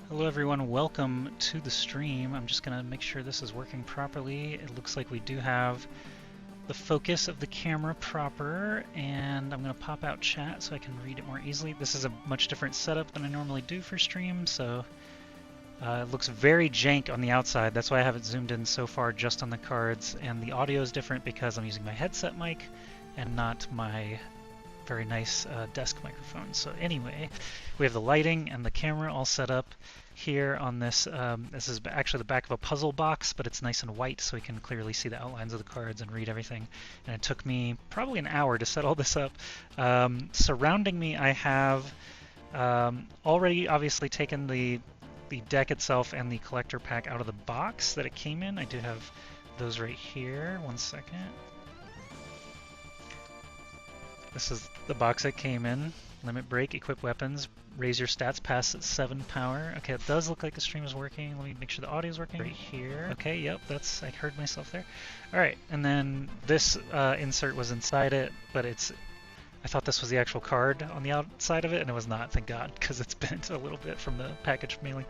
Hello everyone, welcome to the stream. I'm just going to make sure this is working properly. It looks like we do have the focus of the camera proper, and I'm going to pop out chat so I can read it more easily. This is a much different setup than I normally do for stream, so it looks very jank on the outside. That's why I haven't zoomed in so far just on the cards, and the audio is different because I'm using my headset mic and not my very nice desk microphone. So anyway, we have the lighting and the camera all set up here on this. This is actually the back of a puzzle box, but it's nice and white so we can clearly see the outlines of the cards and read everything. And it took me probably an hour to set all this up. Surrounding me, I have already obviously taken the deck itself and the collector pack out of the box that it came in. I do have those right here. One second. This is the box it came in. Limit break, equip weapons, raise your stats past 7 power. Okay, it does look like the stream is working. Let me make sure the audio is working right here. Okay, yep, I heard myself there. Alright, and then this insert was inside it, but I thought this was the actual card on the outside of it, and it was not, thank God, because it's bent a little bit from the package mailing.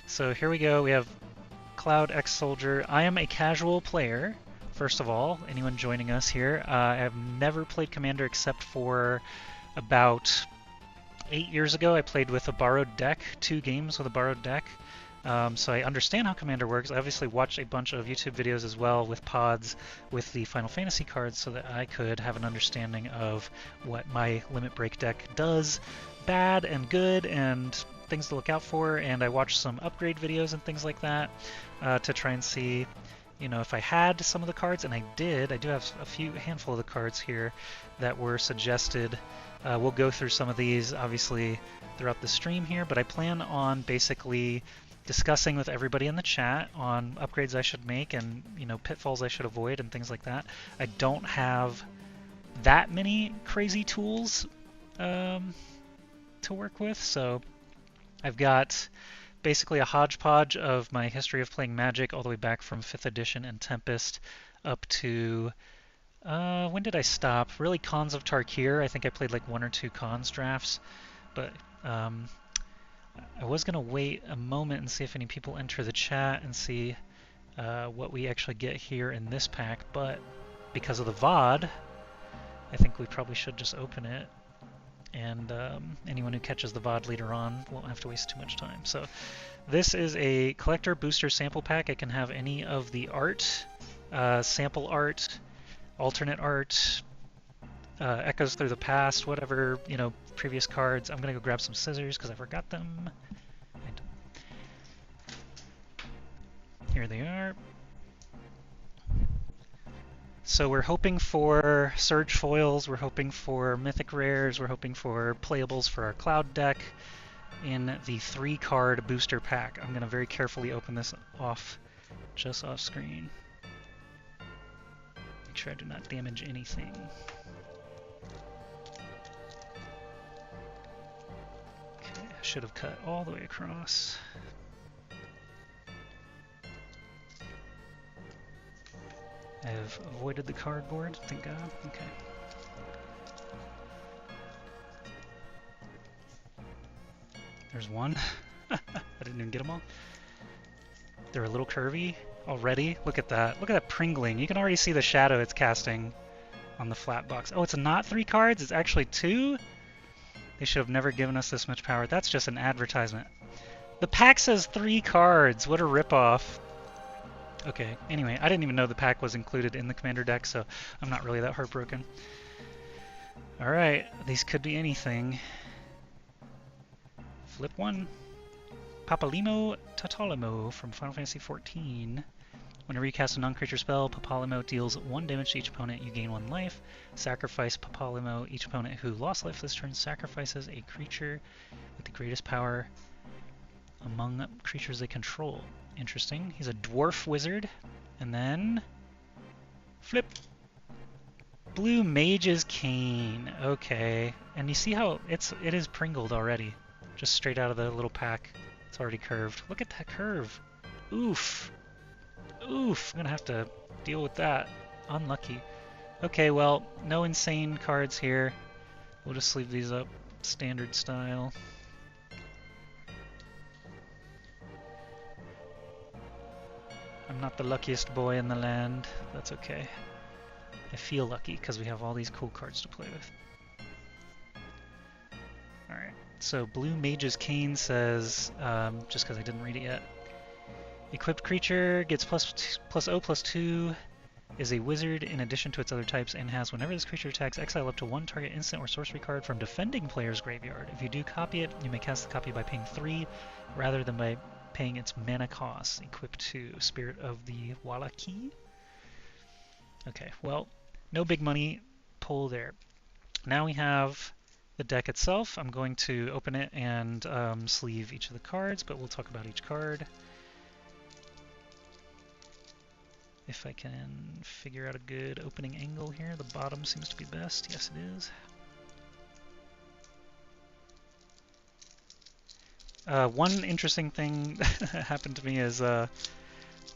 So here we go, we have Cloud X Soldier. I am a casual player. First of all, anyone joining us here, I have never played Commander except for about 8 years ago. I played with a borrowed deck, 2 games with a borrowed deck. So I understand how Commander works. I obviously watched a bunch of YouTube videos as well with pods with the Final Fantasy cards so that I could have an understanding of what my Limit Break deck does, bad and good, and things to look out for. And I watched some upgrade videos and things like that to try and see, if I had some of the cards, and I did. I do have a handful of the cards here that were suggested. We'll go through some of these, obviously, throughout the stream here, but I plan on basically discussing with everybody in the chat on upgrades I should make and, pitfalls I should avoid and things like that. I don't have that many crazy tools to work with, so I've got basically a hodgepodge of my history of playing Magic all the way back from 5th edition and Tempest up to when did I stop? Really, Cons of Tarkir. I think I played like 1 or 2 Cons drafts, but I was gonna wait a moment and see if any people enter the chat and see what we actually get here in this pack, but because of the VOD, I think we probably should just open it, and anyone who catches the VOD later on won't have to waste too much time. So this is a collector booster sample pack. I can have any of the art, sample art, alternate art, echoes through the past, whatever, previous cards. I'm gonna go grab some scissors because I forgot them. And here they are. So we're hoping for Surge foils, we're hoping for mythic rares, we're hoping for playables for our cloud deck in the 3-card booster pack. I'm going to very carefully open this just off screen. Make sure I do not damage anything. Okay, I should have cut all the way across. I have avoided the cardboard, thank God. Okay. There's one. I didn't even get them all. They're a little curvy already. Look at that. Look at that pringling. You can already see the shadow it's casting on the flat box. Oh, it's not 3 cards? It's actually 2? They should have never given us this much power. That's just an advertisement. The pack says 3 cards. What a ripoff. Okay, anyway, I didn't even know the pack was included in the Commander deck, so I'm not really that heartbroken. Alright, these could be anything. Flip 1. Papalimo Tatalimo from Final Fantasy XIV. Whenever you cast a non-creature spell, Papalimo deals 1 damage to each opponent, you gain 1 life. Sacrifice Papalimo. Each opponent who lost life this turn sacrifices a creature with the greatest power among creatures they control. Interesting. He's a dwarf wizard. And then flip. Blue Mage's Cane. Okay. And you see how it is pringled already. Just straight out of the little pack. It's already curved. Look at that curve. Oof. Oof. I'm gonna have to deal with that. Unlucky. Okay, well, no insane cards here. We'll just leave these up standard style. I'm not the luckiest boy in the land. That's okay. I feel lucky because we have all these cool cards to play with. Alright, so Blue Mage's Cane says, just because I didn't read it yet, equipped creature gets +0/+2, is a wizard in addition to its other types, and has, whenever this creature attacks, exile up to one target instant or sorcery card from defending player's graveyard. If you do copy it, you may cast the copy by paying 3 rather than by paying its mana cost. Equipped to Spirit of the Wallaki. Okay, well, no big money pull there. Now we have the deck itself. I'm going to open it and sleeve each of the cards, but we'll talk about each card. If I can figure out a good opening angle here, the bottom seems to be best. Yes, it is. One interesting thing that happened to me is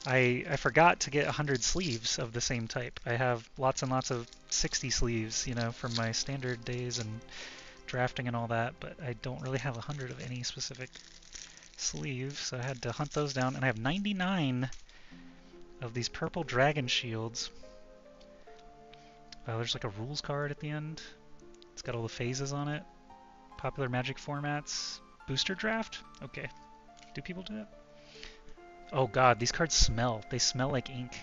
I forgot to get 100 sleeves of the same type. I have lots and lots of 60 sleeves, you know, from my standard days and drafting and all that, but I don't really have 100 of any specific sleeve, so I had to hunt those down, and I have 99 of these purple dragon shields. There's like a rules card at the end. It's got all the phases on it. Popular Magic formats. Booster draft? Okay. Do people do that? Oh god, these cards smell. They smell like ink.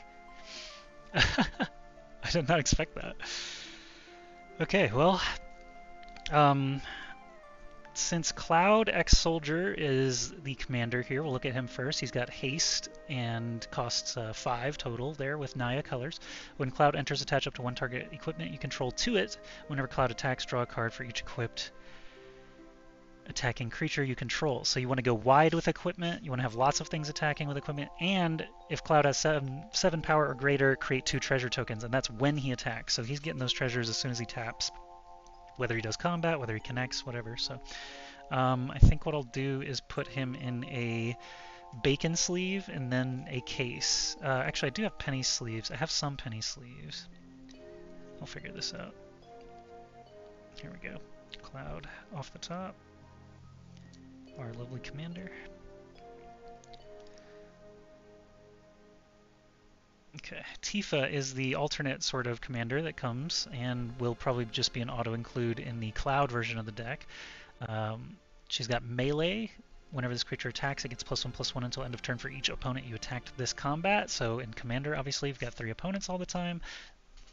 I did not expect that. Okay, well, since Cloud X-Soldier is the commander here, we'll look at him first. He's got haste and costs 5 total there with Naya colors. When Cloud enters, attach up to one target equipment you control to it. Whenever Cloud attacks, draw a card for each equipped attacking creature you control. So you want to go wide with equipment, you want to have lots of things attacking with equipment, and if Cloud has 7 power or greater, create 2 treasure tokens, and that's when he attacks. So he's getting those treasures as soon as he taps. Whether he does combat, whether he connects, whatever. So I think what I'll do is put him in a bacon sleeve and then a case. Actually, I do have penny sleeves. I have some penny sleeves. I'll figure this out. Here we go. Cloud off the top. Our lovely commander. Okay, Tifa is the alternate sort of commander that comes and will probably just be an auto-include in the Cloud version of the deck. She's got melee. Whenever this creature attacks, it gets +1/+1 until end of turn for each opponent you attacked this combat. So in Commander, obviously, you've got 3 opponents all the time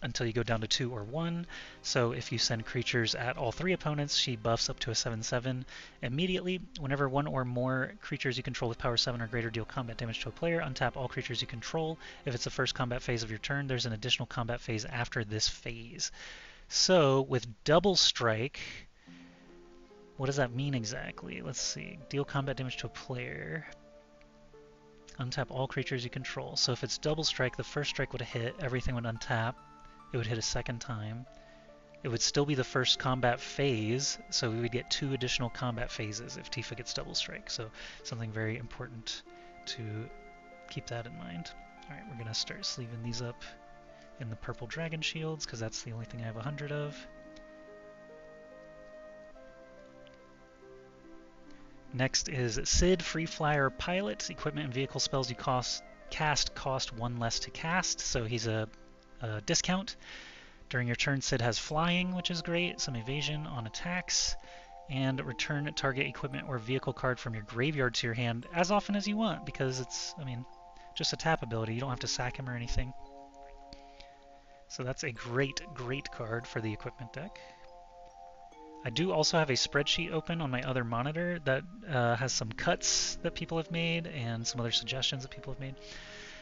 until you go down to 2 or 1. So if you send creatures at all 3 opponents, she buffs up to a 7/7 immediately. Whenever 1 or more creatures you control with power 7 or greater deal combat damage to a player, untap all creatures you control. If it's the first combat phase of your turn, there's an additional combat phase after this phase. So with Double Strike, what does that mean exactly? Let's see. Deal combat damage to a player. Untap all creatures you control. So if it's Double Strike, the first strike would hit, everything would untap. It would hit a second time. It would still be the first combat phase, so we would get 2 additional combat phases if Tifa gets Double Strike. So something very important to keep that in mind. Alright, we're going to start sleeving these up in the purple dragon shields, because that's the only thing I have 100 of. Next is Sid, Free Flyer Pilot. Equipment and vehicle spells you cast cost 1 less to cast, so he's a discount. During your turn, Sid has flying, which is great, some evasion on attacks, and return target equipment or vehicle card from your graveyard to your hand as often as you want, because it's, I mean, just a tap ability. You don't have to sack him or anything. So that's a great, great card for the equipment deck. I do also have a spreadsheet open on my other monitor that has some cuts that people have made and some other suggestions that people have made.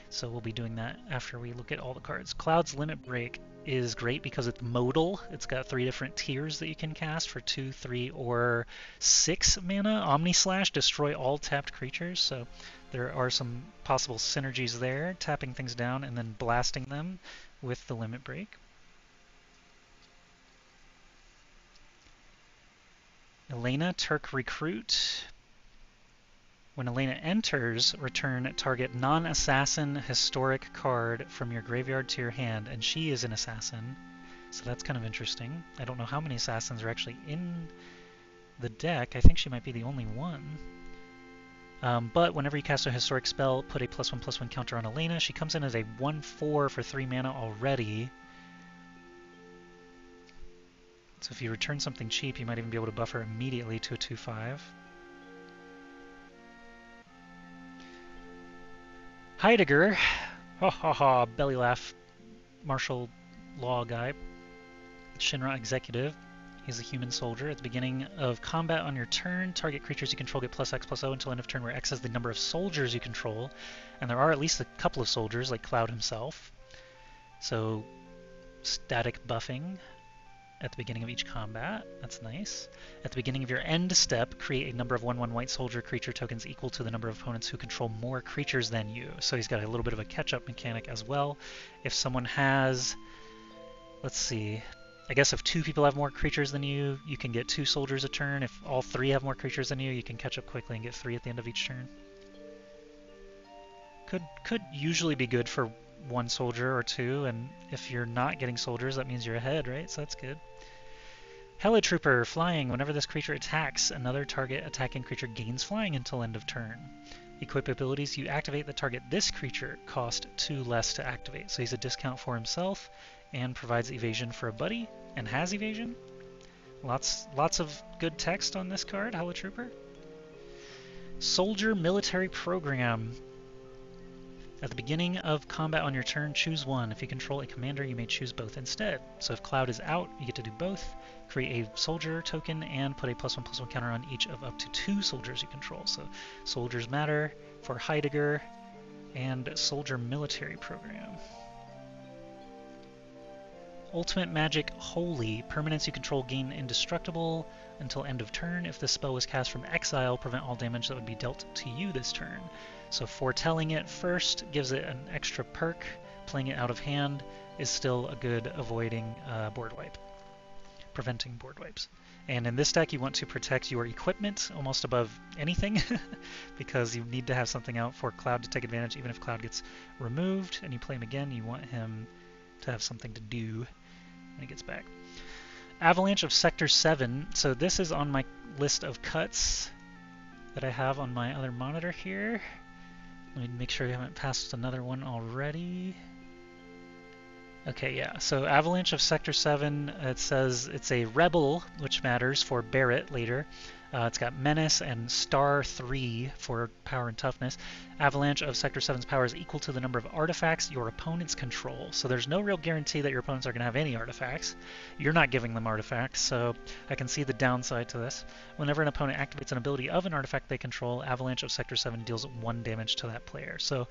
So we'll be doing that after we look at all the cards. Cloud's Limit Break is great because it's modal. It's got 3 different tiers that you can cast for 2, 3, or 6 mana. Omni Slash, destroy all tapped creatures. So there are some possible synergies there, tapping things down and then blasting them with the Limit Break. Elena, Turk Recruit. When Elena enters, return target non-assassin historic card from your graveyard to your hand, and she is an assassin, so that's kind of interesting. I don't know how many assassins are actually in the deck. I think she might be the only one. But whenever you cast a historic spell, put a +1/+1 counter on Elena. She comes in as a 1/4 for 3 mana already. So if you return something cheap, you might even be able to buff her immediately to a 2/5. Heidegger, ha ha ha, belly laugh, martial law guy, Shinra executive. He's a human soldier. At the beginning of combat on your turn, target creatures you control get +X/+0 until end of turn, where X is the number of soldiers you control. And there are at least a couple of soldiers, like Cloud himself. So static buffing at the beginning of each combat. That's nice. At the beginning of your end step, create a number of 1/1 white soldier creature tokens equal to the number of opponents who control more creatures than you. So he's got a little bit of a catch-up mechanic as well. If someone has, let's see, I guess if 2 people have more creatures than you, you can get 2 soldiers a turn. If all 3 have more creatures than you can catch up quickly and get 3 at the end of each turn. Could usually be good for 1 soldier or 2, and if you're not getting soldiers, that means you're ahead, right? So that's good. Helitrooper, flying. Whenever this creature attacks, another target attacking creature gains flying until end of turn. Equip abilities, you activate the target this creature, cost 2 less to activate. So he's a discount for himself and provides evasion for a buddy and has evasion. Lots of good text on this card, Helitrooper. Soldier Military Program. At the beginning of combat on your turn, choose one. If you control a commander, you may choose both instead. So if Cloud is out, you get to do both. Create a soldier token and put a +1/+1 counter on each of up to 2 soldiers you control. So soldiers matter for Heidegger and Soldier Military Program. Ultimate Magic Holy. Permanents you control gain indestructible until end of turn. If this spell was cast from exile, prevent all damage that would be dealt to you this turn. So foretelling it first gives it an extra perk. Playing it out of hand is still a good avoiding board wipe. Preventing board wipes. And in this deck you want to protect your equipment almost above anything because you need to have something out for Cloud to take advantage. Even if Cloud gets removed and you play him again, you want him to have something to do when he gets back. Avalanche of Sector 7. So this is on my list of cuts that I have on my other monitor here. Let me make sure I haven't passed another one already. Okay, yeah, so Avalanche of Sector 7, it says it's a Rebel, which matters for Barrett later. It's got Menace and Star 3 for power and toughness. Avalanche of Sector 7's power is equal to the number of artifacts your opponents control. So there's no real guarantee that your opponents are going to have any artifacts. You're not giving them artifacts, so I can see the downside to this. Whenever an opponent activates an ability of an artifact they control, Avalanche of Sector 7 deals 1 damage to that player. So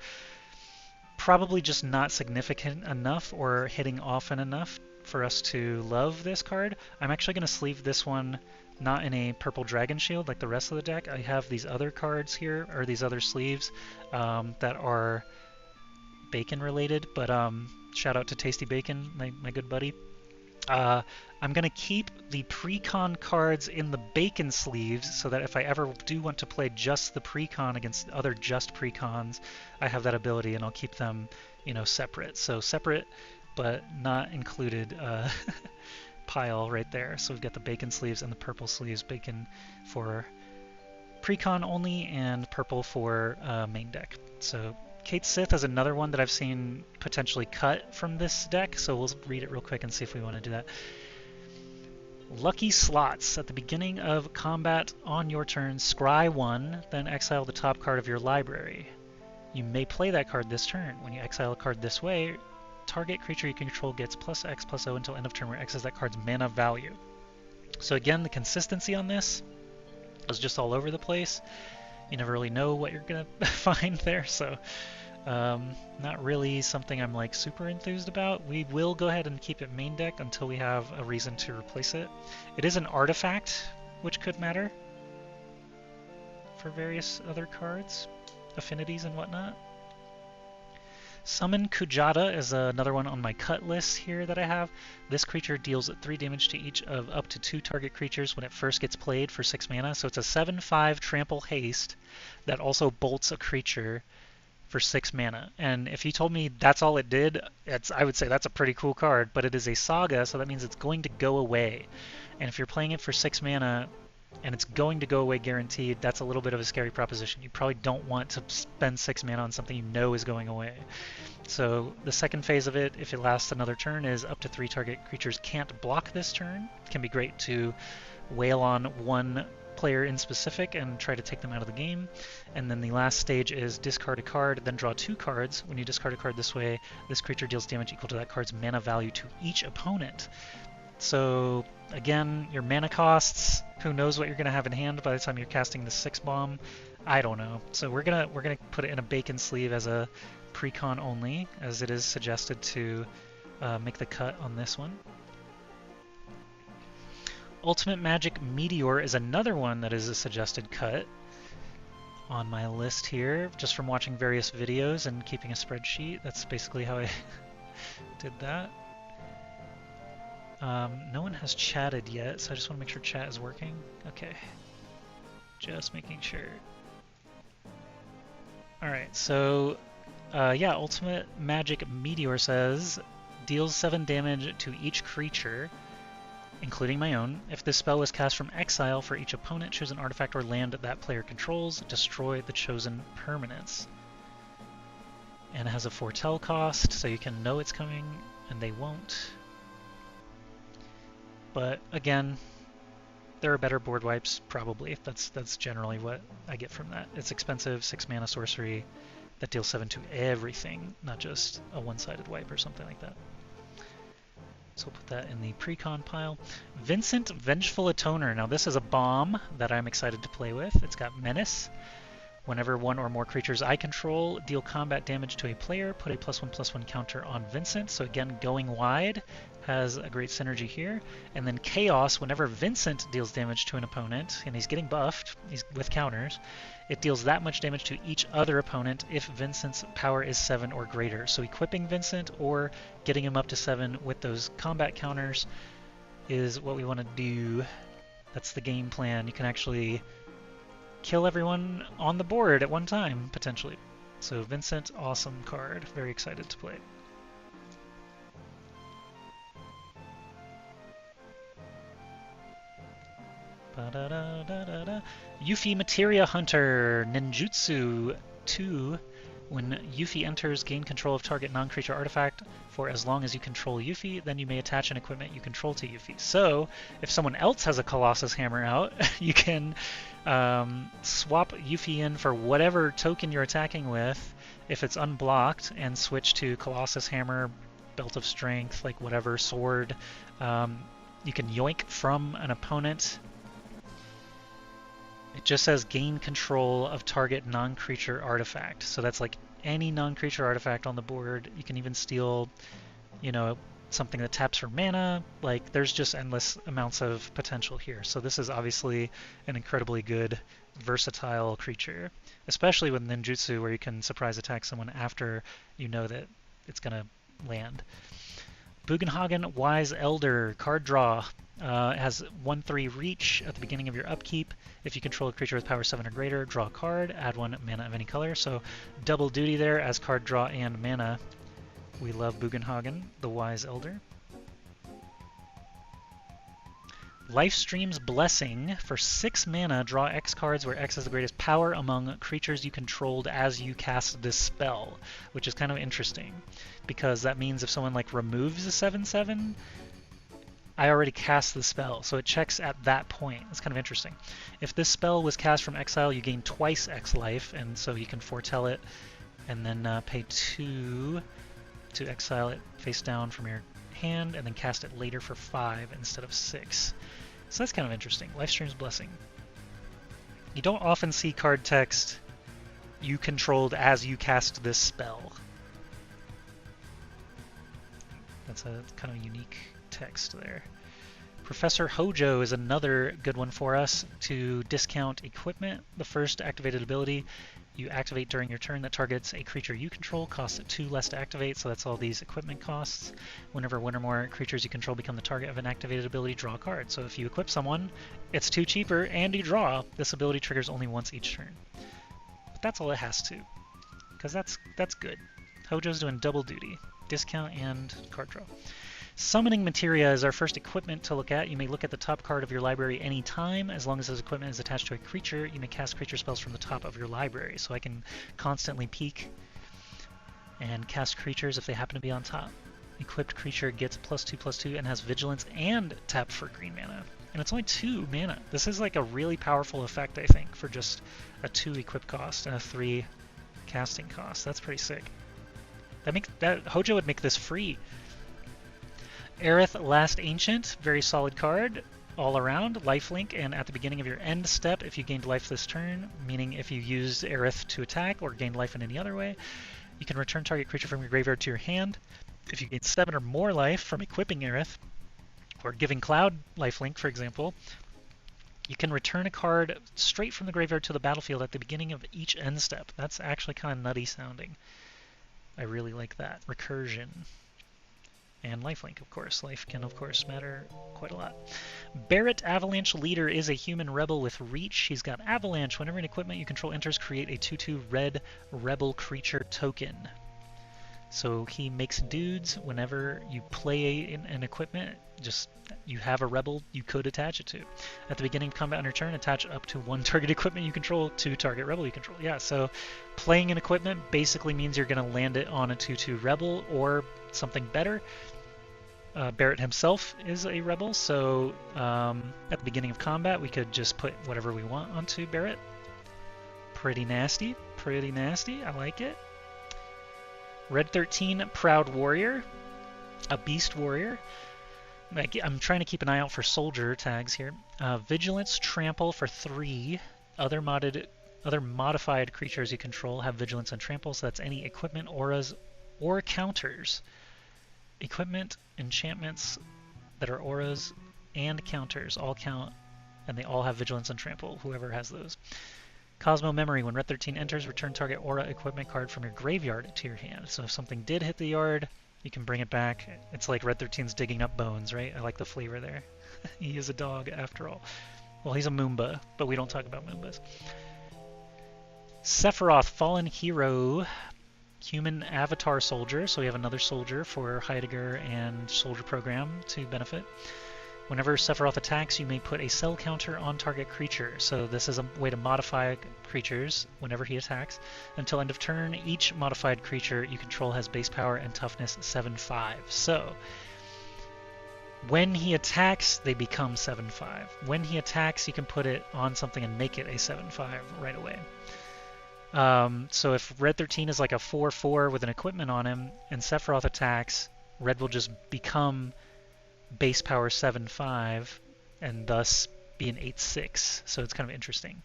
probably just not significant enough or hitting often enough for us to love this card. I'm actually going to sleeve this one not in a purple dragon shield like the rest of the deck. I have these other cards here, or these other sleeves that are bacon related, but shout out to Tasty Bacon, my good buddy. I'm going to keep the pre-con cards in the bacon sleeves so that if I ever do want to play just the pre-con against other just pre-cons, I have that ability, and I'll keep them, separate. So separate but not included pile right there. So we've got the bacon sleeves and the purple sleeves. Bacon for pre-con only and purple for main deck. So Kate Sith is another one that I've seen potentially cut from this deck, so we'll read it real quick and see if we want to do that. Lucky Slots. At the beginning of combat on your turn, scry 1, then exile the top card of your library. You may play that card this turn. When you exile a card this way, target creature you control gets +X/+0 until end of turn, where X is that card's mana value. So again, the consistency on this is just all over the place. You never really know what you're going to find there, so not really something I'm like super enthused about. We will go ahead and keep it main deck until we have a reason to replace it. It is an artifact, which could matter for various other cards, affinities and whatnot. Summon Kujata is another one on my cut list here that I have. This creature deals 3 damage to each of up to 2 target creatures when it first gets played for 6 mana. So it's a 7/5 trample haste that also bolts a creature for 6 mana. And if you told me that's all it did, I would say that's a pretty cool card, but it is a saga, so that means it's going to go away. And if you're playing it for 6 mana, and it's going to go away guaranteed. That's a little bit of a scary proposition. You probably don't want to spend 6 mana on something you know is going away. So the second phase of it, if it lasts another turn, is up to 3 target creatures can't block this turn. It can be great to wail on one player in specific and try to take them out of the game. And then the last stage is discard a card, then draw 2 cards. When you discard a card this way, this creature deals damage equal to that card's mana value to each opponent. So again, your mana costs, who knows what you're going to have in hand by the time you're casting the 6 bomb? I don't know. So we're gonna put it in a bacon sleeve as a pre-con only, as it is suggested to make the cut on this one. Ultimate Magic Meteor is another one that is a suggested cut on my list here, just from watching various videos and keeping a spreadsheet. That's basically how I did that. No one has chatted yet, so I just want to make sure chat is working. Okay, just making sure. Alright, so yeah, Ultimate Magic Meteor says, deals 7 damage to each creature, including my own. If this spell was cast from exile, for each opponent, choose an artifact or land that player controls, destroy the chosen permanents. And it has a foretell cost, so you can know it's coming, and they won't. But again, there are better board wipes, probably. That's generally what I get from that. It's expensive, 6 mana sorcery that deals 7 to everything, not just a one-sided wipe or something like that. So we'll put that in the pre-con pile. Vincent, Vengeful Atoner. Now this is a bomb that I'm excited to play with. It's got Menace. Whenever one or more creatures I control deal combat damage to a player, put a +1/+1 counter on Vincent. So again, going wide has a great synergy here. And then Chaos, whenever Vincent deals damage to an opponent, and he's getting buffed, he's with counters, it deals that much damage to each other opponent if Vincent's power is 7 or greater. So equipping Vincent or getting him up to 7 with those combat counters is what we want to do. That's the game plan. You can actually kill everyone on the board at one time, potentially. So Vincent, awesome card. Very excited to play. Yuffie Materia Hunter, Ninjutsu 2. When Yuffie enters, gain control of target non-creature artifact for as long as you control Yuffie, then you may attach an equipment you control to Yuffie. So, if someone else has a Colossus Hammer out, you can swap Yuffie in for whatever token you're attacking with, if it's unblocked, and switch to Colossus Hammer, Belt of Strength, like whatever, Sword. You can yoink from an opponent. It just says gain control of target non-creature artifact. So that's like any non-creature artifact on the board. You can even steal, you know, something that taps for mana. Like, there's just endless amounts of potential here. So this is obviously an incredibly good, versatile creature, especially with ninjutsu, where you can surprise attack someone after you know that it's going to land. Bugenhagen Wise Elder, card draw. It has 1/3 reach at the beginning of your upkeep. If you control a creature with power 7 or greater, draw a card, add 1 mana of any color. So double duty there as card draw and mana. We love Bugenhagen, the Wise Elder. Lifestream's Blessing. For 6 mana, draw X cards where X is the greatest power among creatures you controlled as you cast this spell, which is kind of interesting, because that means if someone like removes a 7/7, I already cast the spell, so it checks at that point. It's kind of interesting. If this spell was cast from exile, you gain twice X life, and so you can foretell it, and then pay 2 to exile it face down from your hand, and then cast it later for 5 instead of 6. So that's kind of interesting. Lifestream's Blessing. You don't often see card text you controlled as you cast this spell. That's a kind of unique text there. Professor Hojo is another good one for us to discount equipment. The first activated ability you activate during your turn that targets a creature you control costs 2 less to activate, so that's all these equipment costs. Whenever one or more creatures you control become the target of an activated ability, draw a card. So if you equip someone, it's 2 cheaper and you draw. This ability triggers only once each turn. But that's all it has to, because that's good. Hojo's doing double duty, discount and card draw. Summoning Materia is our first equipment to look at. You may look at the top card of your library anytime. As long as this equipment is attached to a creature, you may cast creature spells from the top of your library. So I can constantly peek and cast creatures if they happen to be on top. Equipped creature gets +2/+2 and has vigilance and tap for green mana. And it's only 2 mana. This is like a really powerful effect, I think, for just a 2 equip cost and a 3 casting cost. That's pretty sick. Hojo would make this free. Aerith Last Ancient, very solid card all around. Lifelink, and at the beginning of your end step, if you gained life this turn, meaning if you used Aerith to attack or gained life in any other way, you can return target creature from your graveyard to your hand. If you gain 7 or more life from equipping Aerith, or giving Cloud lifelink, for example, you can return a card straight from the graveyard to the battlefield at the beginning of each end step. That's actually kind of nutty sounding. I really like that. Recursion. And lifelink, of course. Life can, of course, matter quite a lot. Barret Avalanche Leader is a human rebel with reach. He's got Avalanche. Whenever an equipment you control enters, create a 2/2 red rebel creature token. So he makes dudes whenever you play an equipment, just you have a rebel you could attach it to. At the beginning of combat on your turn, attach up to 1 target equipment you control to target rebel you control. Yeah, so playing an equipment basically means you're going to land it on a 2/2 rebel or something better. Barret himself is a rebel, so at the beginning of combat we could just put whatever we want onto Barret. Pretty nasty, pretty nasty. I like it. Red 13, Proud Warrior, a Beast Warrior. I'm trying to keep an eye out for soldier tags here. Vigilance, Trample for 3. Other modified creatures you control have Vigilance and Trample, so that's any equipment, auras, or counters. Equipment, enchantments that are auras and counters all count, and they all have Vigilance and Trample, whoever has those. Cosmo Memory. When Red 13 enters, return target aura equipment card from your graveyard to your hand. So if something did hit the yard, you can bring it back. It's like Red 13's digging up bones, right? I like the flavor there. He is a dog after all. Well, he's a Moomba, but we don't talk about Moombas. Sephiroth, Fallen Hero, human avatar soldier. So we have another soldier for Heidegger and Soldier Program to benefit. Whenever Sephiroth attacks, you may put a cell counter on target creature. So this is a way to modify creatures whenever he attacks. Until end of turn, each modified creature you control has base power and toughness 7/5. So when he attacks, they become 7/5. When he attacks, you can put it on something and make it a 7/5 right away. So if Red 13 is like a 4/4 with an equipment on him, and Sephiroth attacks, Red will just become base power 7/5 and thus be an 8/6. So it's kind of interesting.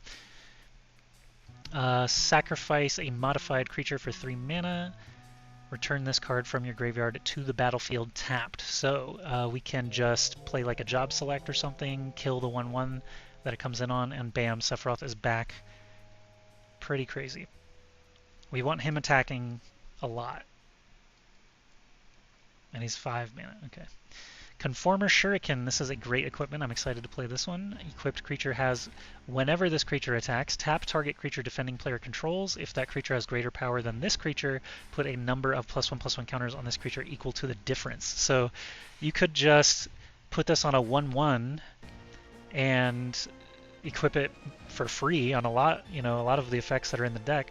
Sacrifice a modified creature for 3 mana. Return this card from your graveyard to the battlefield tapped. So we can just play like a job select or something, kill the 1/1 that it comes in on, and bam, Sephiroth is back. Pretty crazy. We want him attacking a lot. And he's 5 mana. Okay. Conformer Shuriken. This is a great equipment. I'm excited to play this one. Equipped creature has, whenever this creature attacks, tap target creature defending player controls. If that creature has greater power than this creature, put a number of +1/+1 counters on this creature equal to the difference. So you could just put this on a 1/1 and equip it for free on a lot of the effects that are in the deck,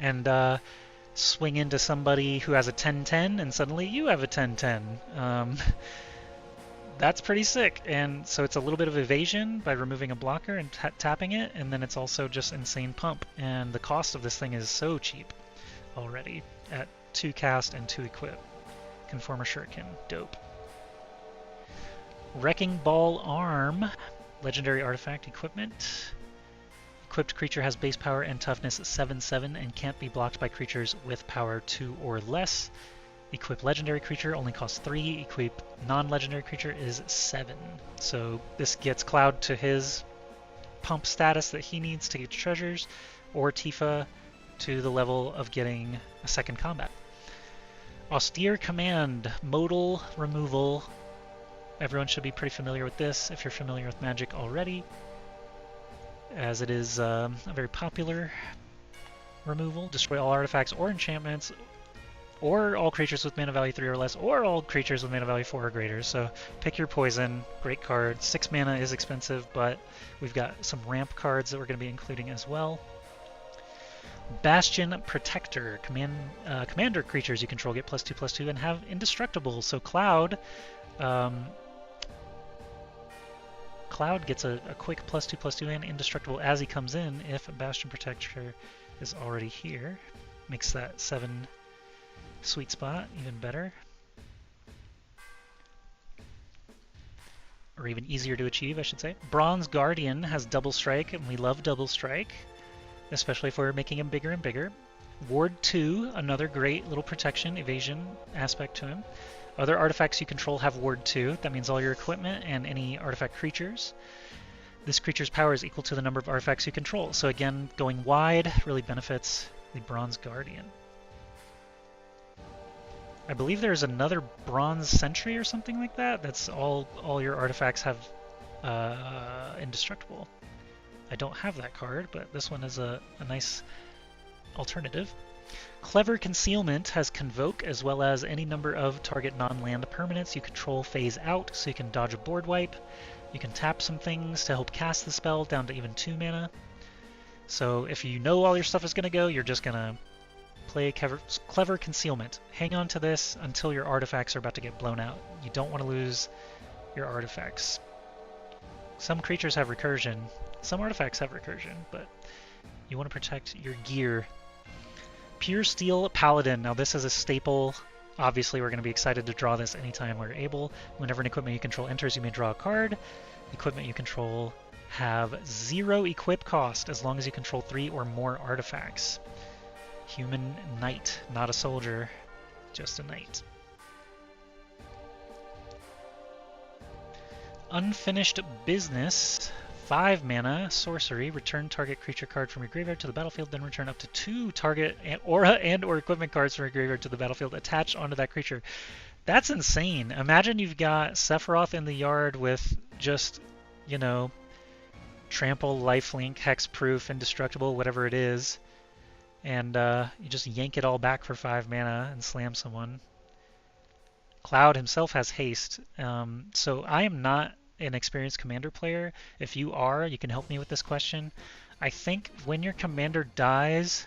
and swing into somebody who has a 10/10, and suddenly you have a 10/10. That's pretty sick. And so it's a little bit of evasion by removing a blocker and tapping it, and then it's also just insane pump. And the cost of this thing is so cheap already at 2 cast and 2 equip. Conformer Shuriken, dope. Wrecking Ball Arm, legendary artifact equipment. Equipped creature has base power and toughness 7/7 and can't be blocked by creatures with power 2 or less. Equip legendary creature only costs 3. Equip non-legendary creature is 7. So this gets Cloud to his pump status that he needs to get treasures, or Tifa to the level of getting a second combat. Austere Command, modal removal. Everyone should be pretty familiar with this if you're familiar with Magic already, as it is a very popular removal. Destroy all artifacts or enchantments or all creatures with mana value 3 or less, or all creatures with mana value 4 or greater. So pick your poison. Great card. 6 mana is expensive, but we've got some ramp cards that we're going to be including as well. Bastion Protector. Commander creatures you control get +2/+2 and have indestructible. So Cloud gets a quick +2/+2 and indestructible as he comes in if Bastion Protector is already here. Makes that 7 sweet spot even better. Or even easier to achieve, I should say. Bronze Guardian has double strike, and we love double strike, especially if we're making him bigger and bigger. Ward 2, another great little protection, evasion aspect to him. Other artifacts you control have Ward 2. That means all your equipment and any artifact creatures. This creature's power is equal to the number of artifacts you control. So again, going wide really benefits the Bronze Guardian. I believe there's another Bronze Sentry or something like that. That's all your artifacts have indestructible. I don't have that card, but this one is a nice alternative. Clever Concealment has Convoke as well as any number of target non-land permanents you control phase out, so you can dodge a board wipe. You can tap some things to help cast the spell down to even 2 mana. So if you know all your stuff is going to go, you're just going to play Clever Concealment. Hang on to this until your artifacts are about to get blown out. You don't want to lose your artifacts. Some creatures have recursion, some artifacts have recursion, but you want to protect your gear. Pure Steel Paladin. Now this is a staple. Obviously we're going to be excited to draw this anytime we're able. Whenever an equipment you control enters, you may draw a card. Equipment you control have 0 equip cost as long as you control 3 or more artifacts. Human Knight, not a soldier, just a knight. Unfinished Business. 5 mana, sorcery, return target creature card from your graveyard to the battlefield, then return up to 2 target aura and or equipment cards from your graveyard to the battlefield attached onto that creature. That's insane. Imagine you've got Sephiroth in the yard with just, you know, trample, lifelink, hexproof, indestructible, whatever it is, and you just yank it all back for 5 mana and slam someone. Cloud himself has haste, so I am not an experienced commander player. If you are, you can help me with this question. I think when your commander dies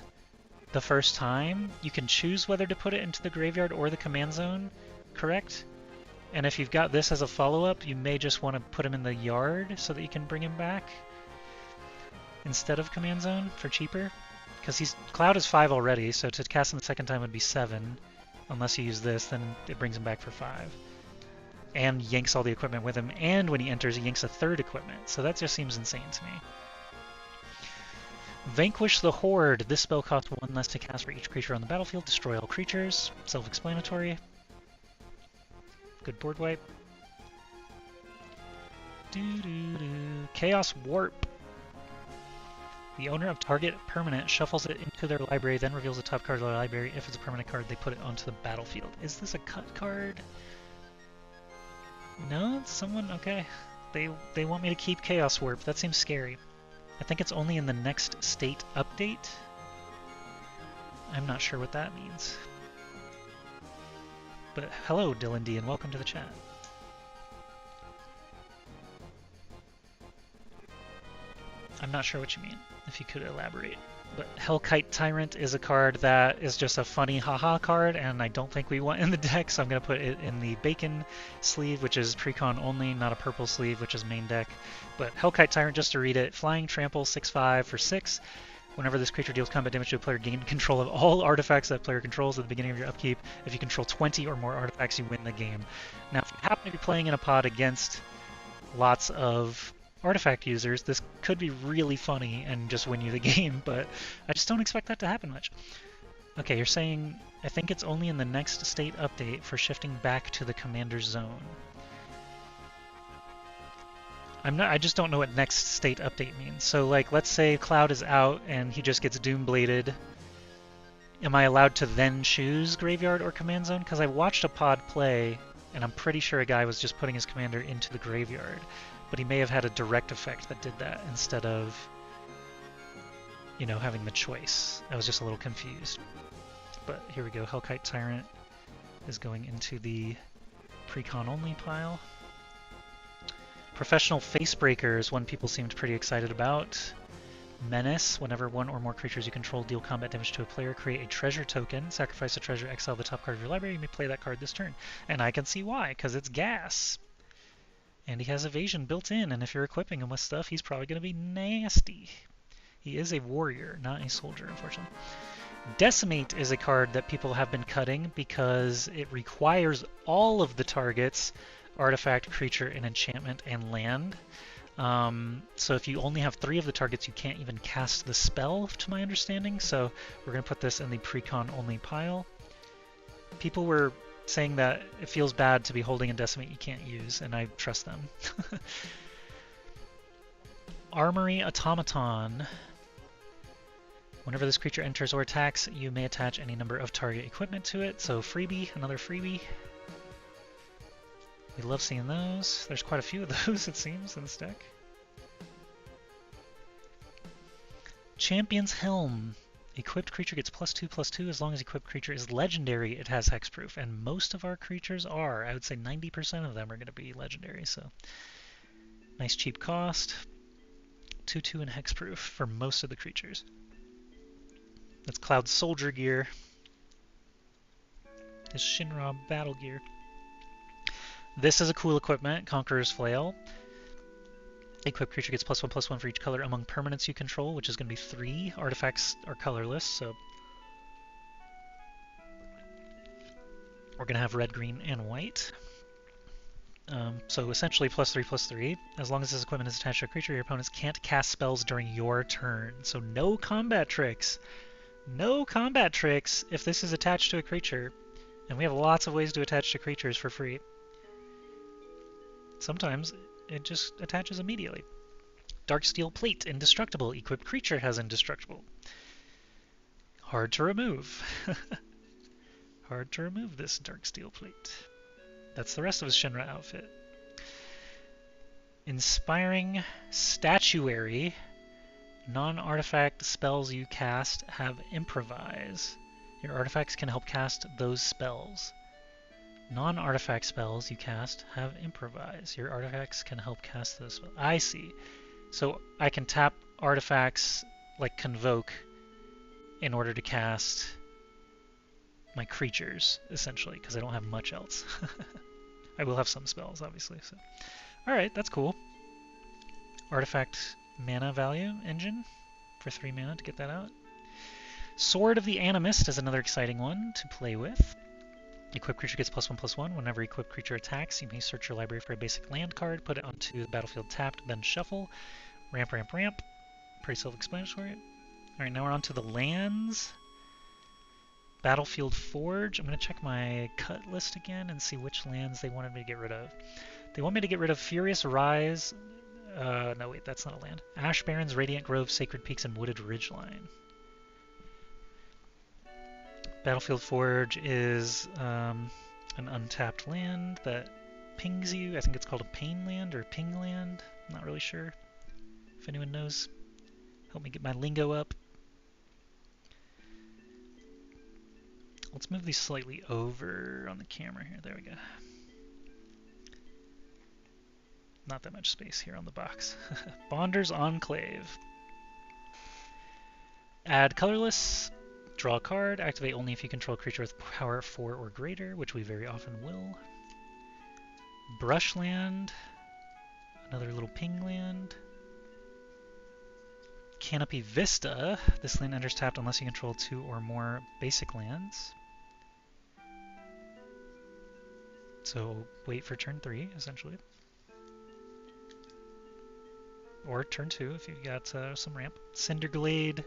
the first time, you can choose whether to put it into the graveyard or the command zone, correct? And if you've got this as a follow-up, you may just want to put him in the yard so that you can bring him back instead of command zone for cheaper. Because Cloud is 5 already, so to cast him the second time would be 7. Unless you use this, then it brings him back for 5. And yanks all the equipment with him, and when he enters, he yanks a 3rd equipment. So that just seems insane to me. Vanquish the Horde. This spell costs 1 less to cast for each creature on the battlefield. Destroy all creatures. Self-explanatory. Good board wipe. Chaos Warp. The owner of target permanent shuffles it into their library, then reveals the top card of their library. If it's a permanent card, they put it onto the battlefield. Is this a cut card? No? Someone? Okay. They want me to keep Chaos Warp. That seems scary. I think it's only in the next state update. I'm not sure what that means. But hello, Dylan D, and welcome to the chat. I'm not sure what you mean, if you could elaborate. But Hellkite Tyrant is a card that is just a funny haha card, and I don't think we want in the deck, so I'm going to put it in the Bacon sleeve, which is Precon only, not a purple sleeve, which is main deck. But Hellkite Tyrant, just to read it, Flying Trample, 6/5 for 6. Whenever this creature deals combat damage to a player, gain control of all artifacts that player controls at the beginning of your upkeep. If you control 20 or more artifacts, you win the game. Now, if you happen to be playing in a pod against lots of artifact users, this could be really funny and just win you the game, but I just don't expect that to happen much. Okay, you're saying, I think it's only in the next state update for shifting back to the commander's zone. I just don't know what next state update means. So like, let's say Cloud is out and he just gets Doombladed. Am I allowed to then choose Graveyard or Command Zone? Because I watched a pod play, and I'm pretty sure a guy was just putting his commander into the Graveyard. But he may have had a direct effect that did that instead of, you know, having the choice. I was just a little confused. but here we go. Hellkite Tyrant is going into the pre-con only pile. Professional Facebreaker is one people seemed pretty excited about. Menace, whenever one or more creatures you control deal combat damage to a player, create a treasure token, sacrifice a treasure, exile the top card of your library, you may play that card this turn. And I can see why, because it's gas. And he has evasion built in, and if you're equipping him with stuff, he's probably going to be nasty. He is a warrior, not a soldier, unfortunately. Decimate is a card that people have been cutting because it requires all of the targets, artifact, creature, and enchantment, and land. So if you only have 3 of the targets, you can't even cast the spell, to my understanding. So we're going to put this in the pre-con only pile. People were saying that it feels bad to be holding a Decimate you can't use, and I trust them. Armory Automaton. Whenever this creature enters or attacks, you may attach any number of target equipment to it. So freebie, another freebie. We love seeing those. There's quite a few of those, it seems, in this deck. Champion's Helm. Equipped creature gets +2/+2 as long as equipped creature is legendary. It has hexproof, and most of our creatures are. I would say 90% of them are going to be legendary, so nice cheap cost. 2/2 and hexproof for most of the creatures. That's Cloud Soldier gear. This Shinra battle gear. This is a cool equipment, Conqueror's Flail. Equipped creature gets +1/+1 for each color among permanents you control, which is going to be 3. Artifacts are colorless, so we're going to have red, green, and white. So essentially +3/+3. As long as this equipment is attached to a creature, your opponents can't cast spells during your turn. So no combat tricks. No combat tricks if this is attached to a creature. And we have lots of ways to attach to creatures for free. Sometimes it just attaches immediately. Darksteel Plate, indestructible. Equipped creature has indestructible. Hard to remove. Hard to remove this Darksteel Plate. That's the rest of his Shinra outfit. Inspiring Statuary. Non-artifact spells you cast have improvise. Your artifacts can help cast those spells. Non-artifact spells you cast have improvise. Your artifacts can help cast those spells. I see. So I can tap artifacts like Convoke in order to cast my creatures, essentially, because I don't have much else. I will have some spells, obviously. So. Alright, that's cool. Artifact mana value engine for 3 mana to get that out. Sword of the Animist is another exciting one to play with. Equipped creature gets +1/+1. Whenever equipped creature attacks, you may search your library for a basic land card, put it onto the battlefield tapped, then shuffle. Ramp, ramp, ramp. Pretty self-explanatory. Alright, now we're on to the lands. Battlefield Forge. I'm going to check my cut list again and see which lands they wanted me to get rid of. They want me to get rid of Furious Rise. No, wait, that's not a land. Ash Barrens, Radiant Grove, Sacred Peaks, and Wooded Ridgeline. Battlefield Forge is an untapped land that pings you. I think it's called a pain land or ping land. I'm not really sure. If anyone knows, help me get my lingo up. Let's move these slightly over on the camera here. There we go. Not that much space here on the box. Bonder's Enclave. Add colorless. Draw a card. Activate only if you control a creature with power 4 or greater, which we very often will. Brushland. Another little ping land. Canopy Vista. This land enters tapped unless you control 2 or more basic lands. So wait for turn 3, essentially. Or turn 2 if you've got some ramp. Cinderglade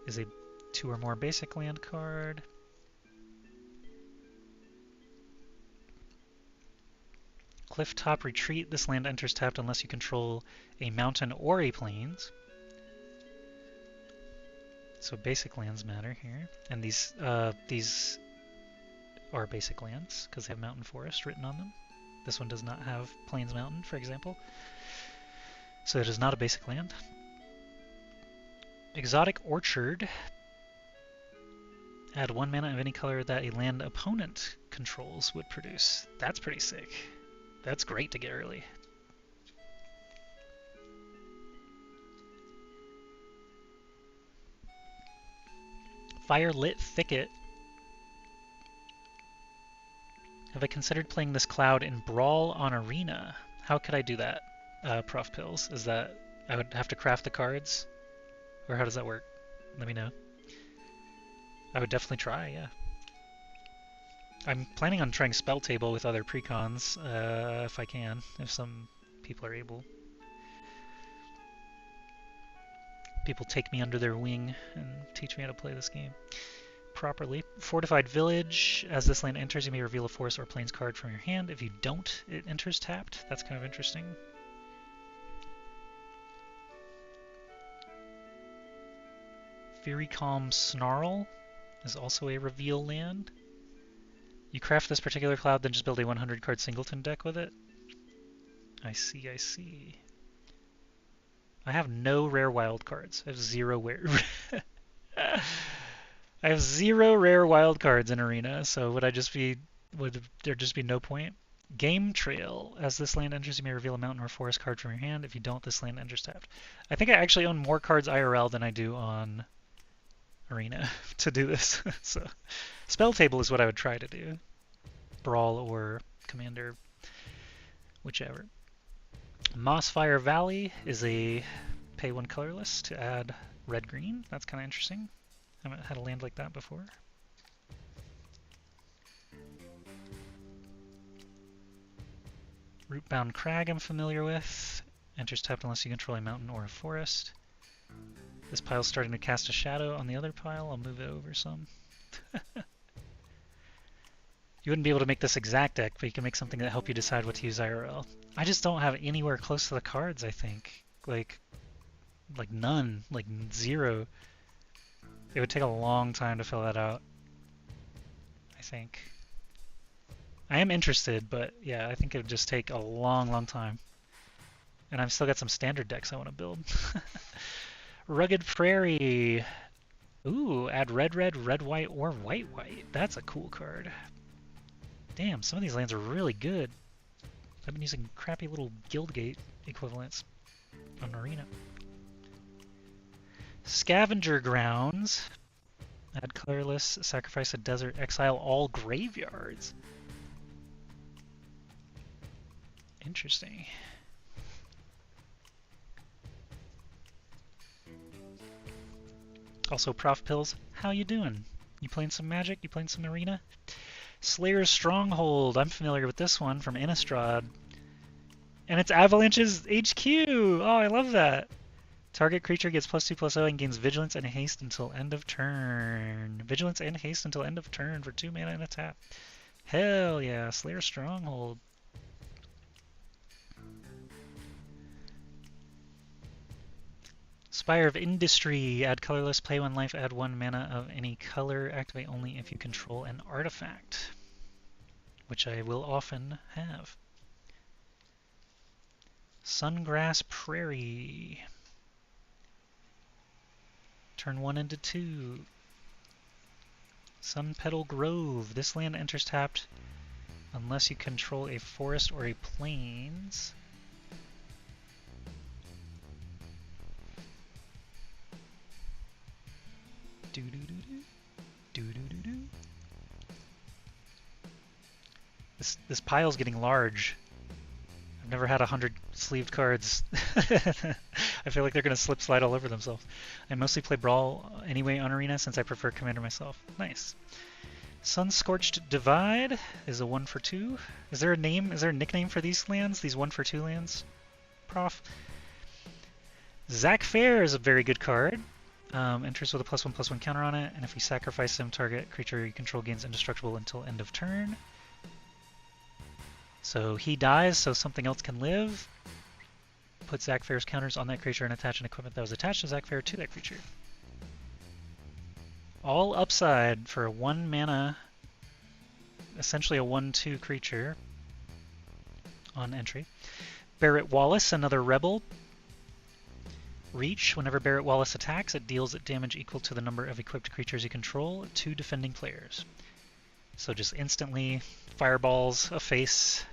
is a 2 or more basic land card. Clifftop Retreat. This land enters tapped unless you control a mountain or a plains. So basic lands matter here. And these are basic lands because they have mountain forest written on them. This one does not have plains mountain, for example. So it is not a basic land. Exotic Orchard. Add 1 mana of any color that a land opponent controls would produce. That's pretty sick. That's great to get early. Firelit Thicket. Have I considered playing this cloud in Brawl on Arena? How could I do that, Prof Pills? Is that I would have to craft the cards? Or how does that work? Let me know. I would definitely try, yeah. I'm planning on trying Spell Table with other precons, if I can, if some people are able. People take me under their wing and teach me how to play this game properly. Fortified Village. As this land enters, you may reveal a forest or plains card from your hand. If you don't, it enters tapped. That's kind of interesting. Fury Calm Snarl is also a reveal land. You craft this particular cloud, then just build a 100 card singleton deck with it. I see, I see. I have no rare wild cards. I have 0 rare. I have 0 rare wild cards in Arena, so would there just be no point? Game Trail. As this land enters, you may reveal a mountain or forest card from your hand. If you don't, this land enters tapped. I think I actually own more cards IRL than I do on Arena to do this. So, Spell Table is what I would try to do. Brawl or Commander, whichever. Mossfire Valley is a pay 1 colorless to add red-green. That's kind of interesting. I haven't had a land like that before. Rootbound Crag I'm familiar with. Enters tapped unless you control a mountain or a forest. This pile's starting to cast a shadow on the other pile. I'll move it over some. You wouldn't be able to make this exact deck, but you can make something that help you decide what to use IRL. I just don't have anywhere close to the cards, I think. Like none. Like 0. It would take a long time to fill that out, I think. I am interested, but yeah, I think it would just take a long, long time. And I've still got some standard decks I want to build. Rugged Prairie. Ooh, add red, red, red, white, or white, white. That's a cool card. Damn, some of these lands are really good. I've been using crappy little Guildgate equivalents on Arena. Scavenger Grounds. Add colorless, sacrifice a desert, exile all graveyards. Interesting. Also, Prof Pills, how you doing? You playing some Magic? You playing some Arena? Slayer's Stronghold. I'm familiar with this one from Innistrad. And it's Avalanche's HQ! Oh, I love that! Target creature gets +2/+0 and gains Vigilance and Haste until end of turn. Vigilance and Haste until end of turn for 2 mana and a tap. Hell yeah, Slayer's Stronghold. Spire of Industry. Add colorless, pay 1 life, add 1 mana of any color. Activate only if you control an artifact, which I will often have. Sungrass Prairie. Turn 1 into 2. Sunpetal Grove. This land enters tapped unless you control a forest or a plains. This pile's getting large. I've never had 100 sleeved cards. I feel like they're going to slip slide all over themselves. I mostly play Brawl anyway on Arena since I prefer Commander myself. Nice. Sun-Scorched Divide is a 1 for 2. Is there a nickname for these lands? These 1 for 2 lands? Prof? Zac Fair is a very good card. Enters with a +1/+1 counter on it, and if you sacrifice him, target creature you control gains indestructible until end of turn. So he dies so something else can live. Put Zac Fair's counters on that creature and attach an equipment that was attached to Zac Fair to that creature. All upside for a 1 mana, essentially a 1/2 creature on entry. Barrett Wallace, another rebel. Reach. Whenever Barrett Wallace attacks, it deals damage equal to the number of equipped creatures you control to defending players. So just instantly fireballs a face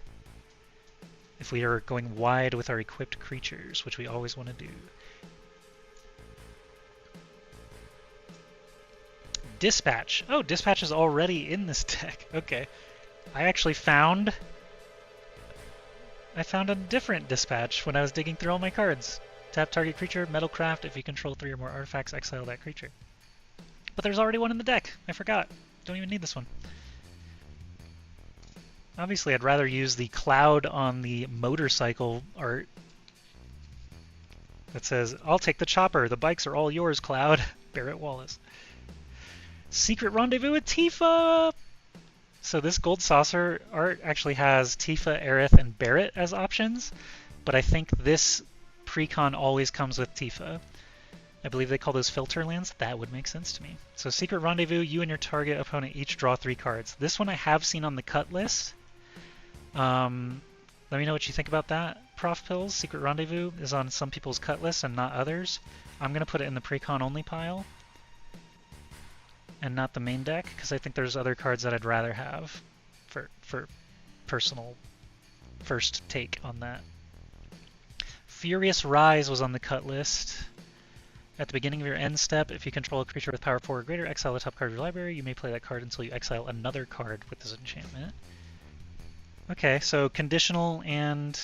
if we are going wide with our equipped creatures, which we always want to do. Dispatch. Oh, Dispatch is already in this deck. Okay. I actually found a different Dispatch when I was digging through all my cards. Tap target creature, Metalcraft. If you control 3 or more artifacts, exile that creature. But there's already one in the deck. I forgot. Don't even need this one. Obviously, I'd rather use the cloud on the motorcycle art that says, "I'll take the chopper. The bikes are all yours, Cloud." Barrett Wallace. Secret Rendezvous with Tifa! So this Gold Saucer art actually has Tifa, Aerith, and Barrett as options, but I think this precon always comes with Tifa. I believe they call those filter lands. That would make sense to me. So Secret Rendezvous, you and your target opponent each draw 3 cards. This one I have seen on the cut list. Let me know what you think about that, Prof Pills. Secret Rendezvous is on some people's cut lists and not others. I'm going to put it in the precon only pile and not the main deck, because I think there's other cards that I'd rather have for personal first take on that. Furious Rise was on the cut list. At the beginning of your end step, if you control a creature with power 4 or greater, exile the top card of your library. You may play that card until you exile another card with this enchantment. Okay, so conditional and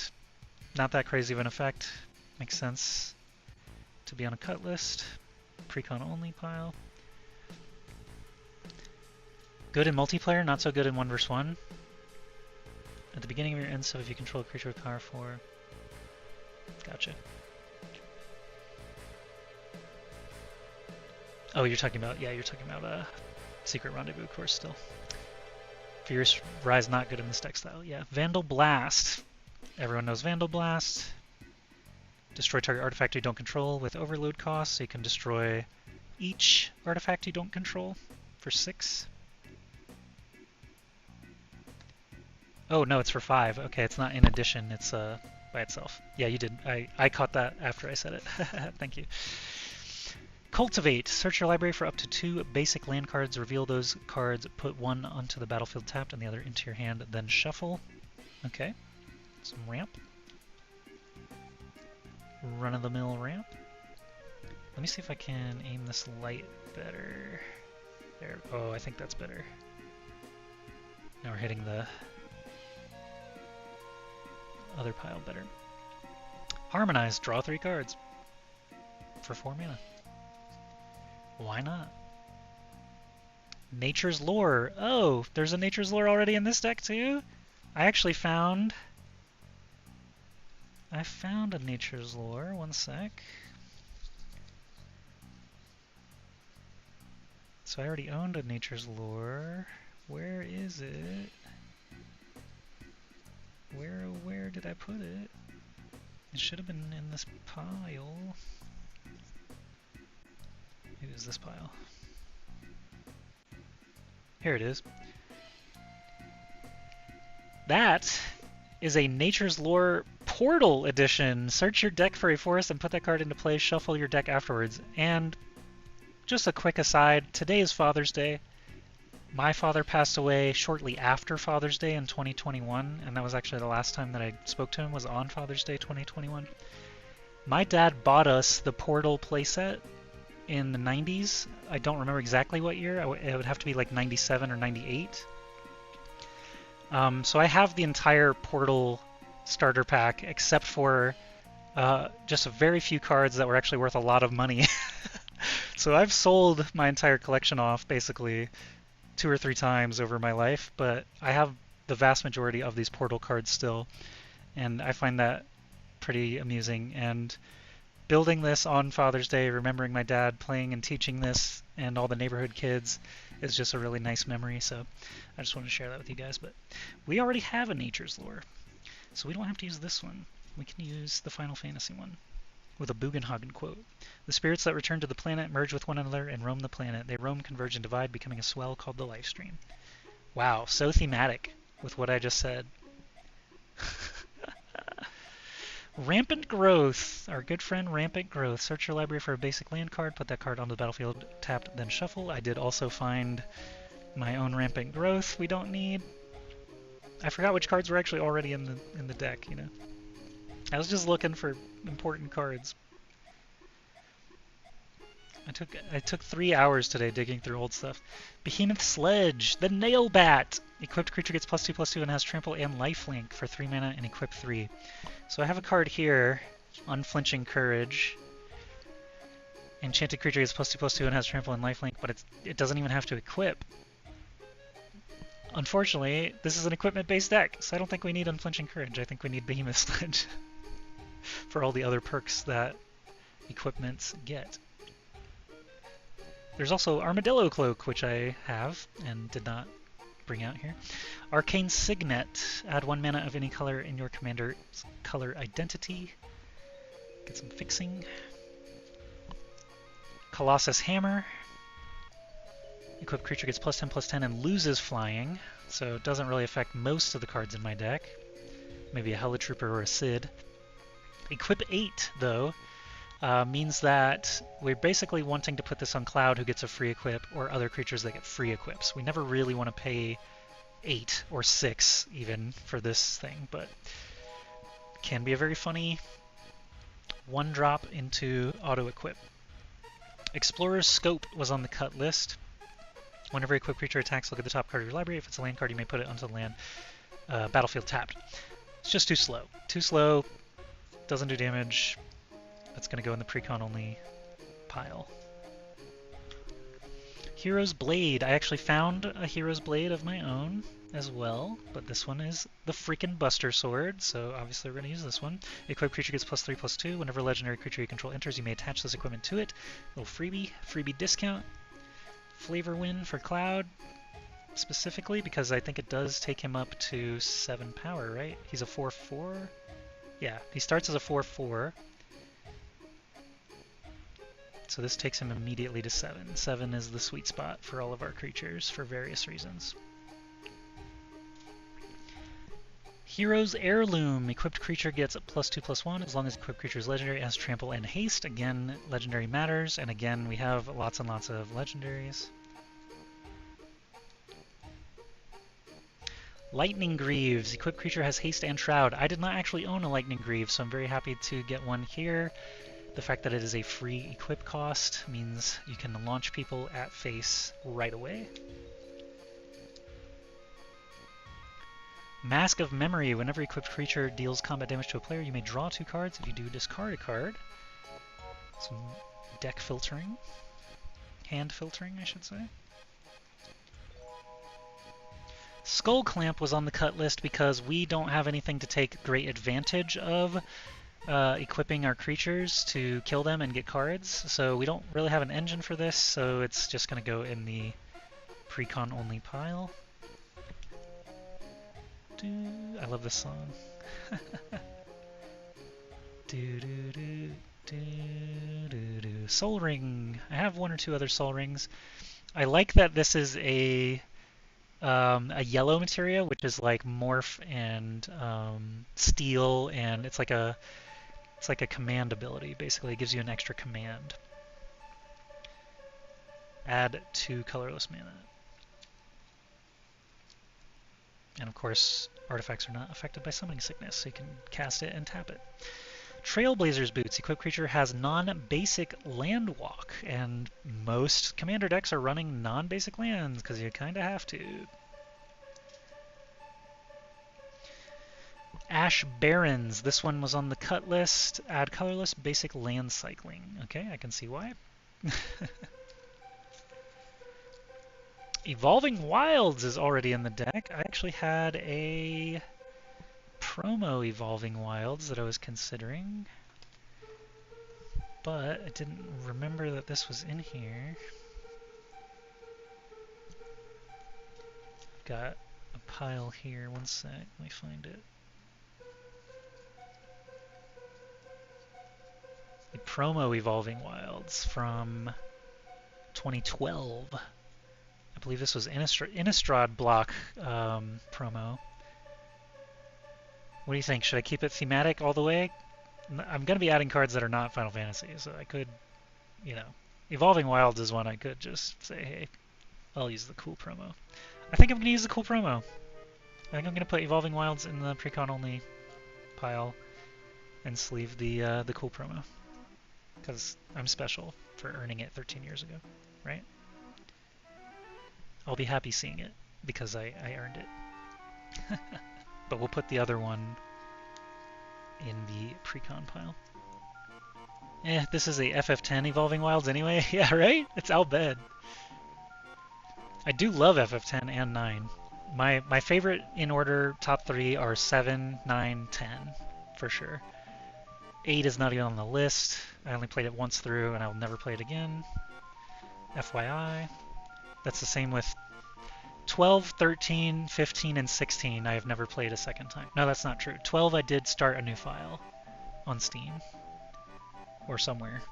not that crazy of an effect. Makes sense to be on a cut list. Precon only pile. Good in multiplayer, not so good in 1 vs 1. At the beginning of your end step, if you control a creature with power 4. Gotcha. Oh, you're talking about, yeah, you're talking about Secret Rendezvous, of course, still. Furious Rise not good in this deck style, yeah. Vandal Blast. Everyone knows Vandal Blast. Destroy target artifact you don't control with overload cost, so you can destroy each artifact you don't control for 6. Oh, no, it's for 5. Okay, it's not in addition, it's by itself. Yeah, you did. I caught that after I said it. Thank you. Cultivate. Search your library for up to 2 basic land cards. Reveal those cards. Put 1 onto the battlefield tapped and the other into your hand. Then shuffle. Okay. Some ramp. Run-of-the-mill ramp. Let me see if I can aim this light better. There. Oh, I think that's better. Now we're hitting the other pile better. Harmonize. Draw 3 cards. For 4 mana. Why not? Nature's Lore. Oh, there's a Nature's Lore already in this deck too? I actually found a Nature's Lore. One sec. So I already owned a Nature's Lore. Where is it? Where did I put it? It should have been in this pile. Maybe it was this pile. Here it is. That is a Nature's Lore Portal Edition. Search your deck for a forest and put that card into play. Shuffle your deck afterwards. And just a quick aside, today is Father's Day. My father passed away shortly after Father's Day in 2021, and that was actually the last time that I spoke to him was on Father's Day 2021. My dad bought us the Portal playset in the 90s. I don't remember exactly what year. It would have to be like 97 or 98. So I have the entire Portal starter pack except for just a very few cards that were actually worth a lot of money. So I've sold my entire collection off basically 2 or 3 times over my life, but I have the vast majority of these Portal cards still, and I find that pretty amusing. And building this on Father's Day, remembering my dad playing and teaching this and all the neighborhood kids is just a really nice memory, so I just wanted to share that with you guys. But we already have a Nature's Lore, so we don't have to use this one. We can use the Final Fantasy one with a Bugenhagen quote. The spirits that return to the planet merge with one another and roam the planet. They roam, converge, and divide, becoming a swell called the Lifestream. Wow, so thematic with what I just said. Rampant Growth, our good friend Rampant Growth. Search your library for a basic land card, put that card onto the battlefield, tapped, then shuffle. I did also find my own Rampant Growth we don't need. I forgot which cards were actually already in the deck, you know. I was just looking for important cards. I took 3 hours today digging through old stuff. Behemoth Sledge, the Nail Bat. Equipped creature gets +2/+2 and has trample and lifelink for 3 mana and equip 3. So I have a card here, Unflinching Courage. Enchanted creature gets +2/+2 and has trample and lifelink, but it doesn't even have to equip. Unfortunately, this is an equipment-based deck, so I don't think we need Unflinching Courage. I think we need Behemoth Sledge for all the other perks that equipments get. There's also Armadillo Cloak, which I have and did not bring out here. Arcane Signet. Add 1 mana of any color in your commander's color identity. Get some fixing. Colossus Hammer. Equipped creature gets +10/+10 and loses flying, so it doesn't really affect most of the cards in my deck. Maybe a Helitrooper or a Sid. Equip 8, though, means that we're basically wanting to put this on Cloud, who gets a free equip, or other creatures that get free equips. We never really want to pay 8 or 6 even for this thing, but can be a very funny 1-drop into auto-equip. Explorer's Scope was on the cut list. Whenever a equipped creature attacks, look at the top card of your library. If it's a land card, you may put it onto the land battlefield tapped. It's just too slow. Too slow, doesn't do damage. That's going to go in the precon only pile. Hero's Blade. I actually found a Hero's Blade of my own as well, but this one is the freaking Buster Sword, so obviously we're going to use this one. Equipped creature gets +3/+2. Whenever a legendary creature you control enters, you may attach this equipment to it. Little freebie discount. Flavor win for Cloud, specifically, because I think it does take him up to 7 power, right? He's a 4/4? Yeah, he starts as a 4/4. So this takes him immediately to 7. 7 is the sweet spot for all of our creatures for various reasons. Hero's Heirloom. Equipped creature gets +2/+1 as long as equipped creature is legendary, has trample and haste. Again, legendary matters, and again we have lots and lots of legendaries. Lightning Greaves. Equipped creature has haste and shroud. I did not actually own a Lightning Greaves, so I'm very happy to get one here. The fact that it is a free equip cost means you can launch people at face right away. Mask of Memory. Whenever equipped creature deals combat damage to a player, you may draw 2 cards. If you do, discard a card. Some deck filtering. Hand filtering, I should say. Skull Clamp was on the cut list because we don't have anything to take great advantage of equipping our creatures to kill them and get cards. So we don't really have an engine for this, so it's just going to go in the precon only pile. I love this song. Soul Ring. I have 1 or 2 other Soul Rings. I like that this is a yellow materia, which is like morph and steel, and it's like a command ability. Basically, it gives you an extra command. Add 2 colorless mana. And of course, artifacts are not affected by summoning sickness, so you can cast it and tap it. Trailblazer's Boots. Equipped creature has non-basic land walk, and most commander decks are running non-basic lands, because you kind of have to. Ash Barrens. This one was on the cut list. Add colorless basic land cycling. Okay, I can see why. Evolving Wilds is already in the deck. I actually had a promo Evolving Wilds that I was considering, but I didn't remember that this was in here. I've got a pile here. One sec, let me find it. The promo Evolving Wilds from 2012. I believe this was Innistrad block promo. What do you think? Should I keep it thematic all the way? I'm going to be adding cards that are not Final Fantasy, so I could, you know, Evolving Wilds is one I could just say, hey, I'll use the cool promo. I think I'm going to use the cool promo. I think I'm going to put Evolving Wilds in the Precon only pile and sleeve the cool promo. Because I'm special for earning it 13 years ago, right? I'll be happy seeing it because I earned it. But we'll put the other one in the Precon pile. This is a FF10 Evolving Wilds anyway. Yeah, right? It's Al Bhed. I do love FF10 and 9. My favorite in order top 3 are 7, 9, 10, for sure. 8 is not even on the list. I only played it once through and I'll never play it again. FYI. That's the same with 12, 13, 15, and 16 I have never played a second time. No, that's not true. 12 I did start a new file on Steam. Or somewhere.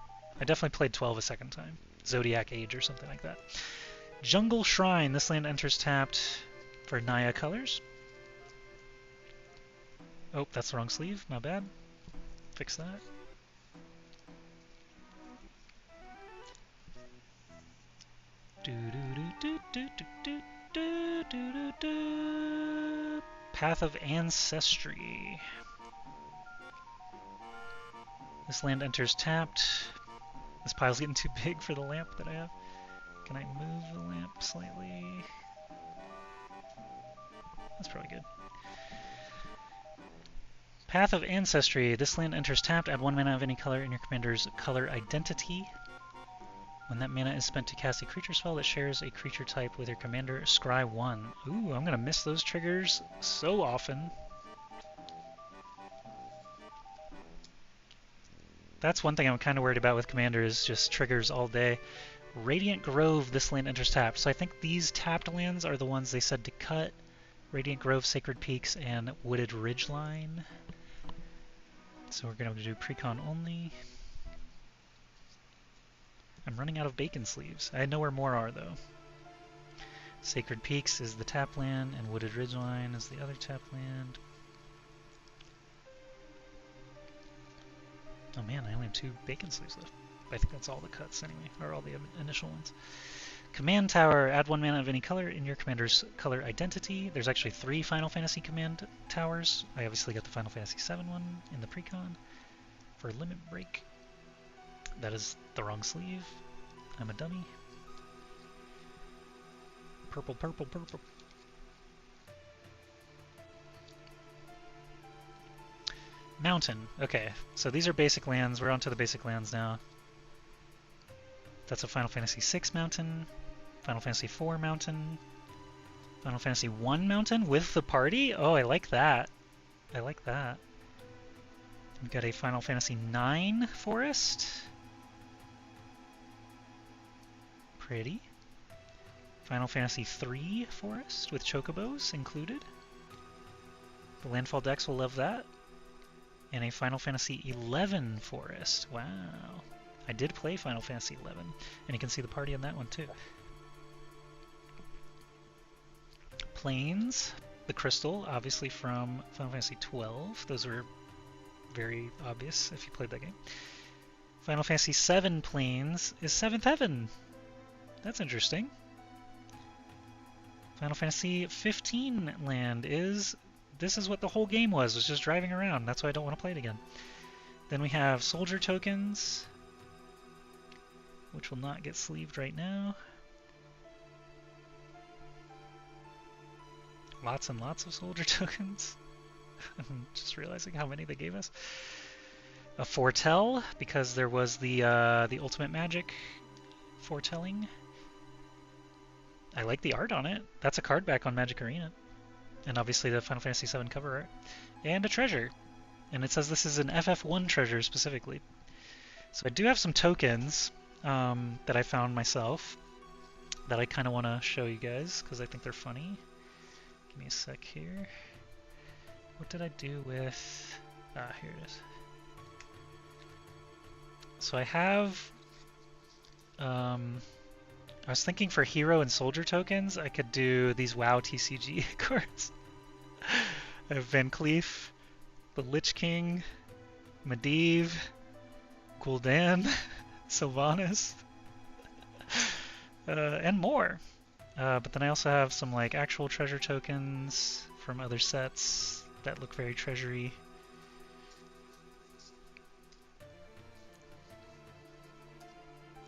I definitely played 12 a second time. Zodiac Age or something like that. Jungle Shrine. This land enters tapped for Naya colors. Oh, that's the wrong sleeve. My bad. Fix that. Path of Ancestry. This land enters tapped. This pile's getting too big for the lamp that I have. Can I move the lamp slightly? That's probably good. Path of Ancestry. This land enters tapped. Add 1 mana of any color in your commander's color identity. When that mana is spent to cast a creature spell that shares a creature type with your commander, scry 1. Ooh, I'm gonna miss those triggers so often. That's one thing I'm kind of worried about with commander is just triggers all day. Radiant Grove, this land enters tapped. So I think these tapped lands are the ones they said to cut. Radiant Grove, Sacred Peaks, and Wooded Ridgeline. So we're going to do Precon only. I'm running out of bacon sleeves. I know where more are, though. Sacred Peaks is the tap land, and Wooded Ridgeline is the other tap land. Oh man, I only have 2 bacon sleeves left. I think that's all the cuts anyway, or all the initial ones. Command Tower, add 1 mana of any color in your commander's color identity. There's actually 3 Final Fantasy command towers. I obviously got the Final Fantasy VII one in the Precon for Limit Break. That is the wrong sleeve. I'm a dummy. Purple, purple, purple. Mountain. Okay, so these are basic lands. We're on to the basic lands now. That's a Final Fantasy VI mountain, Final Fantasy IV mountain, Final Fantasy I mountain with the party? Oh, I like that. I like that. We've got a Final Fantasy IX forest. Pretty. Final Fantasy III forest with chocobos included. The Landfall decks will love that. And a Final Fantasy XI forest. Wow. I did play Final Fantasy XI, and you can see the party on that one too. Plains, the crystal, obviously from Final Fantasy XII. Those were very obvious if you played that game. Final Fantasy VII Plains is 7th Heaven. That's interesting. Final Fantasy 15 land is... This is what the whole game was just driving around. That's why I don't want to play it again. Then we have soldier tokens, which will not get sleeved right now. Lots and lots of soldier tokens. I'm just realizing how many they gave us. A foretell, because there was the ultimate magic foretelling. I like the art on it. That's a card back on Magic Arena. And obviously the Final Fantasy VII cover art. And a treasure. And it says this is an FF1 treasure specifically. So I do have some tokens that I found myself that I kind of want to show you guys because I think they're funny. Give me a sec here. What did I do with... Ah, here it is. So I have... I was thinking for hero and soldier tokens, I could do these WoW TCG cards. I have Van Cleef, the Lich King, Medivh, Gul'dan, Sylvanas, and more. But then I also have some like actual treasure tokens from other sets that look very treasury.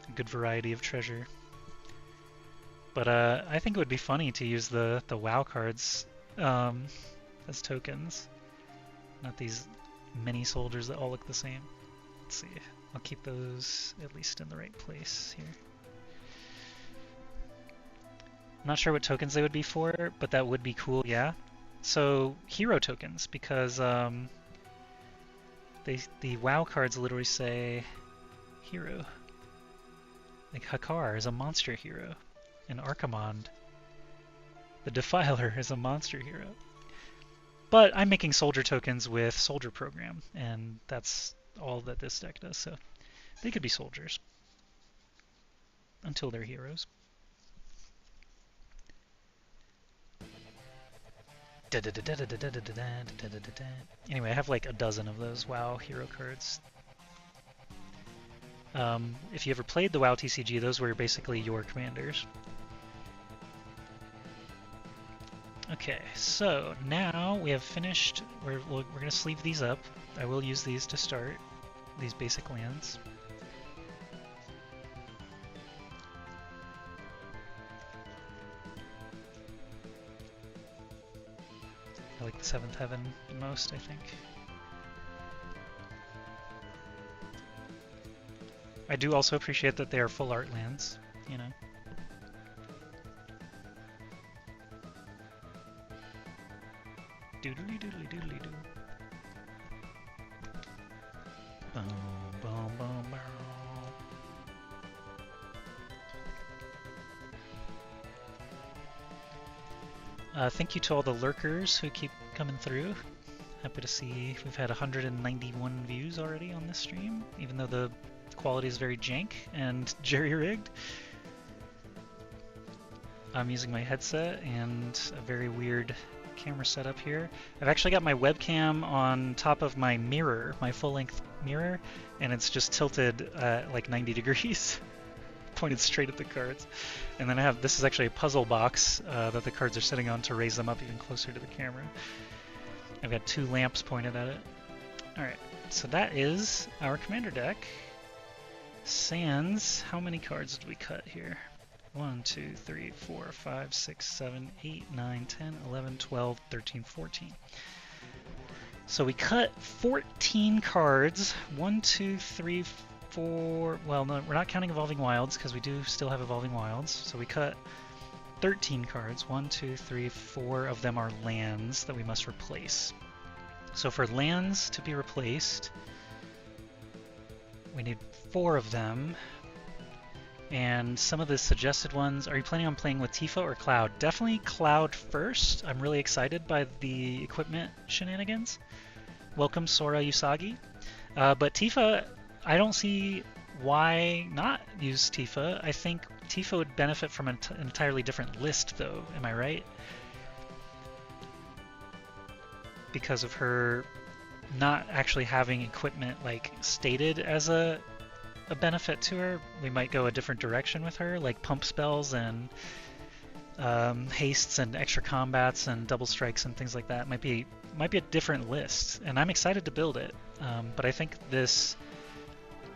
A good variety of treasure. But I think it would be funny to use the WoW cards as tokens, not these mini soldiers that all look the same. Let's see. I'll keep those at least in the right place here. I'm not sure what tokens they would be for, but that would be cool, yeah. So hero tokens, because the WoW cards literally say hero. Like Hakar is a monster hero, and Archimonde, the Defiler, is a monster hero. But I'm making soldier tokens with Soldier Program, and that's all that this deck does, so they could be soldiers until they're heroes. Anyway, I have like a dozen of those WoW hero cards. If you ever played the WoW TCG, those were basically your commanders. Okay, so now we have finished. We're going to sleeve these up. I will use these to start these basic lands. I like the 7th Heaven the most, I think. I do also appreciate that they are full art lands, you know. Doodly doodly doodly doo. Boom, boom, boom, boom. Thank you to all the lurkers who keep coming through. Happy to see we've had 191 views already on this stream, even though the quality is very jank and jerry-rigged. I'm using my headset and a very weird camera setup here. I've actually got my webcam on top of my mirror, my full-length mirror, and it's just tilted like 90 degrees, pointed straight at the cards. And then I have, this is actually a puzzle box that the cards are sitting on to raise them up even closer to the camera. I've got 2 lamps pointed at it. Alright, so that is our commander deck. Sans, how many cards did we cut here? 1, 2, 3, 4, 5, 6, 7, 8, 9, 10, 11, 12, 13, 14. So we cut 14 cards. 1, 2, 3, 4. Well, no, we're not counting Evolving Wilds because we do still have Evolving Wilds. So we cut 13 cards. 1, 2, 3, 4 of them are lands that we must replace. So for lands to be replaced, we need 4 of them. And some of the suggested ones, are you planning on playing with Tifa or Cloud? Definitely Cloud first. I'm really excited by the equipment shenanigans. Welcome, Sora Usagi. But Tifa, I don't see why not use Tifa. I think Tifa would benefit from an entirely different list, though. Am I right? Because of her not actually having equipment like stated as a benefit to her, we might go a different direction with her, like pump spells and hastes and extra combats and double strikes and things like that. Might be a different list, and I'm excited to build it. But I think this,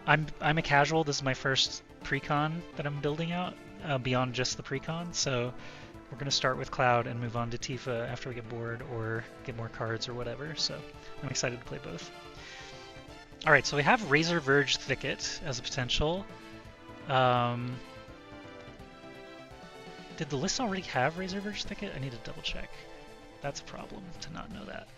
I'm a casual. This is my first pre-con that I'm building out beyond just the pre-con. So we're gonna start with Cloud and move on to Tifa after we get bored or get more cards or whatever. So I'm excited to play both. Alright, so we have Razor Verge Thicket as a potential. Did the list already have Razor Verge Thicket? I need to double check. That's a problem to not know that.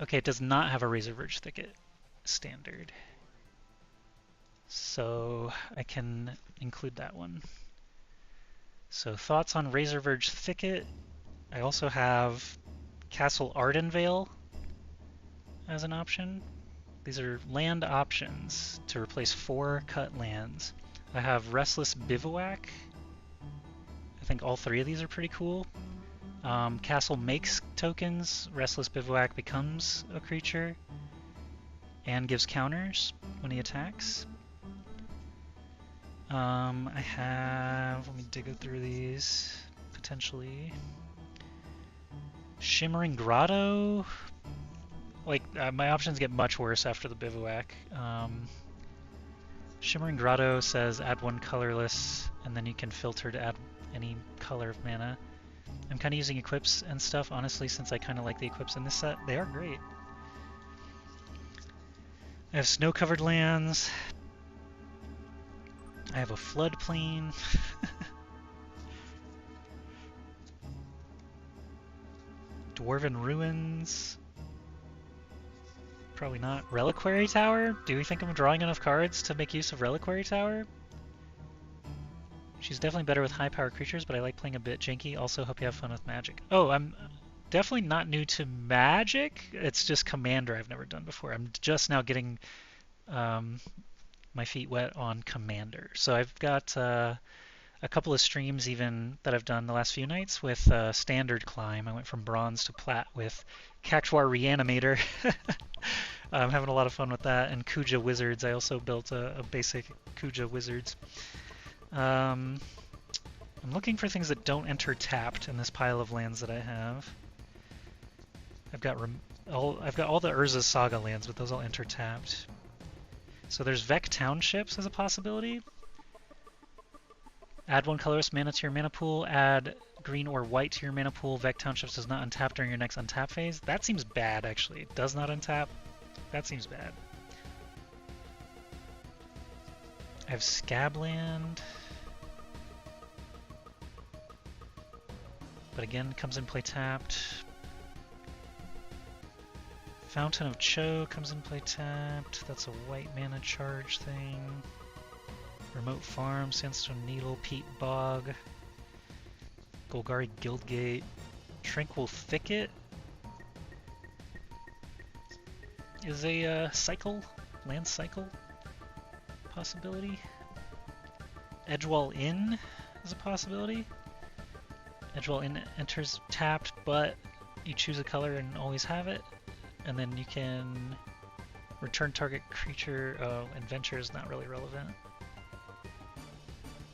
Okay, it does not have a Razor Verge Thicket standard. So I can include that one. So thoughts on Razor Verge Thicket. I also have Castle Ardenvale as an option. These are land options to replace 4 cut lands. I have Restless Bivouac. I think all 3 of these are pretty cool. Castle makes tokens. Restless Bivouac becomes a creature and gives counters when he attacks. I have, let me dig through these, potentially. Shimmering Grotto. Like, my options get much worse after the Bivouac. Shimmering Grotto says add one colorless, and then you can filter to add any color of mana. I'm kind of using equips and stuff, honestly, since I kind of like the equips in this set. They are great. I have snow-covered lands. I have a floodplain. Dwarven Ruins. Probably not. Reliquary Tower? Do we think I'm drawing enough cards to make use of Reliquary Tower? She's definitely better with high-power creatures, but I like playing a bit janky. Also, hope you have fun with Magic. Oh, I'm definitely not new to Magic. It's just Commander I've never done before. I'm just now getting my feet wet on Commander. So I've got a couple of streams even that I've done the last few nights with Standard Climb. I went from Bronze to Plat with Cactuar Reanimator. I'm having a lot of fun with that. And Kuja Wizards. I also built a basic Kuja Wizards. I'm looking for things that don't enter tapped in this pile of lands that I have. I've got all the Urza Saga lands, but those all enter tapped. So there's Vec Townships as a possibility. Add one colorless mana to your mana pool. Add green or white to your mana pool. Vec Townships does not untap during your next untap phase. That seems bad, actually. It does not untap. That seems bad. I have Scabland. But again, comes in play tapped. Fountain of Cho comes in play tapped. That's a white mana charge thing. Remote Farm, Sandstone Needle, Peat Bog. Golgari Guildgate. Tranquil Thicket is a cycle, land cycle possibility. Edgewall Inn is a possibility. Edgewall Inn enters tapped, but you choose a color and always have it. And then you can return target creature. Oh, Adventure is not really relevant.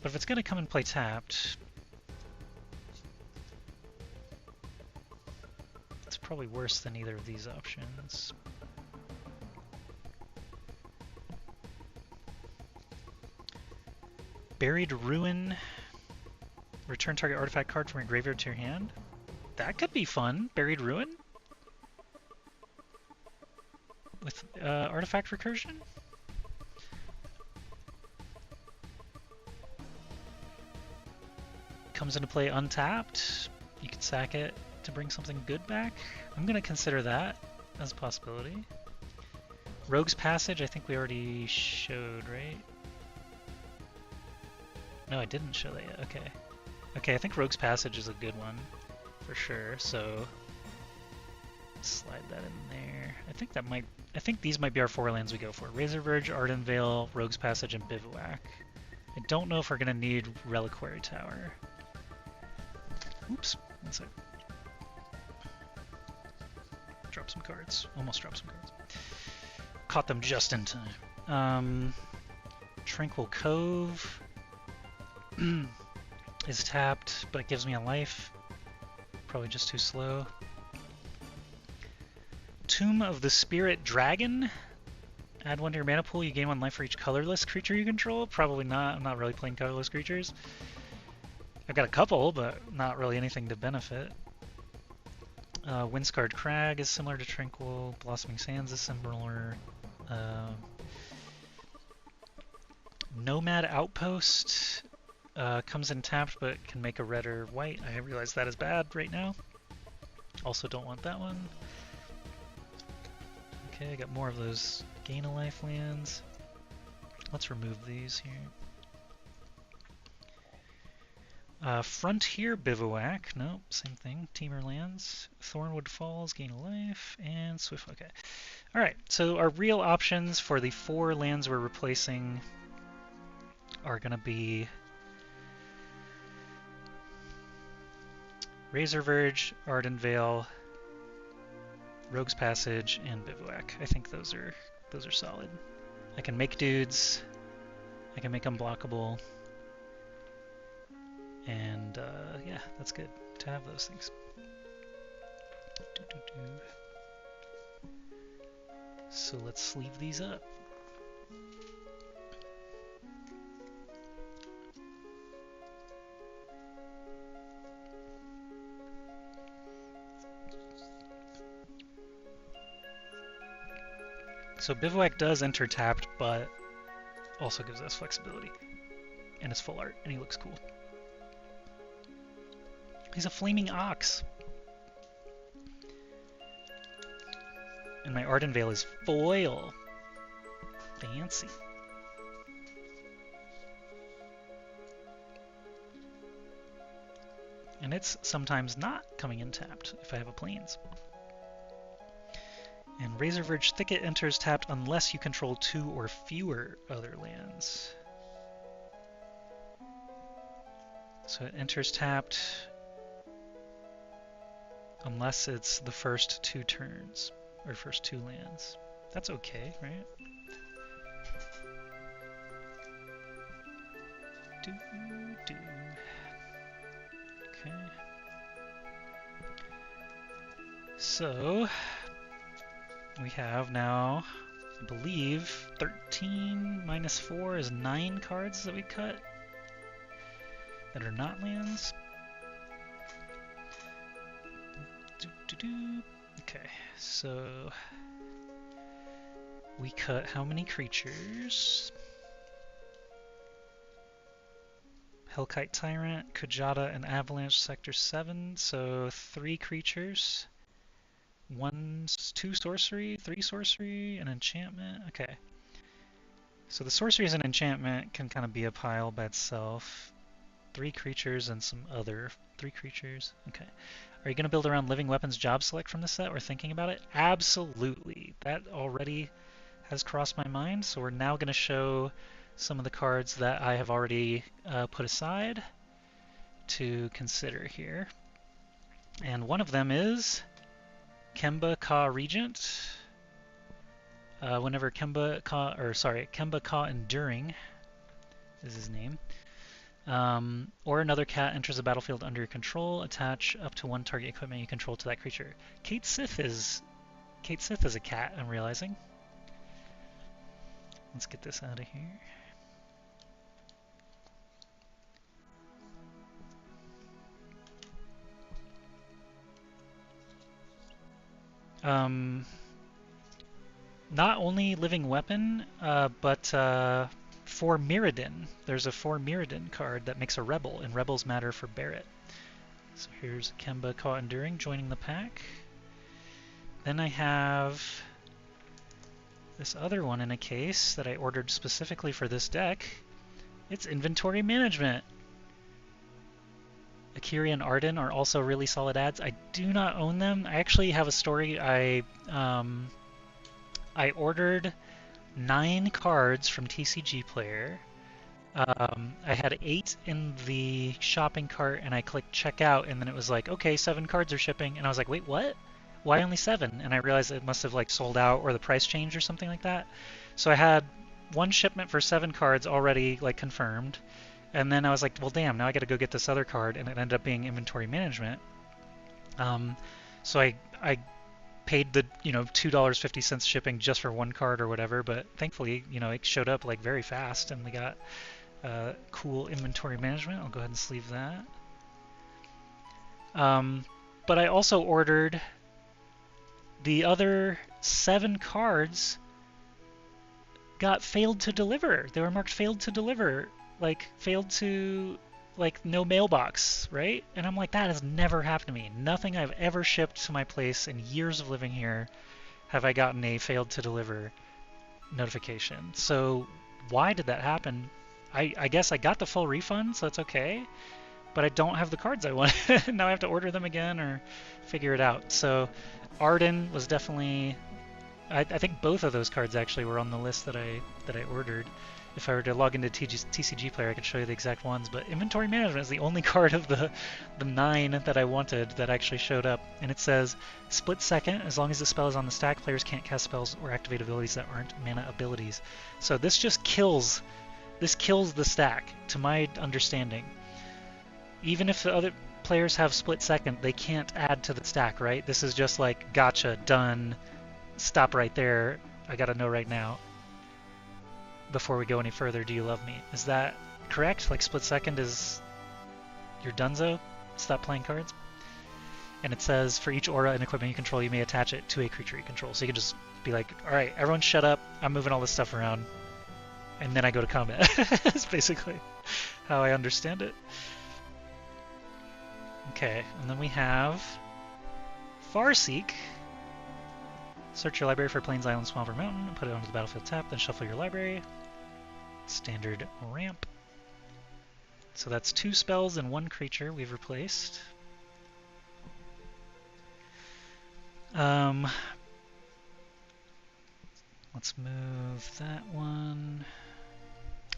But if it's going to come and play tapped, it's probably worse than either of these options. Buried Ruin. Return target artifact card from your graveyard to your hand. That could be fun. Buried Ruin? With artifact recursion? Comes into play untapped. You can sack it to bring something good back. I'm going to consider that as a possibility. Rogue's Passage, I think we already showed, right? No, I didn't show that yet. Okay. Okay, I think Rogue's Passage is a good one for sure. So slide that in there. I think these might be our 4 lands we go for. Razorverge, Ardenvale, Rogue's Passage, and Bivouac. I don't know if we're gonna need Reliquary Tower. Oops, one sec. Drop some cards. Almost dropped some cards. Caught them just in time. Tranquil Cove is tapped, but it gives me a life. Probably just too slow. Tomb of the Spirit Dragon. Add one to your mana pool. You gain 1 life for each colorless creature you control. Probably not. I'm not really playing colorless creatures. I've got a couple, but not really anything to benefit. Windscarred Crag is similar to Tranquil. Blossoming Sands is similar. Nomad Outpost comes in tapped, but can make a red or white. I realize that is bad right now. Also don't want that one. Okay, I got more of those gain a life lands. Let's remove these here. Frontier Bivouac, nope, same thing. Teamer lands. Thornwood Falls, gain a life, and Swift. Okay. Alright, so our real options for the 4 lands we're replacing are going to be Razor Verge, Arden Vale, Rogue's Passage, and Bivouac. I think those are solid. I can make dudes. I can make unblockable. And yeah, that's good to have those things. So let's sleeve these up. So Bivouac does enter tapped, but also gives us flexibility. And it's full art, and he looks cool. He's a flaming ox. And my Arden Vale is foil. Fancy. And it's sometimes not coming in tapped if I have a plains. And Razor Verge Thicket enters tapped unless you control 2 or fewer other lands. So it enters tapped unless it's the first 2 turns, or first 2 lands. That's okay, right? Okay. So we have now, I believe, 13 minus 4 is 9 cards that we cut that are not lands. Okay, so we cut how many creatures? Hellkite Tyrant, Kujata, and Avalanche Sector 7, so 3 creatures. 2 sorcery, 3 sorcery, an enchantment. Okay. So the sorcery as an enchantment can kind of be a pile by itself. 3 creatures and some other 3 creatures. Okay. Are you going to build around Living Weapons job select from the set or thinking about it? Absolutely. That already has crossed my mind. So we're now going to show some of the cards that I have already put aside to consider here. And one of them is Kemba Ka Regent. Whenever Kemba Ka Enduring is his name. Or another cat enters the battlefield under your control, attach up to 1 target equipment you control to that creature. Kate Sith is a cat, I'm realizing. Let's get this out of here. Not only Living Weapon, but for Mirrodin. There's a 4 Mirrodin card that makes a Rebel, and Rebels matter for Barrett. So here's Kemba Ka Enduring joining the pack. Then I have this other one in a case that I ordered specifically for this deck. It's Inventory Management. Akiri and Arden are also really solid ads. I do not own them. I actually have a story. I ordered 9 cards from TCG Player. I had 8 in the shopping cart, and I clicked checkout, and then it was like, okay, 7 cards are shipping, and I was like, wait, what? Why only 7? And I realized it must have like sold out or the price changed or something like that. So I had 1 shipment for 7 cards already like confirmed, and then I was like, well, damn, now I got to go get this other card, and it ended up being Inventory Management. So I paid the $2.50 shipping just for 1 card or whatever, but thankfully it showed up like very fast, and we got cool Inventory Management. I'll go ahead and sleeve that. But I also ordered the other 7 cards got failed to deliver. They were marked failed to deliver, like failed to no mailbox, right? And I'm like, that has never happened to me. Nothing I've ever shipped to my place in years of living here have I gotten a failed to deliver notification. So why did that happen? I guess I got the full refund, so it's okay, but I don't have the cards I want. Now I have to order them again or figure it out. So Arden was definitely, I think both of those cards actually were on the list that I ordered. if I were to log into TCG Player, I could show you the exact ones, but Inventory Management is the only card of the 9 that I wanted that actually showed up. And it says, split second, as long as the spell is on the stack, players can't cast spells or activate abilities that aren't mana abilities. So this just kills the stack, to my understanding. Even if the other players have split second, they can't add to the stack, right? This is just like, gotcha, done, stop right there, I gotta know right now. Before we go any further, do you love me? Is that correct? Like split second is your dunzo? Stop playing cards? And it says for each aura and equipment you control, you may attach it to a creature you control. So you can just be like, alright, everyone shut up, I'm moving all this stuff around. And then I go to combat. That's basically how I understand it. Okay, and then we have Farseek. Search your library for plains, island, swamp, or mountain, and put it onto the battlefield tap, then shuffle your library. Standard ramp. So that's 2 spells and 1 creature we've replaced. Let's move that one.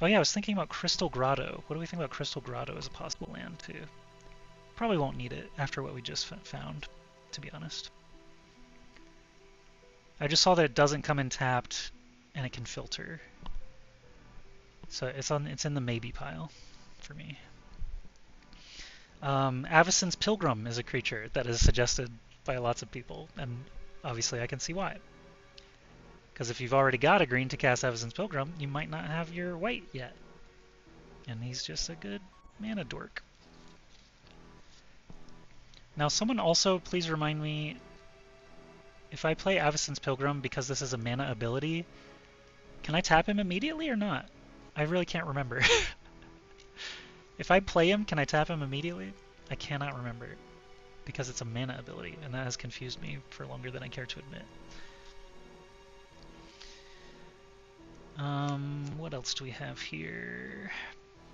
Oh yeah, I was thinking about Crystal Grotto. What do we think about Crystal Grotto as a possible land too? Probably won't need it after what we just found, to be honest. I just saw that it doesn't come in tapped and it can filter. So it's in the maybe pile for me. Avacyn's Pilgrim is a creature that is suggested by lots of people, and obviously I can see why. Because if you've already got a green to cast Avacyn's Pilgrim, you might not have your white yet. And he's just a good mana dork. Now someone also please remind me, if I play Avacyn's Pilgrim because this is a mana ability, can I tap him immediately or not? I really can't remember. If I play him, can I tap him immediately? I cannot remember, because it's a mana ability, and that has confused me for longer than I care to admit. What else do we have here?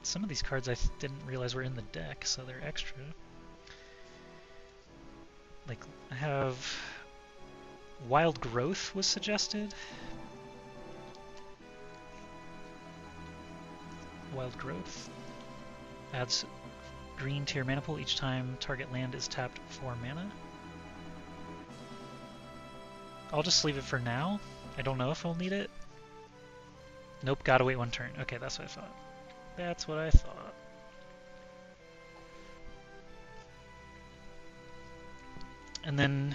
Some of these cards I didn't realize were in the deck, so they're extra. Like, I have Wild Growth was suggested. Wild Growth adds green to your mana pool each time target land is tapped for mana. I'll just leave it for now. I don't know if we'll need it. Nope, gotta wait 1 turn. Okay, that's what I thought. That's what I thought. And then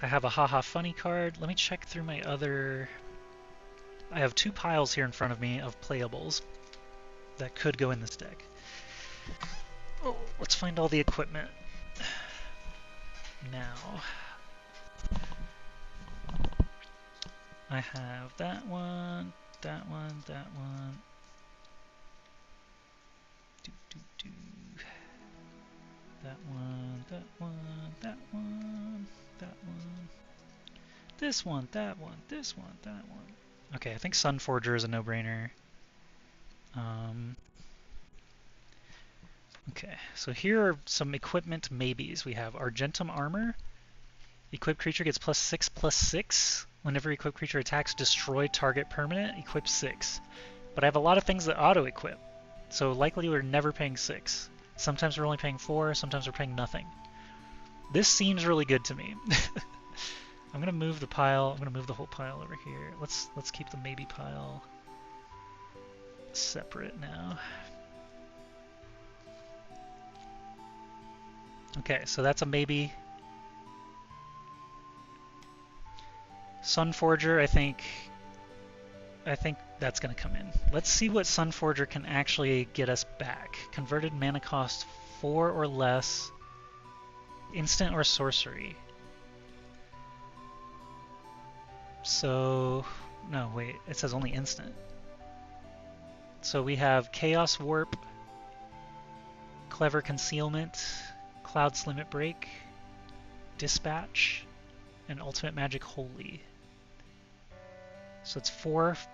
I have a Haha Funny card. Let me check through my other... I have 2 piles here in front of me of playables that could go in this deck. Oh, let's find all the equipment now. I have that one, that one, that one. That one, that one, that one, that one. This one, that one, this one, that one. Okay, I think Sunforger is a no-brainer. Okay, so here are some equipment maybes. We have Argentum Armor. Equipped creature gets +6/+6. Whenever equipped creature attacks, destroy target permanent, equip 6. But I have a lot of things that auto-equip, so likely we're never paying 6. Sometimes we're only paying 4, sometimes we're paying nothing. This seems really good to me. I'm gonna move the pile. I'm gonna move the whole pile over here. Let's keep the maybe pile separate now. Okay, so that's a maybe. Sunforger, I think that's gonna come in. Let's see what Sunforger can actually get us back. Converted mana cost 4 or less. Instant or sorcery. So, no, wait, it says only instant. So we have Chaos Warp, Clever Concealment, Cloud's Limit Break, Dispatch, and Ultimate Magic Holy. So it's 5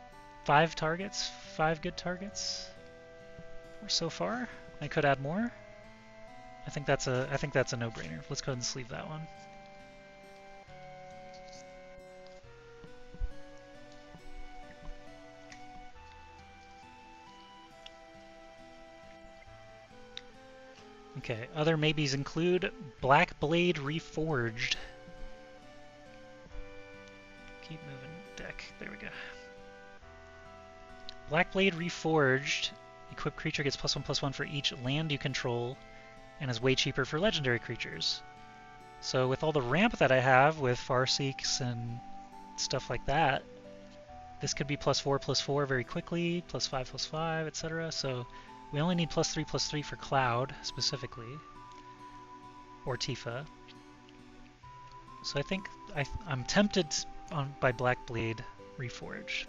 targets, 5 good targets so far. I could add more. I think that's a no-brainer. Let's go ahead and sleeve that one. Okay, other maybes include Black Blade Reforged. Keep moving deck. There we go. Black Blade Reforged. Equipped creature gets +1/+1 for each land you control, and is way cheaper for legendary creatures. So with all the ramp that I have with Farseeks and stuff like that, this could be +4/+4 very quickly, +5/+5, etc. So we only need +3/+3 for Cloud, specifically, or Tifa. So I think I'm tempted by Black Blade Reforged.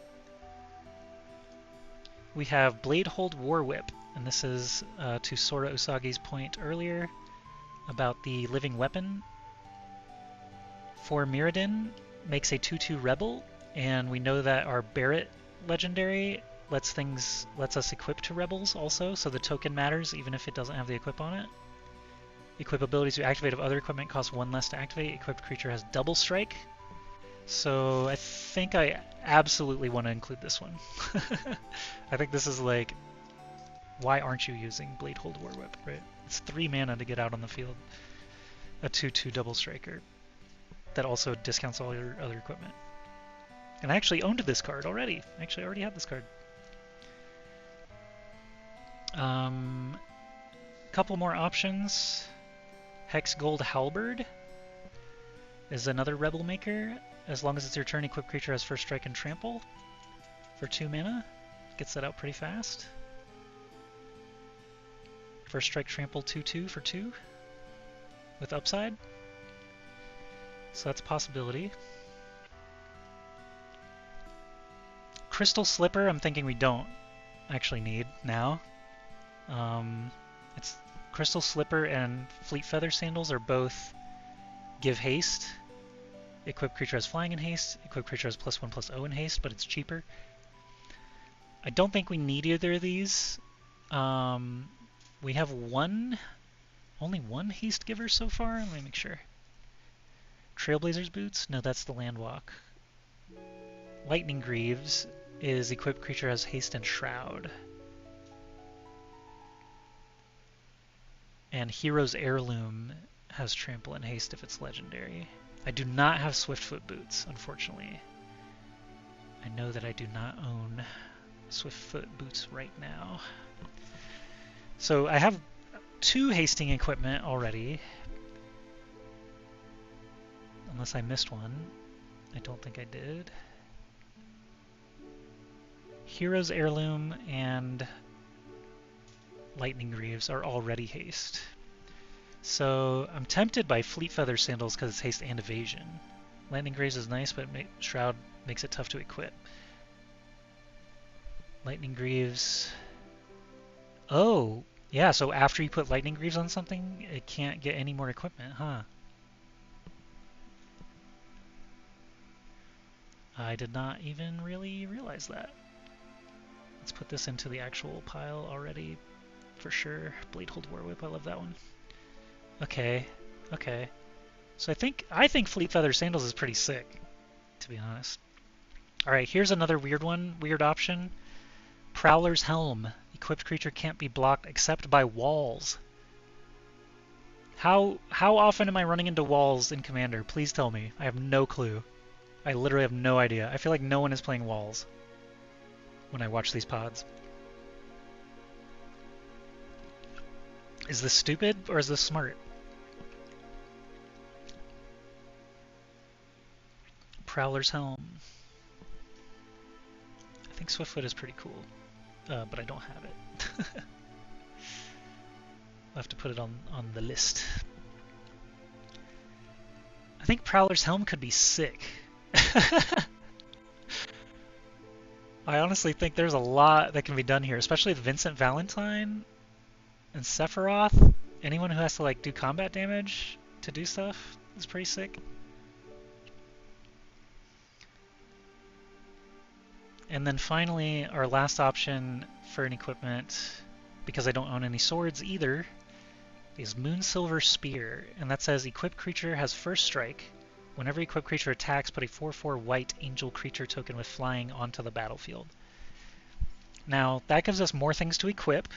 We have Bladehold War Whip, and this is to Sora Usagi's point earlier about the living weapon. For Mirrodin, makes a 2/2 Rebel, and we know that our Barret legendary lets us equip to Rebels also, so the token matters even if it doesn't have the equip on it. Equip abilities to activate of other equipment cost 1 less to activate. Equipped creature has double strike. So I think I absolutely want to include this one. I think this is like, why aren't you using Bladehold War Whip, right? It's 3 mana to get out on the field. A 2/2 double striker that also discounts all your other equipment. And I actually owned this card already. I actually already had this card. Couple more options. Hex Gold Halberd is another Rebel Maker. As long as it's your turn, equipped creature has first strike and trample for 2 mana. Gets that out pretty fast. First strike trample 2/2 for 2 with upside. So that's a possibility. Crystal Slipper, I'm thinking we don't actually need now. It's Crystal Slipper and Fleet Feather Sandals are both give haste. Equipped creature has flying and haste. Equipped creature has +1/+0 in haste, but it's cheaper. I don't think we need either of these. We have only one haste giver so far. Let me make sure. Trailblazer's Boots? No, that's the Landwalk. Lightning Greaves is equipped creature has haste and shroud. And Hero's Heirloom has trample and haste if it's legendary. I do not have Swiftfoot Boots, unfortunately. I know that I do not own Swiftfoot Boots right now. So I have 2 hasting equipment already. Unless I missed one. I don't think I did. Hero's Heirloom and Lightning Greaves are already haste. So I'm tempted by Fleet Feather Sandals because it's haste and evasion. Lightning Greaves is nice, but Shroud makes it tough to equip. Lightning Greaves... Oh! Yeah, so after you put Lightning Greaves on something, it can't get any more equipment, huh? I did not even really realize that. Let's put this into the actual pile already, for sure. Bladehold War Whip, I love that one. Okay, okay. So I think Fleet Feather Sandals is pretty sick, to be honest. Alright, here's another weird option. Prowler's Helm. Equipped creature can't be blocked except by walls. How often am I running into walls in Commander? Please tell me. I have no clue. I literally have no idea. I feel like no one is playing walls when I watch these pods. Is this stupid or is this smart? Prowler's Helm. I think Swiftfoot is pretty cool, but I don't have it. I'll have to put it on the list. I think Prowler's Helm could be sick. I honestly think there's a lot that can be done here, especially with Vincent Valentine and Sephiroth. Anyone who has to like do combat damage to do stuff is pretty sick. And then finally, our last option for an equipment, because I don't own any swords either, is Moonsilver Spear, and that says equipped creature has first strike. Whenever equipped creature attacks, put a 4/4 white angel creature token with flying onto the battlefield. Now, that gives us more things to equip.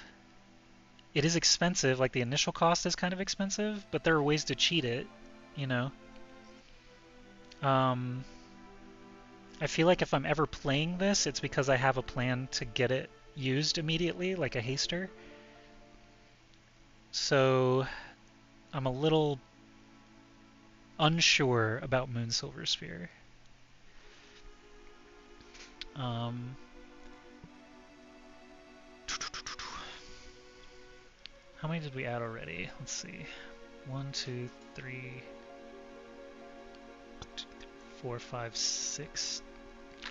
it is expensive, like the initial cost is kind of expensive, but there are ways to cheat it, you know. I feel like if I'm ever playing this, it's because I have a plan to get it used immediately, like a haster. So I'm a little unsure about Moon Silver Sphere. How many did we add already? Let's see. 1, 2, 3, 4, 5, 6,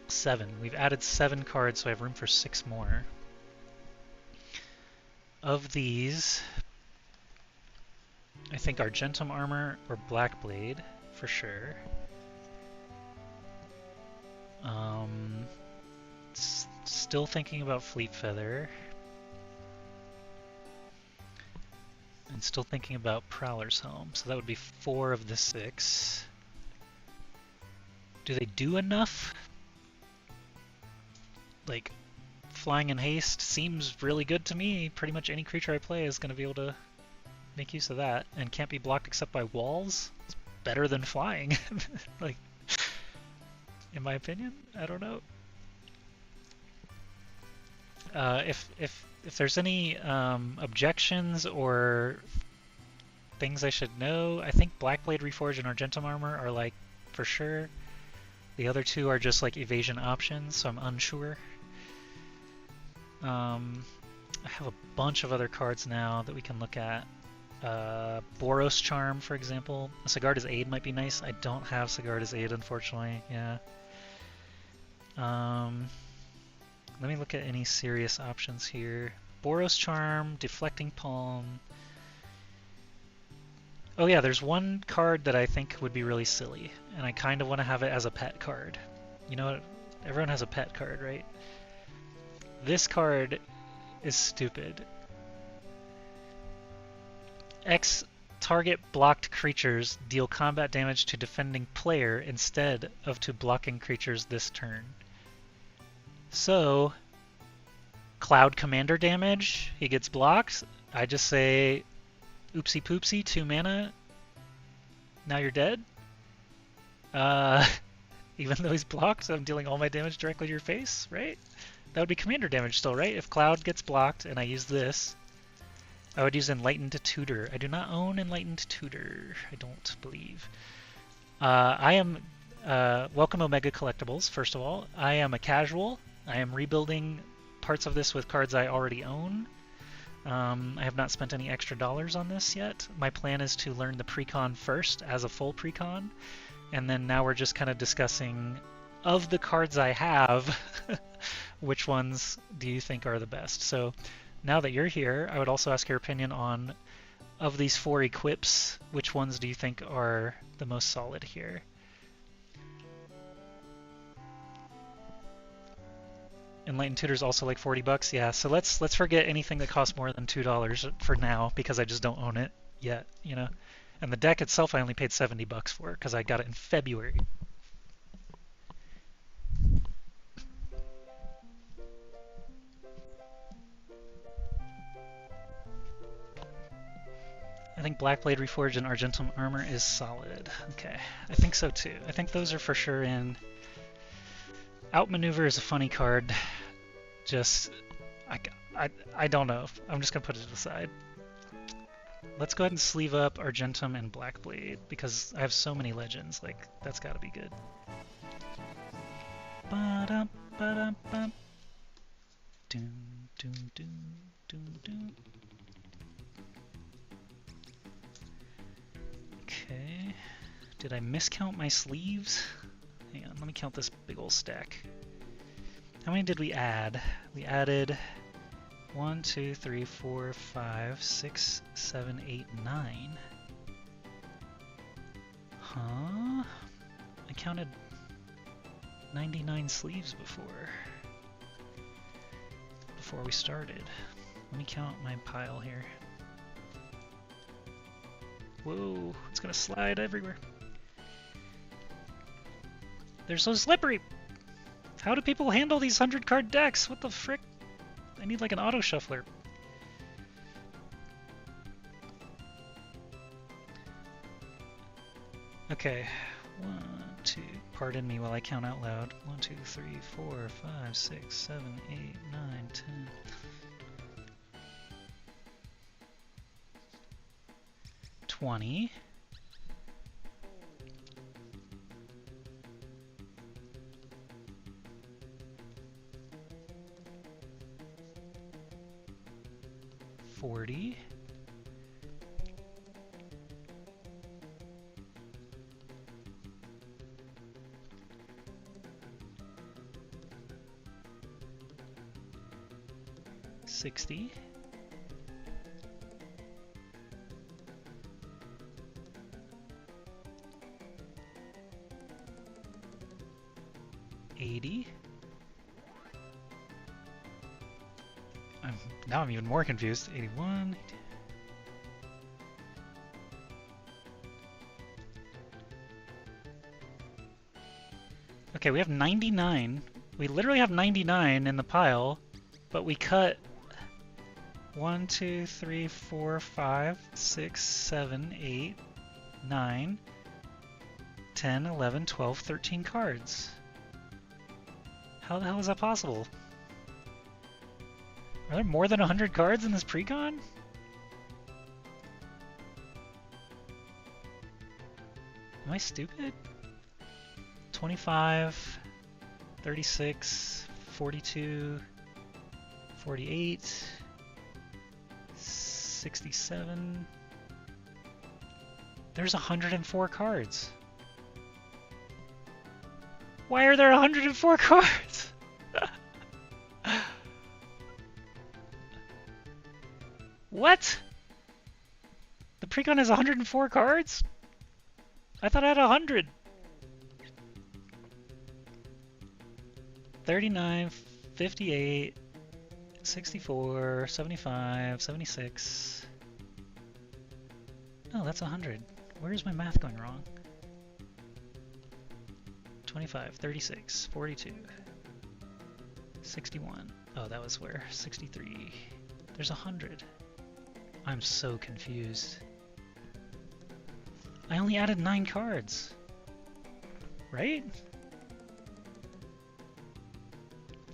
7. We've added 7 cards, so I have room for 6 more. Of these, I think Argentum Armor or Blackblade, for sure. Still thinking about Fleet Feather. And still thinking about Prowler's Helm, so that would be 4 of the 6. Do they do enough? Like, Flying in Haste seems really good to me. Pretty much any creature I play is going to be able to make use of that, and can't be blocked except by walls. It's better than flying, like, in my opinion. I don't know. If there's any objections or things I should know, I think Blackblade Reforged and Argentum Armor are like for sure. The other 2 are just like evasion options, so I'm unsure. I have a bunch of other cards now that we can look at. Boros Charm, for example. Sigarda's Aid might be nice. I don't have Sigarda's Aid, unfortunately. Yeah. Let me look at any serious options here. Boros Charm, Deflecting Palm. Oh yeah, there's one card that I think would be really silly, and I kind of want to have it as a pet card. You know what? Everyone has a pet card, right? This card is stupid. X target blocked creatures deal combat damage to defending player instead of to blocking creatures this turn. So, Cloud Commander damage, he gets blocked. I just say, oopsie poopsie, 2 mana, now you're dead. Even though he's blocked, so I'm dealing all my damage directly to your face, right? That would be commander damage still, right? If Cloud gets blocked and I use this, I would use Enlightened Tutor. I do not own Enlightened Tutor, I don't believe. I am, welcome Omega Collectibles, first of all. I am a casual. I am rebuilding parts of this with cards I already own. I have not spent any extra dollars on this yet. My plan is to learn the precon first as a full precon, and then now we're just kind of discussing, of the cards I have, which ones do you think are the best? So now that you're here, I would also ask your opinion on, of these 4 equips, which ones do you think are the most solid here? Enlightened Tutor's also like 40 bucks. Yeah, so let's forget anything that costs more than $2 for now, because I just don't own it yet, you know. And the deck itself I only paid 70 bucks for because I got it in February. I think Blackblade Reforged and Argentum Armor is solid. Okay, I think so too. I think those are for sure in. Outmaneuver is a funny card. Just, I don't know. I'm just gonna put it aside. Let's go ahead and sleeve up Argentum and Blackblade because I have so many legends. Like, that's gotta be good. Ba-dum, ba-dum, bum. Doom, doom, doom, doom, doom. Okay. Did I miscount my sleeves? Hang on, let me count this big old stack. How many did we add? We added 1, 2, 3, 4, 5, 6, 7, 8, 9. Huh? I counted 99 sleeves before we started. Let me count my pile here. Whoa, it's gonna slide everywhere. They're so slippery! How do people handle these 100-card decks? What the frick? I need like an auto shuffler. Okay, 1, 2, pardon me while I count out loud. 1, 2, 3, 4, 5, 6, 7, 8, 9, 10. 20. 40. 60. 80. Now I'm even more confused. 81. Okay, we have 99. We literally have 99 in the pile, but we cut 1, 2, 3, 4, 5, 6, 7, 8, 9, 10, 11, 12, 13 cards. How the hell is that possible? Are there more than 100 cards in this precon? Am I stupid? 25, 36, 42, 48, 67. There's 104 cards. Why are there 104 cards? What? The precon has 104 cards? I thought I had 100. 39, 58, 64, 75, 76. No, that's 100. Where's my math going wrong? 25, 36, 42, 61. Oh, that was where? 63. There's 100. I'm so confused. I only added 9 cards. Right?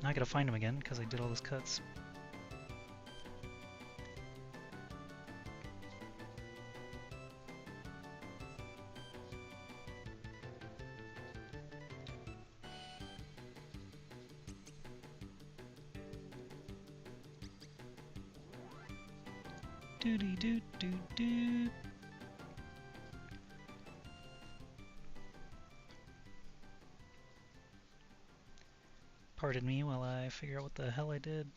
Now I gotta find them again because I did all those cuts. Doody doo doo doo. Pardon me while I figure out what the hell I did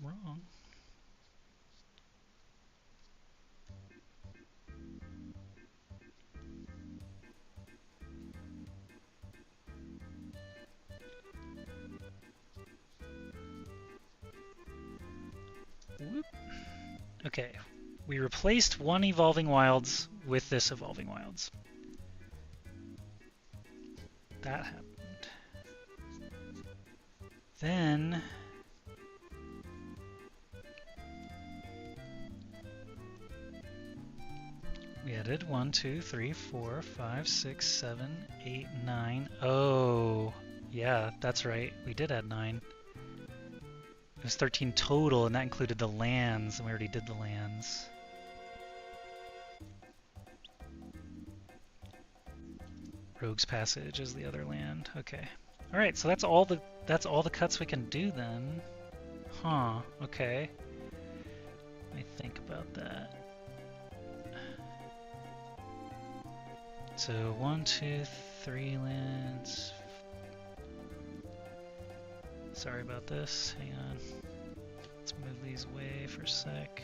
wrong. Whoop. Okay, we replaced one Evolving Wilds with this Evolving Wilds. That happened. Then we added 1, 2, 3, 4, 5, 6, 7, 8, 9. Oh, yeah, that's right. We did add 9. It was 13 total, and that included the lands, and we already did the lands. Rogue's Passage is the other land. Okay. All right, so that's all the cuts we can do then. Huh. Okay. Let me think about that. So 1, 2, 3 lands. Sorry about this. Hang on. Let's move these away for a sec.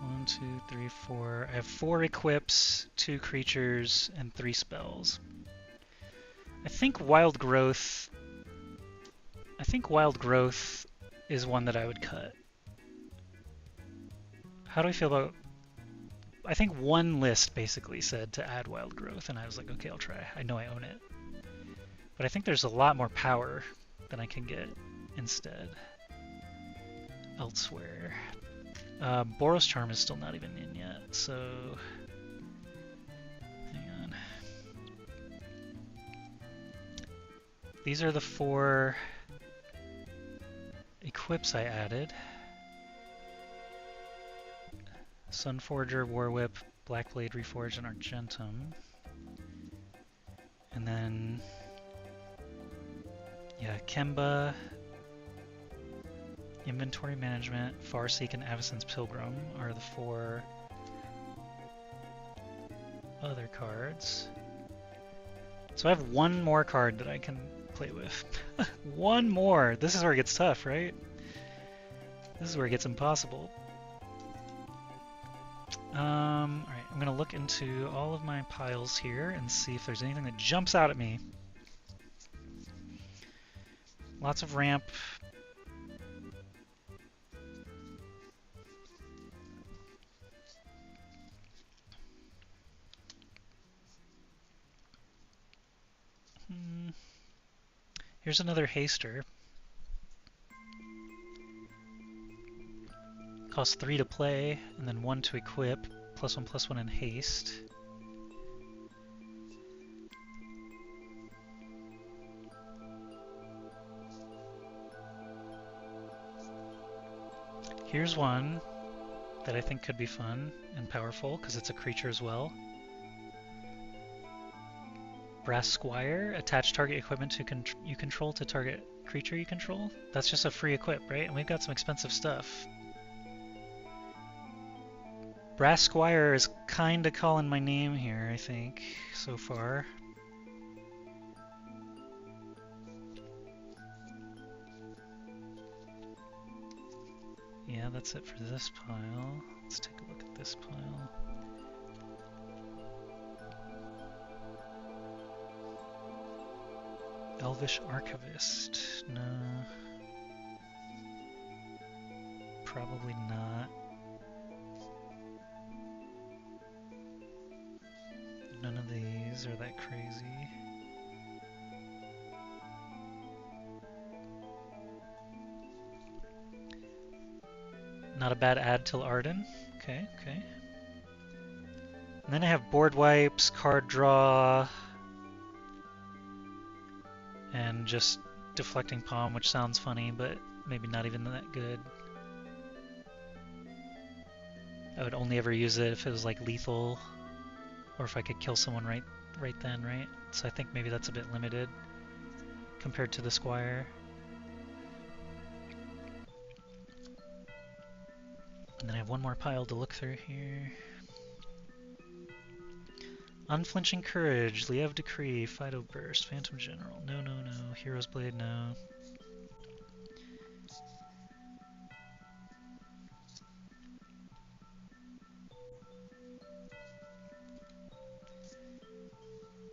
One, 2, 3, 4. I have 4 equips, 2 creatures, and 3 spells. I think Wild Growth is one that I would cut. How do I feel about... I think one list basically said to add Wild Growth, and I was like, okay, I'll try. I know I own it. But I think there's a lot more power than I can get instead. elsewhere. Boros Charm is still not even in yet, so hang on. These are the 4 equips I added. Sunforger, Warwhip, Blackblade, Reforged, and Argentum. And then, yeah, Kemba, Inventory Management, Farseek, and Avacyn's Pilgrim are the 4 other cards. So I have 1 more card that I can play with. 1 more! This is where it gets tough, right? This is where it gets impossible. Alright, I'm gonna look into all of my piles here and see if there's anything that jumps out at me. Lots of ramp. Here's another haster. Costs 3 to play, and then 1 to equip, +1/+1 in haste. Here's one that I think could be fun and powerful, because it's a creature as well. Brass Squire, attach target equipment you control to target creature you control. That's just a free equip, right? And we've got some expensive stuff. Brass Squire is kinda calling my name here, I think, so far. Yeah, that's it for this pile. Let's take a look at this pile. Elvish Archivist. No. Probably not. None of these are that crazy. Not a bad add till Arden. Okay, okay. And then I have board wipes, card draw, and just deflecting palm, which sounds funny, but maybe not even that good. I would only ever use it if it was like lethal, or if I could kill someone right then, right? So I think maybe that's a bit limited compared to the Squire. And then I have 1 more pile to look through here. Unflinching Courage, Liev Decree, Fido Burst, Phantom General. No, no, no. Hero's Blade, no.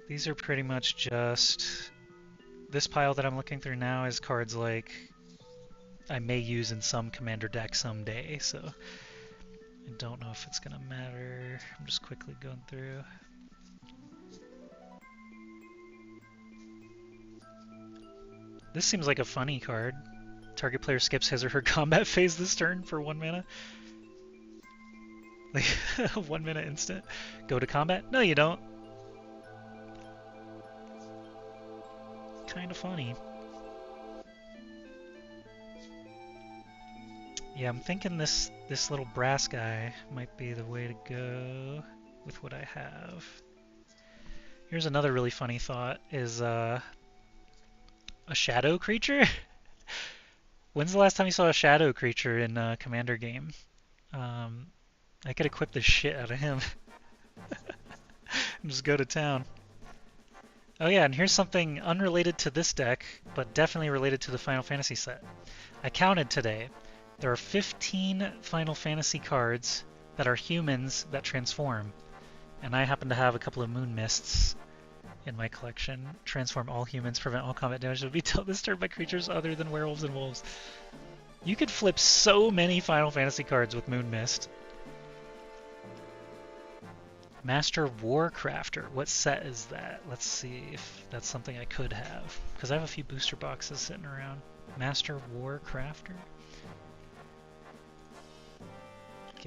These are pretty much just... This pile that I'm looking through now is cards like I may use in some commander deck someday, so I don't know if it's gonna matter. I'm just quickly going through. This seems like a funny card. Target player skips his or her combat phase this turn for 1 mana. Like, 1 mana instant. Go to combat? No, you don't. Kind of funny. Yeah, I'm thinking this little brass guy might be the way to go with what I have. Here's another really funny thought, is a shadow creature? When's the last time you saw a shadow creature in a commander game? I could equip the shit out of him. And just go to town. Oh yeah, and here's something unrelated to this deck, but definitely related to the Final Fantasy set. I counted today. There are 15 Final Fantasy cards that are humans that transform. And I happen to have a couple of Moon Mists in my collection. Transform all humans, prevent all combat damage to be dealt this turn by creatures other than werewolves and wolves. You could flip so many Final Fantasy cards with Moon Mist. Master Warcrafter. What set is that? Let's see if that's something I could have. Because I have a few booster boxes sitting around. Master Warcrafter?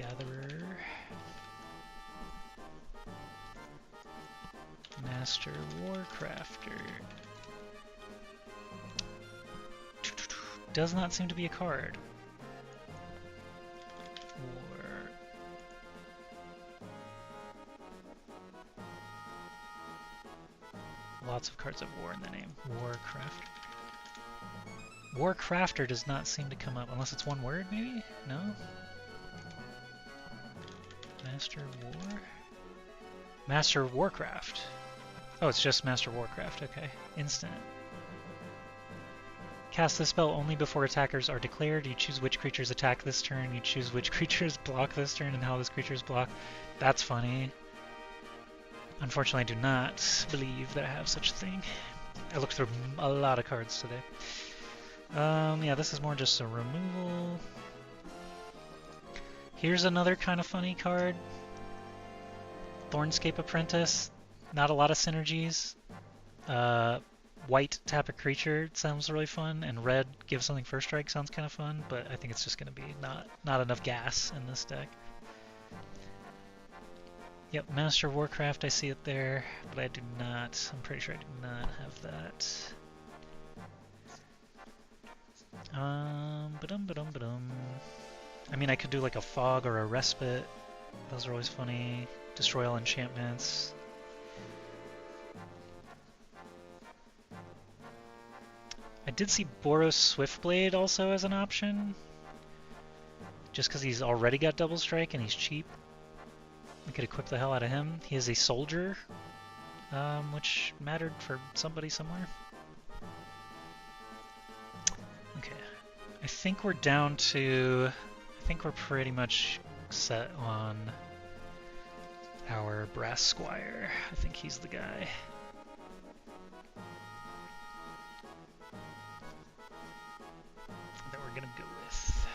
Gatherer. Master Warcrafter. Does not seem to be a card. Lots of cards of war in the name. Warcrafter. Warcrafter does not seem to come up, unless it's one word, maybe? No? Master War? Master Warcraft. Oh, it's just Master Warcraft, okay. Instant. Cast this spell only before attackers are declared. You choose which creatures attack this turn, you choose which creatures block this turn, and how this creature's block. That's funny. Unfortunately, I do not believe that I have such a thing. I looked through a lot of cards today. Yeah, this is more just a removal. Here's another kind of funny card. Thornscape Apprentice. Not a lot of synergies. White, tap a creature sounds really fun, and red, give something first strike sounds kind of fun, but I think it's just going to be not enough gas in this deck. Yep, Master Warcraft, I see it there, but I do not, I'm pretty sure I do not have that. I mean, I could do like a Fog or a Respite. Those are always funny. Destroy all enchantments. I did see Boros Swiftblade also as an option. Just because he's already got double strike and he's cheap. We could equip the hell out of him. He is a soldier, which mattered for somebody somewhere. Okay, I think we're down to... I think we're pretty much set on our Brass Squire. I think he's the guy. That we're gonna go with.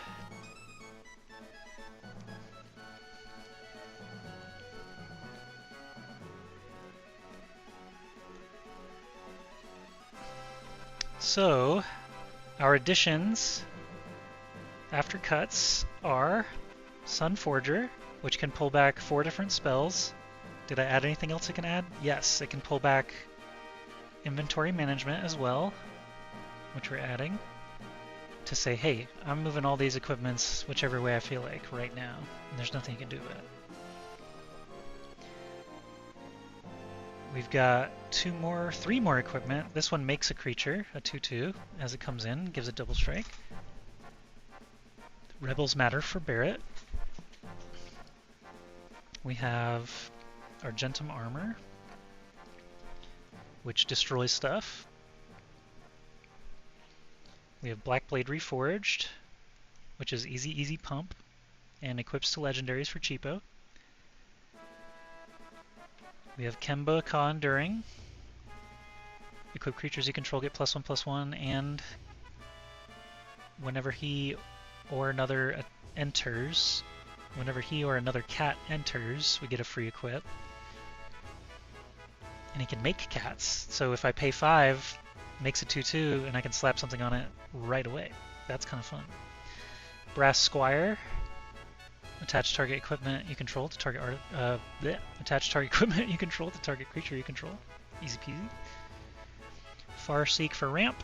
So, our additions after cuts are Sunforger, which can pull back 4 different spells. Did I add anything else it can add? Yes, it can pull back Inventory Management as well, which we're adding to say, hey, I'm moving all these equipments whichever way I feel like right now, and there's nothing you can do about it. We've got 3 more equipment. This one makes a creature, a 2/2, as it comes in, gives it double strike. Rebels Matter for Barrett. We have Argentum Armor, which destroys stuff. We have Blackblade Reforged, which is easy pump, and equips to legendaries for cheapo. We have Kemba Ka Enduring. Equip creatures you control get +1/+1, and whenever he or another enters, whenever he or another cat enters, we get a free equip. And he can make cats, so if I pay 5, makes it 2/2, and I can slap something on it right away. That's kind of fun. Brass Squire. Attach target equipment you control to target attach target equipment you control to target creature you control. Easy peasy. Farseek for ramp.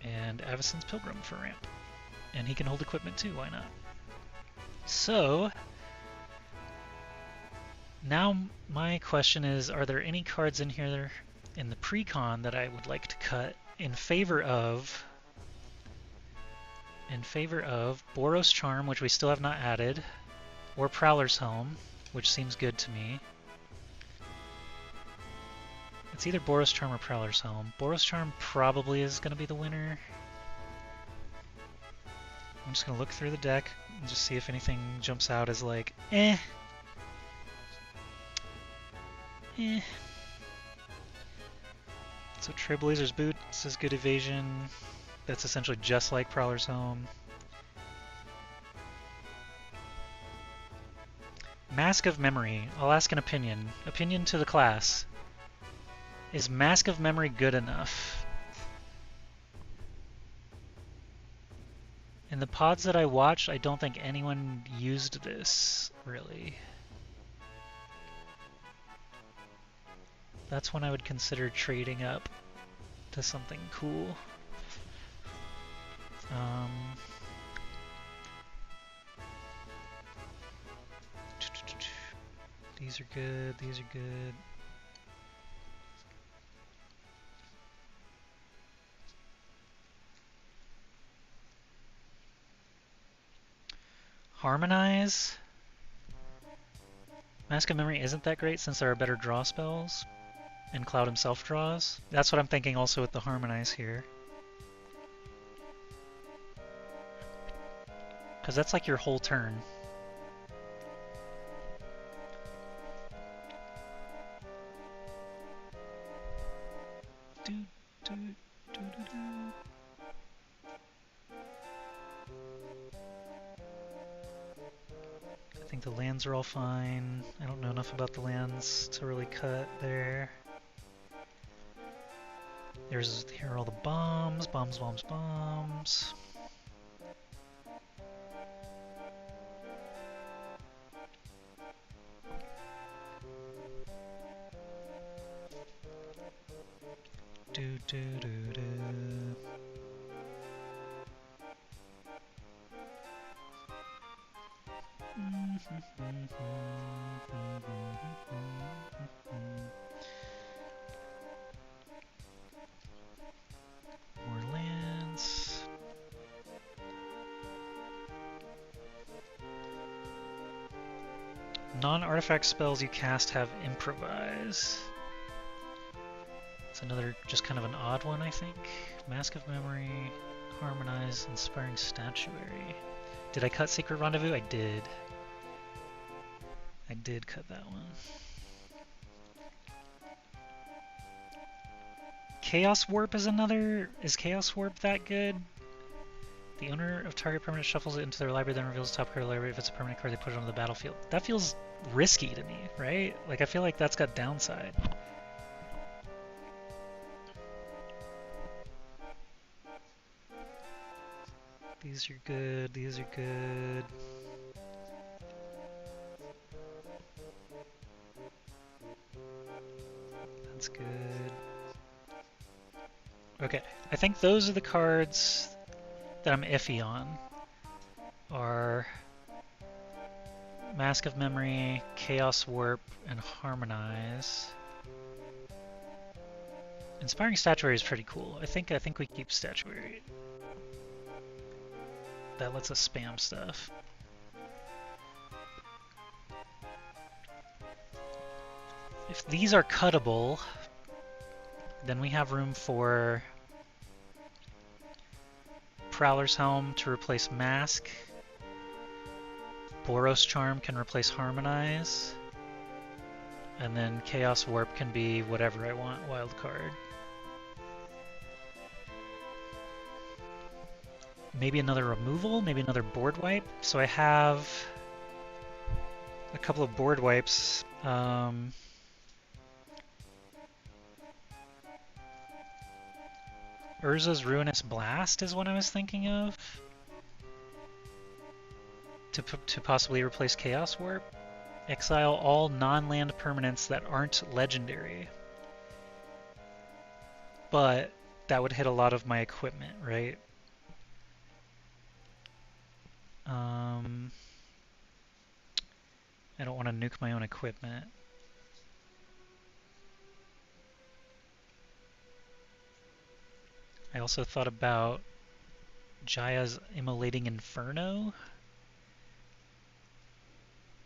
And Avacyn's Pilgrim for ramp. And he can hold equipment too, why not? So, now my question is, are there any cards in here in the pre-con that I would like to cut in favor of Boros Charm, which we still have not added, or Prowler's Helm, which seems good to me. It's either Boros Charm or Prowler's Helm. Boros Charm probably is going to be the winner. I'm just going to look through the deck and just see if anything jumps out as like, eh. So Trailblazer's Boots is good evasion. That's essentially just like Prowler's Home. Mask of Memory. I'll ask an opinion. Opinion to the class. Is Mask of Memory good enough? In the pods that I watched, I don't think anyone used this, really. That's when I would consider trading up to something cool. These are good, these are good. Harmonize? Mask of Memory isn't that great since there are better draw spells, and Cloud himself draws. That's what I'm thinking also with the Harmonize here. Because that's like your whole turn. I think the lands are all fine. I don't know enough about the lands to really cut there. Here are all the bombs. Bombs, bombs, bombs. Do do do do. More lands. Non-artifact spells you cast have improvise. It's another just kind of an odd one, I think. Mask of Memory, Harmonize, Inspiring Statuary. Did I cut Secret Rendezvous? I did. I did cut that one. Chaos Warp is another. Is Chaos Warp that good? The owner of target permanent shuffles it into their library, then reveals the top card of the library. If it's a permanent card, they put it on the battlefield. That feels risky to me, right? Like, I feel like that's got downside. These are good, these are good. That's good. Okay, I think those are the cards that I'm iffy on. Are Mask of Memory, Chaos Warp, and Harmonize. Inspiring Statuary is pretty cool. I think we keep Statuary. That lets us spam stuff. If these are cuttable, then we have room for Prowler's Helm to replace Mask. Boros Charm can replace Harmonize. And then Chaos Warp can be whatever I want, wild card. Maybe another removal, maybe another board wipe. So I have a couple of board wipes. Urza's Ruinous Blast is what I was thinking of. To possibly replace Chaos Warp. Exile all non-land permanents that aren't legendary. But that would hit a lot of my equipment, right? I don't want to nuke my own equipment. I also thought about Jaya's Immolating Inferno.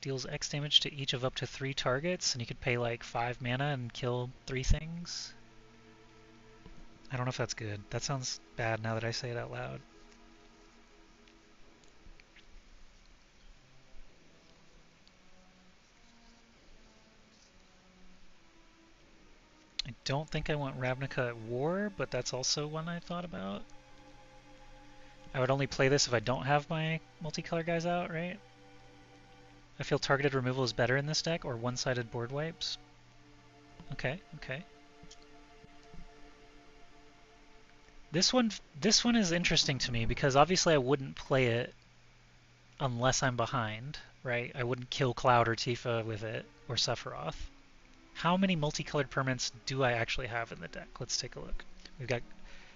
Deals X damage to each of up to 3 targets, and you could pay like 5 mana and kill 3 things. I don't know if that's good. That sounds bad now that I say it out loud. I don't think I want Ravnica at War, but that's also one I thought about. I would only play this if I don't have my multicolor guys out, right? I feel targeted removal is better in this deck, or one-sided board wipes. Okay, okay. This one is interesting to me because obviously I wouldn't play it unless I'm behind, right? I wouldn't kill Cloud or Tifa with it, or Sephiroth. How many multicolored permanents do I actually have in the deck? Let's take a look. We've got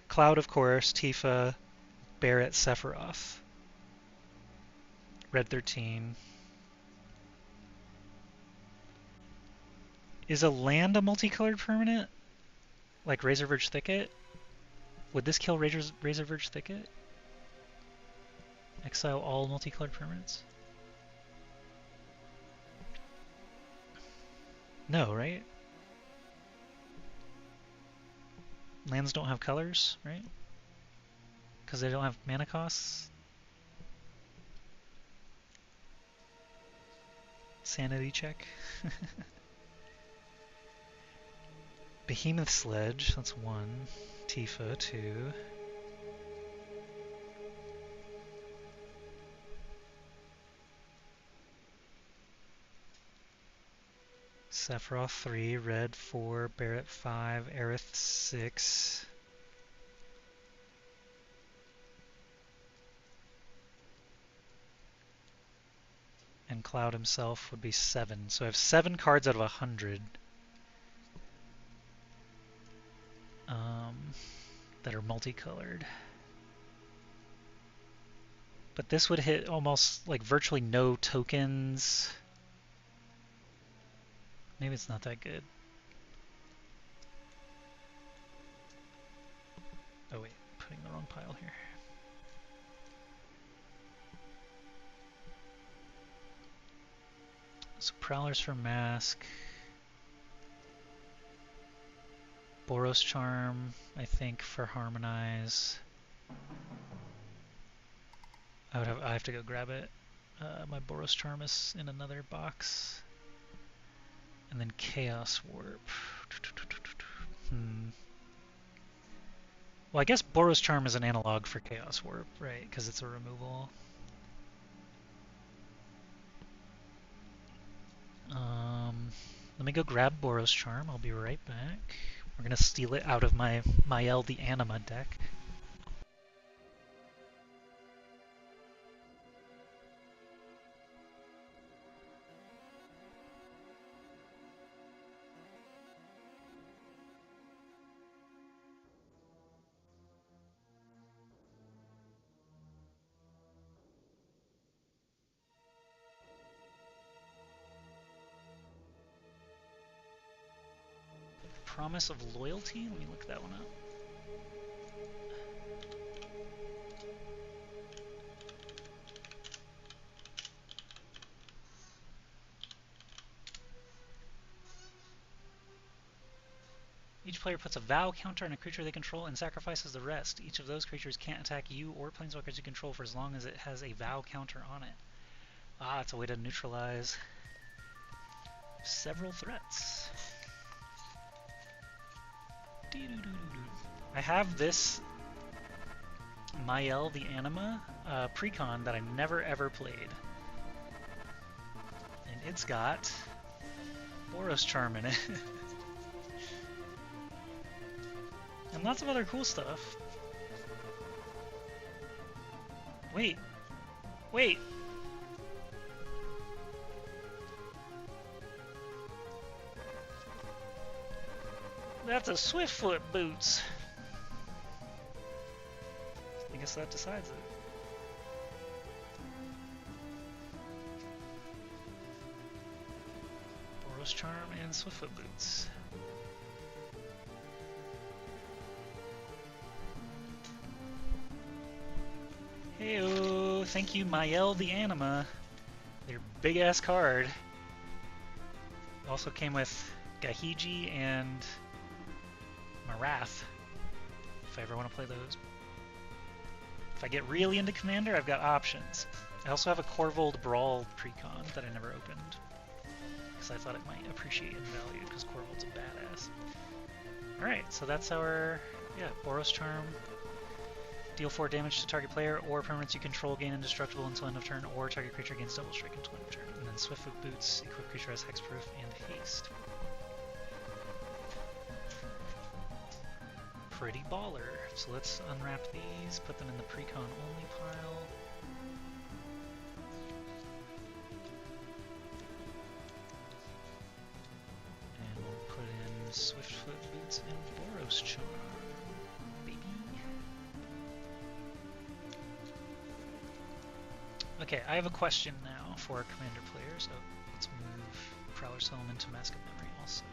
Cloud, of course, Tifa, Barret, Sephiroth, Red 13. Is a land a multicolored permanent? Like Razor Verge Thicket? Would this kill Razor Verge Thicket? Exile all multicolored permanents? No, right? Lands don't have colors, right? Because they don't have mana costs? Sanity check. Behemoth Sledge, that's 1. Tifa, 2. Sephiroth 3, Red 4, Barret 5, Aerith 6. And Cloud himself would be 7. So I have 7 cards out of 100 that are multicolored. But this would hit almost like virtually no tokens. Maybe it's not that good. Oh wait, putting the wrong pile here. So Prowlers for Mask. Boros Charm, I think, for Harmonize. I have to go grab it. My Boros Charm is in another box. And then Chaos Warp. Well, I guess Boros Charm is an analog for Chaos Warp, right? Because it's a removal. Let me go grab Boros Charm. I'll be right back. We're going to steal it out of my Mael the Anima deck. Promise of Loyalty? Let me look that one up. Each player puts a vow counter on a creature they control and sacrifices the rest. Each of those creatures can't attack you or planeswalkers you control for as long as it has a vow counter on it. Ah, it's a way to neutralize several threats. I have this Mael the Anima precon that I never ever played. And it's got Boros Charm in it. And lots of other cool stuff. Wait. Wait. That's a Swiftfoot Boots. I guess that decides it. Boros Charm and Swiftfoot Boots. Heyo, thank you, Mael the Anima. Your big ass card. Also came with Gahiji and Marath, if I ever want to play those. If I get really into Commander, I've got options. I also have a Corvold Brawl precon that I never opened, because I thought it might appreciate in value, because Corvold's a badass. Alright, so that's our, Boros Charm. Deal 4 damage to target player or permanents you control gain indestructible until end of turn, or target creature gains double strike until end of turn. And then Swiftfoot Boots, equip creature has hexproof and haste. pretty baller. So let's unwrap these, put them in the pre-con only pile. And we'll put in Swiftfoot Boots and Boros Charm, baby. Okay, I have a question now for our commander players. Oh, let's move Prowler's Helm into Mask of Memory also.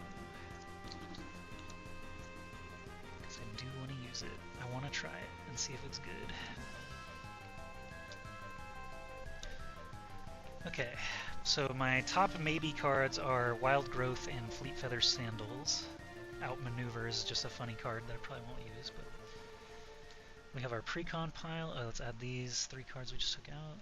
Because I do want to use it. I want to try it and see if it's good. Okay, so my top maybe cards are Wild Growth and Fleet Feather Sandals. Outmaneuver is just a funny card that I probably won't use, but we have our pre-con pile. Oh, let's add these 3 cards we just took out.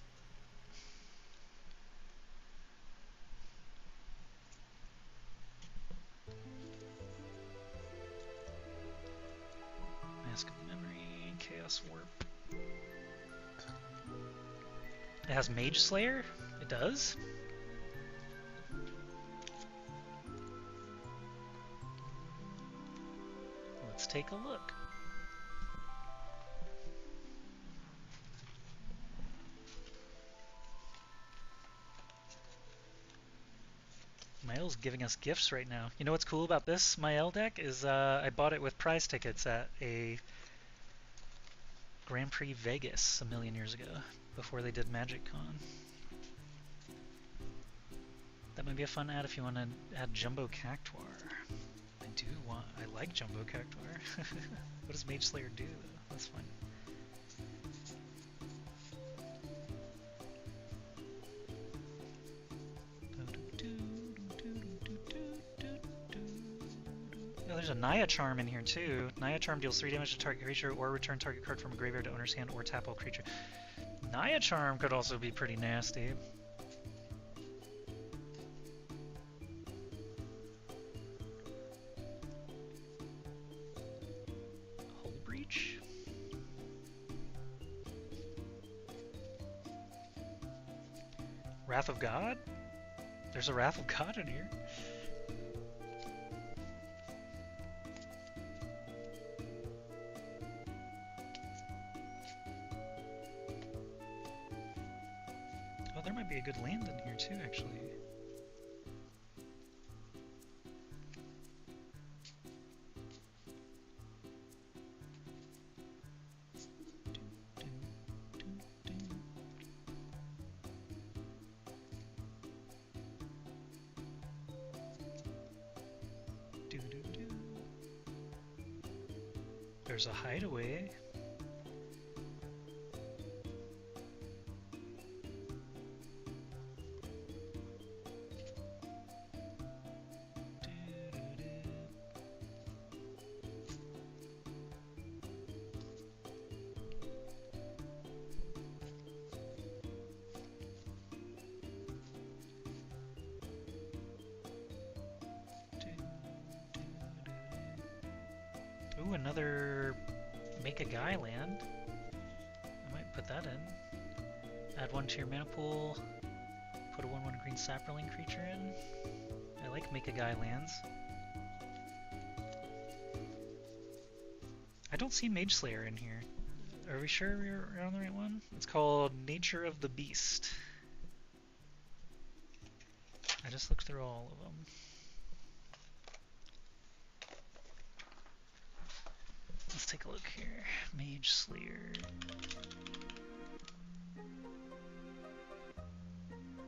Mask of Memory, Chaos Warp. It has Mage Slayer? It does? Let's take a look. Mael's giving us gifts right now. You know what's cool about this Mael deck is I bought it with prize tickets at a Grand Prix Vegas a million years ago, before they did Magic Con. That might be a fun ad if you want to add Jumbo Cactuar. I like Jumbo Cactuar. What does Mage Slayer do though? That's fine. Oh, there's a Naya Charm in here too. Naya Charm deals 3 damage to target creature or return target card from a graveyard to owner's hand or tap all creature. Naya Charm could also be pretty nasty. Hull Breach. Wrath of God? There's a Wrath of God in here. Oh, there might be a good land in here too, actually. There's a hideaway. Ooh, another make a guy land. I might put that in. Add 1 to your mana pool. Put a 1/1 green sapperling creature in. I like make a guy lands. I don't see Mage Slayer in here. Are we sure we're on the right one? It's called Nature of the Beast. I just looked through all of them. Let's take a look here. Mage Slayer.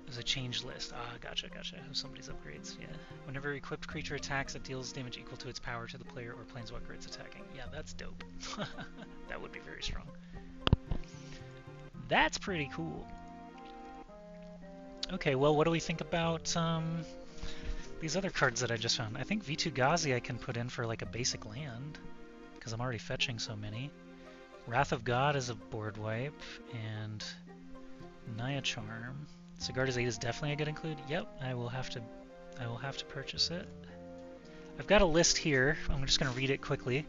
There's a change list. Ah, gotcha. Somebody's upgrades, yeah. Whenever equipped creature attacks, it deals damage equal to its power to the player or planeswalker it's attacking. Yeah, that's dope. That would be very strong. That's pretty cool. Okay, well, what do we think about these other cards that I just found? I think Vitu-Ghazi I can put in for like a basic land, because I'm already fetching so many. Wrath of God is a board wipe, and Naya Charm. Sigarda's 8 is definitely a good include. Yep, I will have to purchase it. I've got a list here. I'm just going to read it quickly.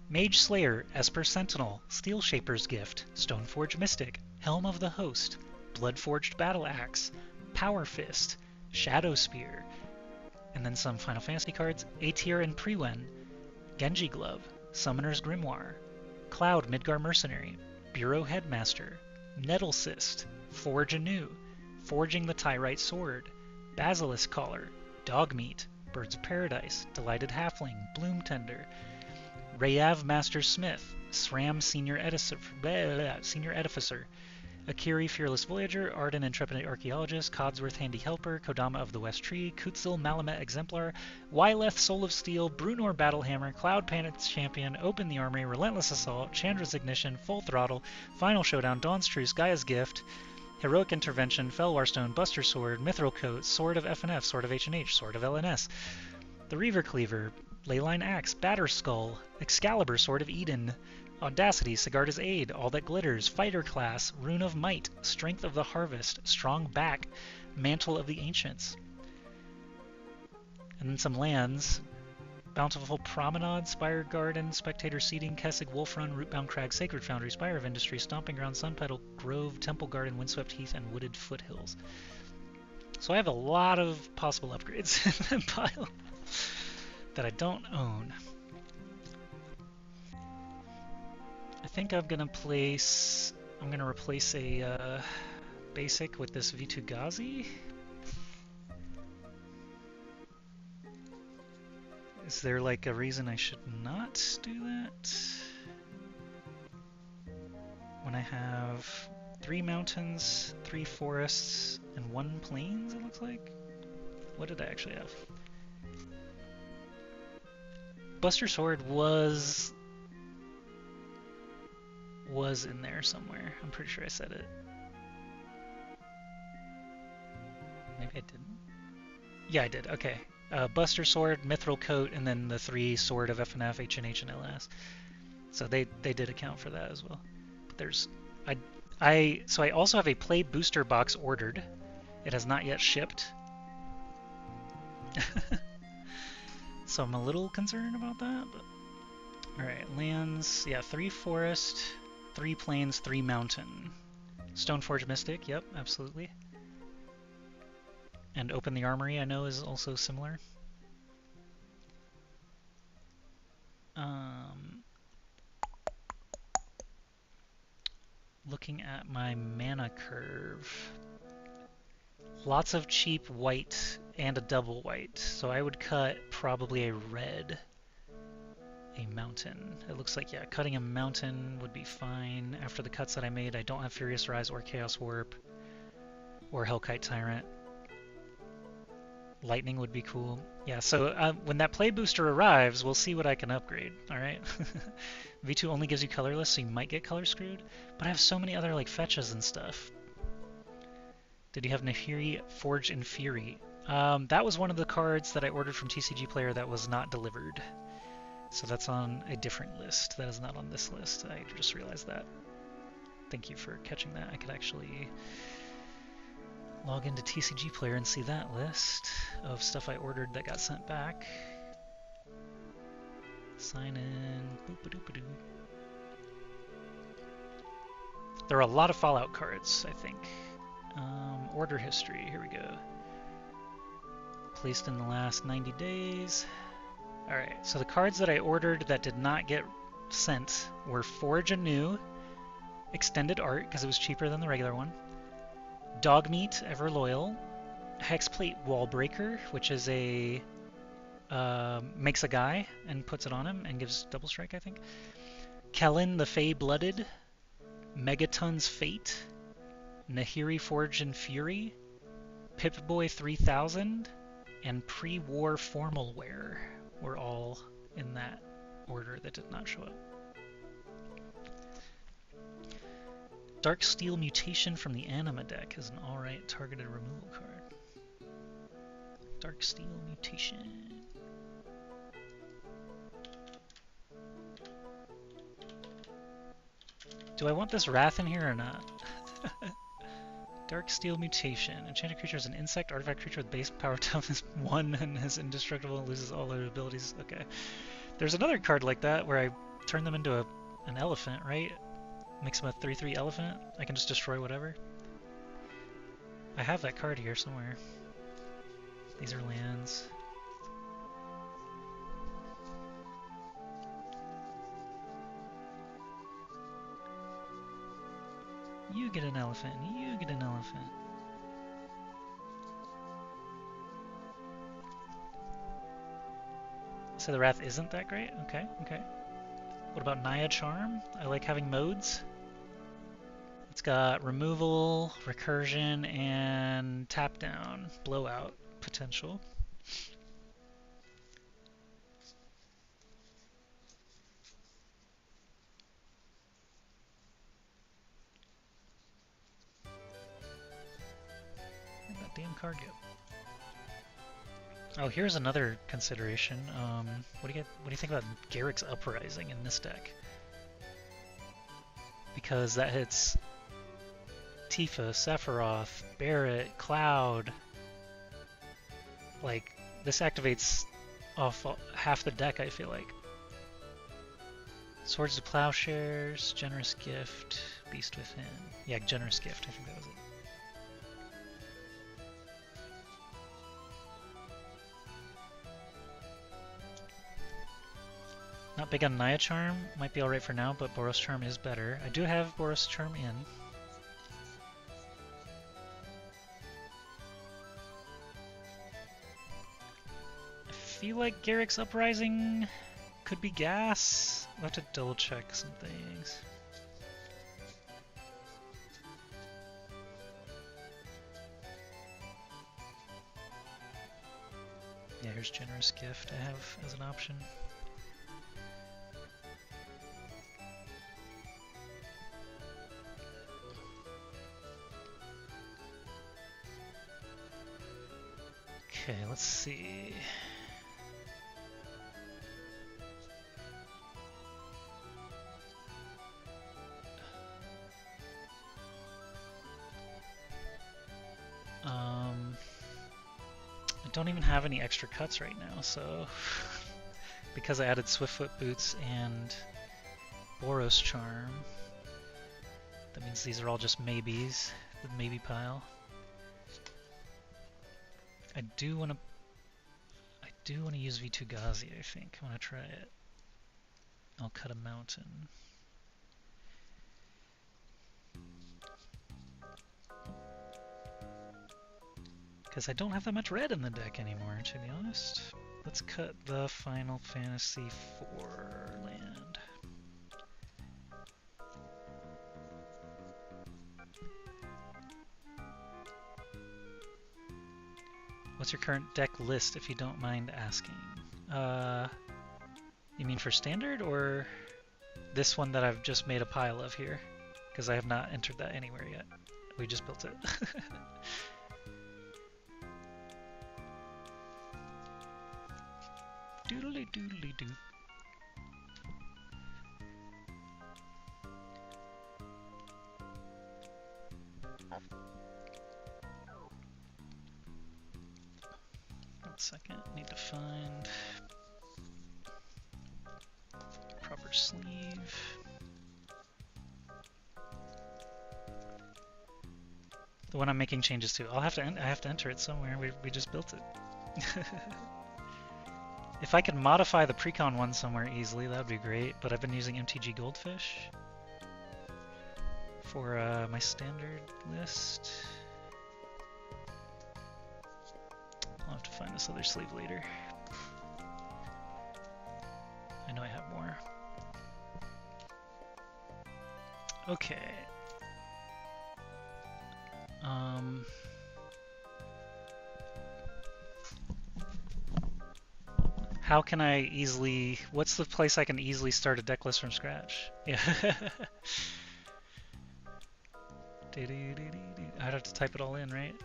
Mage Slayer, Esper Sentinel, Steel Shaper's Gift, Stoneforge Mystic, Helm of the Host, Bloodforged Battle Axe, Power Fist, Shadow Spear, and then some Final Fantasy cards, Aether and Priwen, Genji Glove, Summoner's Grimoire, Cloud Midgar Mercenary, Bureau Headmaster, Nettlecyst, Forge Anew, Forging the Tyrite Sword, Basilisk Collar, Dogmeat, Birds of Paradise, Delighted Halfling, Bloom Tender, Rayav Master Smith, SRAM Senior Edificer, Akiri Fearless Voyager, Arden Intrepid Archaeologist, Codsworth Handy Helper, Kodama of the West Tree, Kutzel Malamet Exemplar, Wyleth Soul of Steel, Brunor Battlehammer, Cloud Panic Champion, Open the Armory, Relentless Assault, Chandra's Ignition, Full Throttle, Final Showdown, Dawn's Truce, Gaia's Gift, Heroic Intervention, Felwar Stone, Buster Sword, Mithril Coat, Sword of FNF, Sword of H&H, Sword of LNS, the Reaver Cleaver, Leyline Axe, Batter Skull, Excalibur, Sword of Eden, Audacity, Sigarda's Aid, All That Glitters, Fighter Class, Rune of Might, Strength of the Harvest, Strong Back, Mantle of the Ancients. And then some lands. Bountiful Promenade, Spire Garden, Spectator Seating, Kessig, Wolf Run, Rootbound Crag, Sacred Foundry, Spire of Industry, Stomping Ground, Sun Petal, Grove, Temple Garden, Windswept Heath, and Wooded Foothills. So I have a lot of possible upgrades in that pile that I don't own. I think I'm gonna replace a basic with this V2 Ghazi. Is there like a reason I should not do that? When I have 3 mountains, 3 forests, and 1 plains, it looks like? What did I actually have? Buster Sword was in there somewhere. I'm pretty sure I said it. Maybe I didn't. Yeah, I did. Okay. Buster Sword, Mithril Coat, and then the 3 Sword of FNF, H&H, and LS. So they did account for that as well. But there's so I also have a play booster box ordered. It has not yet shipped. So I'm a little concerned about that. But alright, lands, yeah, 3 forest, 3 plains, 3 mountain. Stoneforge Mystic, yep, absolutely. And Open the Armory, I know, is also similar. Looking at my mana curve. Lots of cheap white and a double white. So I would cut probably a red. A mountain. It looks like, yeah, cutting a mountain would be fine. After the cuts that I made, I don't have Furious Rise or Chaos Warp or Hellkite Tyrant. Lightning would be cool. Yeah, so when that play booster arrives, we'll see what I can upgrade, alright? V2 only gives you colorless, so you might get color screwed, but I have so many other like fetches and stuff. Did you have Nahiri Forge in Fury? That was one of the cards that I ordered from TCG Player that was not delivered. So that's on a different list. That is not on this list. I just realized that. Thank you for catching that. I could actually log into TCG Player and see that list of stuff I ordered that got sent back. Sign in. Boop-a-doop-a-doo. There are a lot of Fallout cards, I think. Order history. Here we go. Placed in the last 90 days. Alright, so the cards that I ordered that did not get sent were Forge Anew, Extended Art, because it was cheaper than the regular one, Dogmeat, Ever Loyal, Hexplate Wallbreaker, which is a makes a guy and puts it on him and gives double strike, I think, Kellen the Fey Blooded, Megaton's Fate, Nahiri Forge and Fury, Pip-Boy 3000, and Pre-War Formal Wear were all in that order that did not show up. Dark Steel Mutation from the Anima deck is an alright targeted removal card. Dark Steel Mutation. Do I want this Wrath in here or not? Dark Steel Mutation. Enchanted creature is an insect, artifact creature with base power toughness 1 and is indestructible and loses all other abilities. Okay. There's another card like that where I turn them into an elephant, right? Makes them a 3/3 elephant. I can just destroy whatever. I have that card here somewhere. These are lands. You get an elephant. You get an elephant. So the Wrath isn't that great? Okay, okay. What about Naya Charm? I like having modes. It's got removal, recursion, and tap down, blowout potential. Where'd that damn card go? Oh, here's another consideration. What do you think about Garrick's Uprising in this deck? Because that hits Tifa, Sephiroth, Barret, Cloud. Like, this activates off half the deck, I feel like. Swords to Plowshares, Generous Gift, Beast Within. Yeah, Generous Gift, I think that was it. Not big on Naya Charm, might be alright for now, but Boros Charm is better. I do have Boros Charm in. I feel like Garrick's Uprising could be gas. I'll have to double check some things. Yeah, here's Generous Gift I have as an option. Okay, let's see. I don't even have any extra cuts right now, so because I added Swiftfoot Boots and Boros Charm, that means these are all just maybes, the maybe pile. I do want to use Vitu-Ghazi, I think. I want to try it. I'll cut a mountain. Because I don't have that much red in the deck anymore, to be honest. Let's cut the Final Fantasy IV land. What's your current deck list, if you don't mind asking? You mean for standard, or this one that I've just made a pile of here? Because I have not entered that anywhere yet. We just built it. Doodly doodly doo. One second, need to find proper sleeve. The one I'm making changes to. I have to enter it somewhere. We just built it. If I could modify the Precon one somewhere easily, that would be great, but I've been using MTG Goldfish for my standard list. I'll have to find this other sleeve later. I know I have more. Okay. How can I easily... What's the place I can easily start a deck list from scratch? Yeah. I'd have to type it all in, right?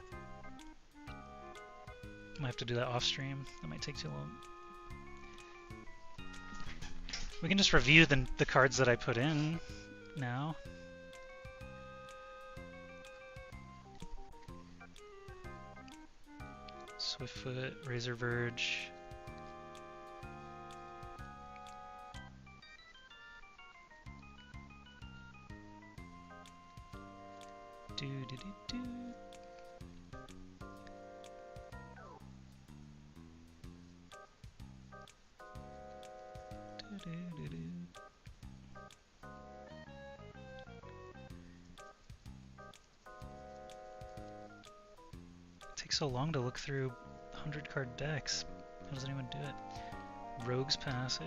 Might have to do that off stream. That might take too long. We can just review the cards that I put in now. Swiftfoot, Razor Verge. Do-do-do-do. Do-do-do-do. takes so long to look through 100 card decks. How does anyone do it? Rogue's Passage.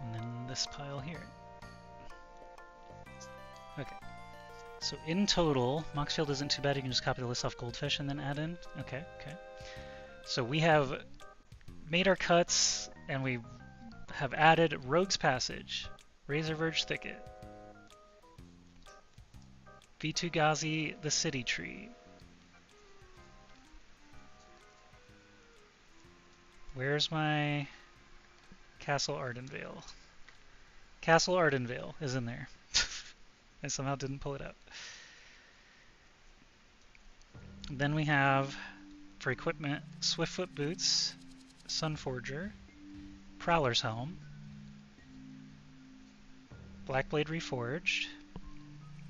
And then this pile here. Okay. So in total, Moxfield isn't too bad. You can just copy the list off Goldfish and then add in. Okay, okay. So we have made our cuts, and we have added Rogue's Passage, Razorverge Thicket, Vitu-Ghazi, the City Tree. Where's my Castle Ardenvale? Castle Ardenvale is in there. I somehow didn't pull it up. Then we have, for equipment, Swiftfoot Boots, Sunforger, Prowler's Helm, Blackblade Reforged,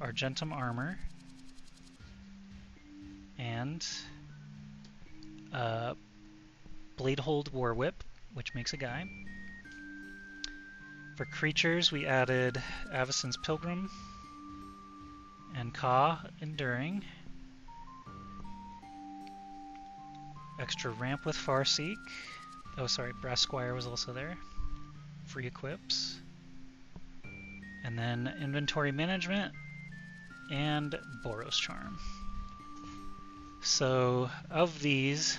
Argentum Armor, and Bladehold Warwhip, which makes a guy. For creatures, we added Avacyn's Pilgrim and Ka Enduring. Extra ramp with Farseek. Oh, sorry, Brass Squire was also there. Free equips. And then inventory management and Boros Charm. So, of these,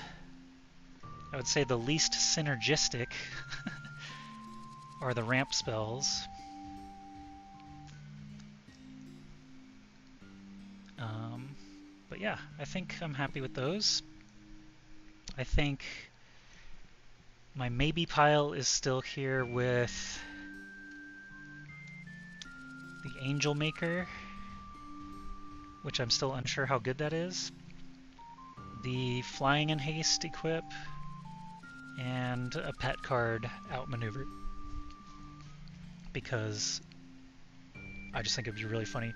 I would say the least synergistic are the ramp spells. But yeah, I think I'm happy with those. I think my maybe pile is still here with the Angel Maker, which I'm still unsure how good that is. The Flying and Haste equip, and a pet card Outmaneuver, because I just think it'd be really funny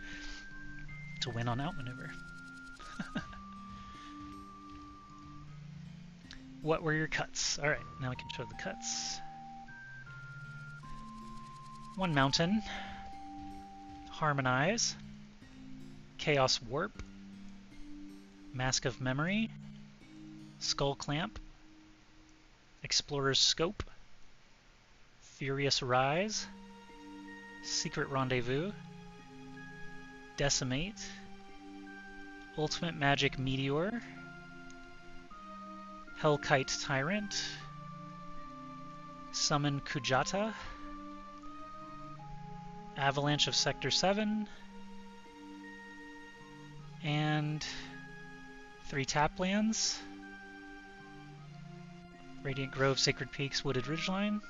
to win on Outmaneuver. What were your cuts? Alright, now we can show the cuts. One Mountain, Harmonize, Chaos Warp, Mask of Memory, Skull Clamp, Explorer's Scope, Furious Rise, Secret Rendezvous, Decimate, Ultimate Magic Meteor, Hellkite Tyrant, Summon Kujata, Avalanche of Sector 7, and 3 tap lands, Radiant Grove, Sacred Peaks, Wooded Ridgeline,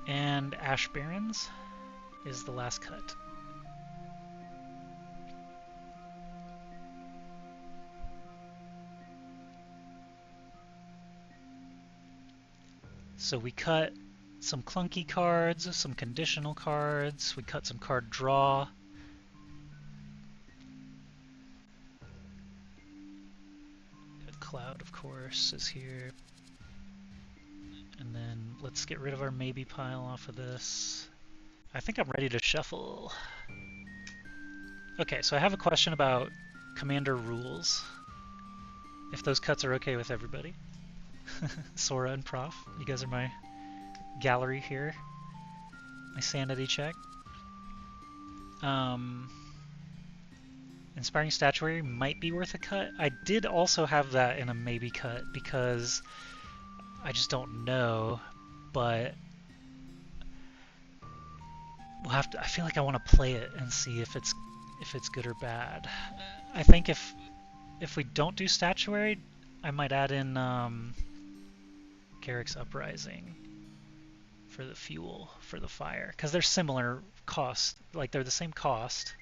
and Ash Barrens is the last cut. So we cut some clunky cards, some conditional cards, we cut some card draw. Cloud, of course, is here. And then let's get rid of our maybe pile off of this. I think I'm ready to shuffle. Okay, so I have a question about Commander rules. If those cuts are okay with everybody. Sora and Prof, you guys are my gallery here. My sanity check. Inspiring Statuary might be worth a cut. I did also have that in a maybe cut because I just don't know, but we'll have to. I feel like I want to play it and see if it's good or bad. I think if we don't do Statuary, I might add in Garrick's Uprising for the fuel for the fire, because they're similar cost. Like they're the same cost.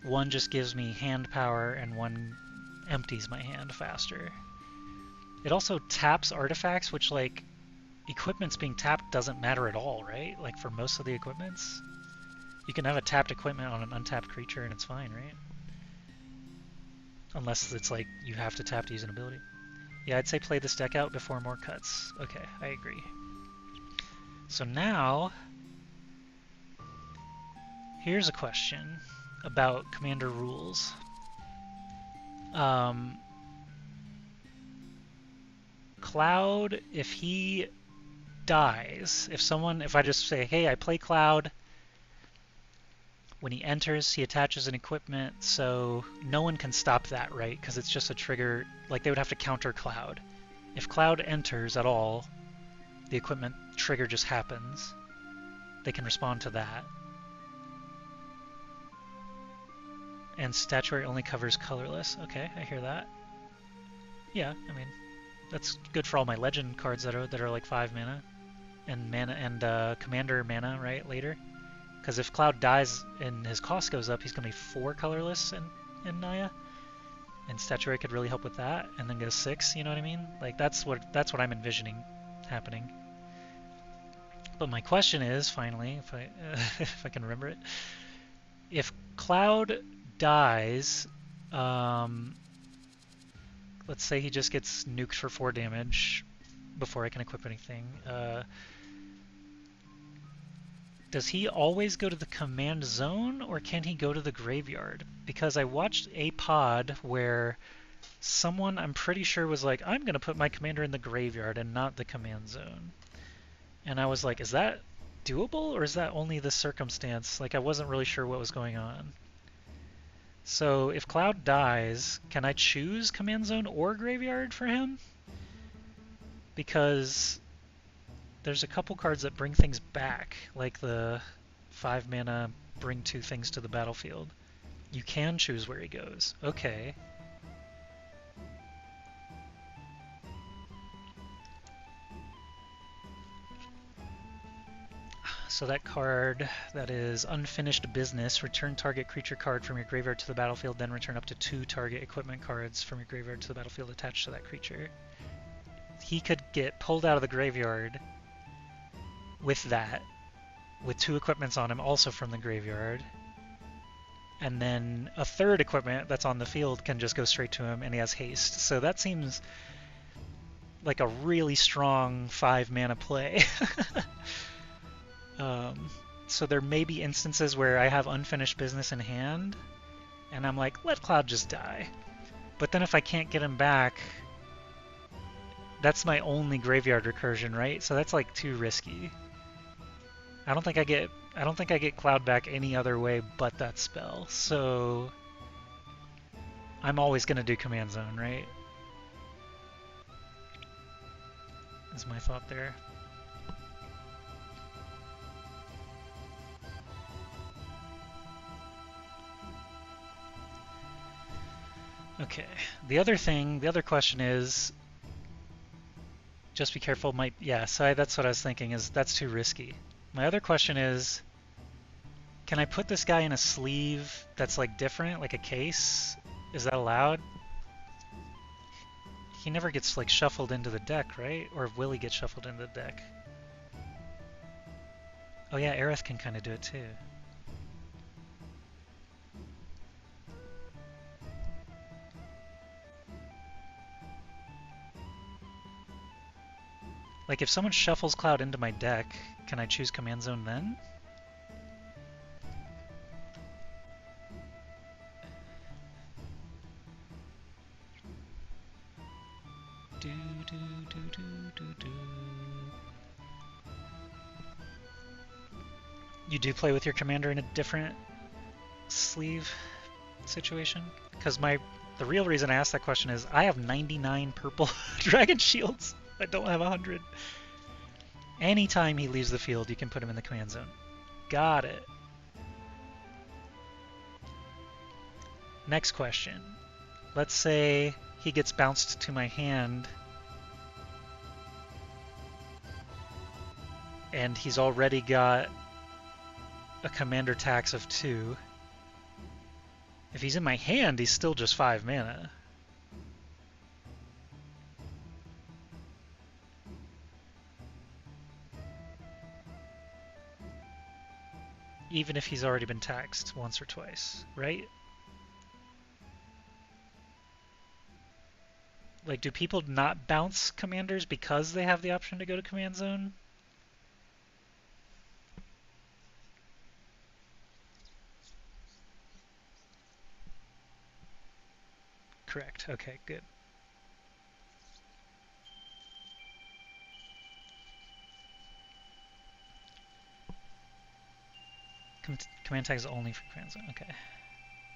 One just gives me hand power and one empties my hand faster. It also taps artifacts, which like equipments being tapped doesn't matter at all, right? Like for most of the equipments. You can have a tapped equipment on an untapped creature and it's fine, right? Unless it's like you have to tap to use an ability. Yeah, I'd say play this deck out before more cuts. Okay, I agree. So now, here's a question about Commander rules. Cloud, if he dies, if I just say, hey, I play Cloud, when he enters, he attaches an equipment, so no one can stop that, right? Because it's just a trigger, like they would have to counter Cloud. If Cloud enters at all, the equipment trigger just happens. They can respond to that. And statuary only covers colorless. Okay, I hear that. Yeah, I mean, that's good for all my legend cards that are like 5 mana and commander mana, right, later. Because if Cloud dies and his cost goes up, he's gonna be 4 colorless in Naya. And statuary could really help with that, and then go 6, you know what I mean? Like that's what I'm envisioning happening. But my question is, finally, if I if I can remember it, if Cloud dies, let's say he just gets nuked for 4 damage before I can equip anything. Does he always go to the command zone, or can he go to the graveyard? Because I watched a pod where someone, I'm pretty sure, was like, I'm going to put my commander in the graveyard and not the command zone. And I was like, is that doable, or is that only the circumstance? Like, I wasn't really sure what was going on. So if Cloud dies, can I choose command zone or graveyard for him? Because there's a couple cards that bring things back, like the 5 mana bring 2 things to the battlefield. You can choose where he goes. Okay. So that card, that is Unfinished Business. Return target creature card from your graveyard to the battlefield, then return up to 2 target equipment cards from your graveyard to the battlefield attached to that creature. He could get pulled out of the graveyard with that, with 2 equipments on him, also from the graveyard. And then a 3rd equipment that's on the field can just go straight to him, and he has haste. So that seems like a really strong 5 mana play. So there may be instances where I have Unfinished Business in hand, and I'm like, let Cloud just die. But then if I can't get him back, that's my only graveyard recursion, right? So that's like too risky. I don't think I get Cloud back any other way but that spell. So I'm always gonna do command zone, right? Is my thought there. Okay. The other question is, just be careful. So that's what I was thinking. Is that's too risky. My other question is, can I put this guy in a sleeve that's like different, like a case? Is that allowed? He never gets like shuffled into the deck, right? Or will he get shuffled into the deck? Oh yeah, Aerith can kind of do it too. Like if someone shuffles Cloud into my deck, can I choose command zone then? You do play with your commander in a different sleeve situation? Because the real reason I asked that question is I have 99 purple dragon shields. I don't have 100. Anytime he leaves the field, you can put him in the command zone. Got it. Next question. Let's say he gets bounced to my hand and he's already got a commander tax of 2. If he's in my hand, he's still just 5 mana. Even if he's already been taxed once or twice, right? Like, do people not bounce commanders because they have the option to go to command zone? Correct. Okay, good. Command tag is only for command zone. Okay.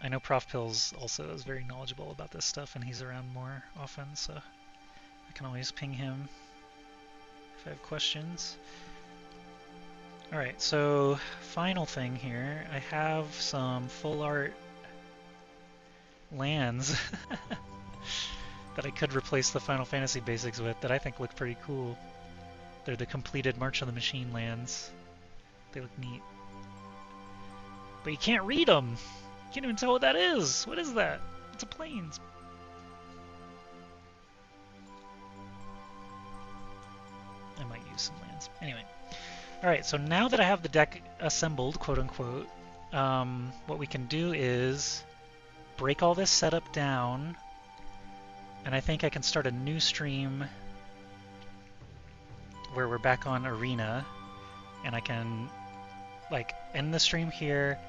I know Prof Pills also is very knowledgeable about this stuff, and he's around more often, so I can always ping him if I have questions. Alright, so final thing here. I have some full art lands that I could replace the Final Fantasy basics with that I think look pretty cool. They're the completed March of the Machine lands. They look neat. But you can't read them! You can't even tell what that is! What is that? It's a plains. I might use some lands. Anyway. Alright, so now that I have the deck assembled, quote unquote, what we can do is break all this setup down, and I think I can start a new stream where we're back on Arena, and I can like end the stream here,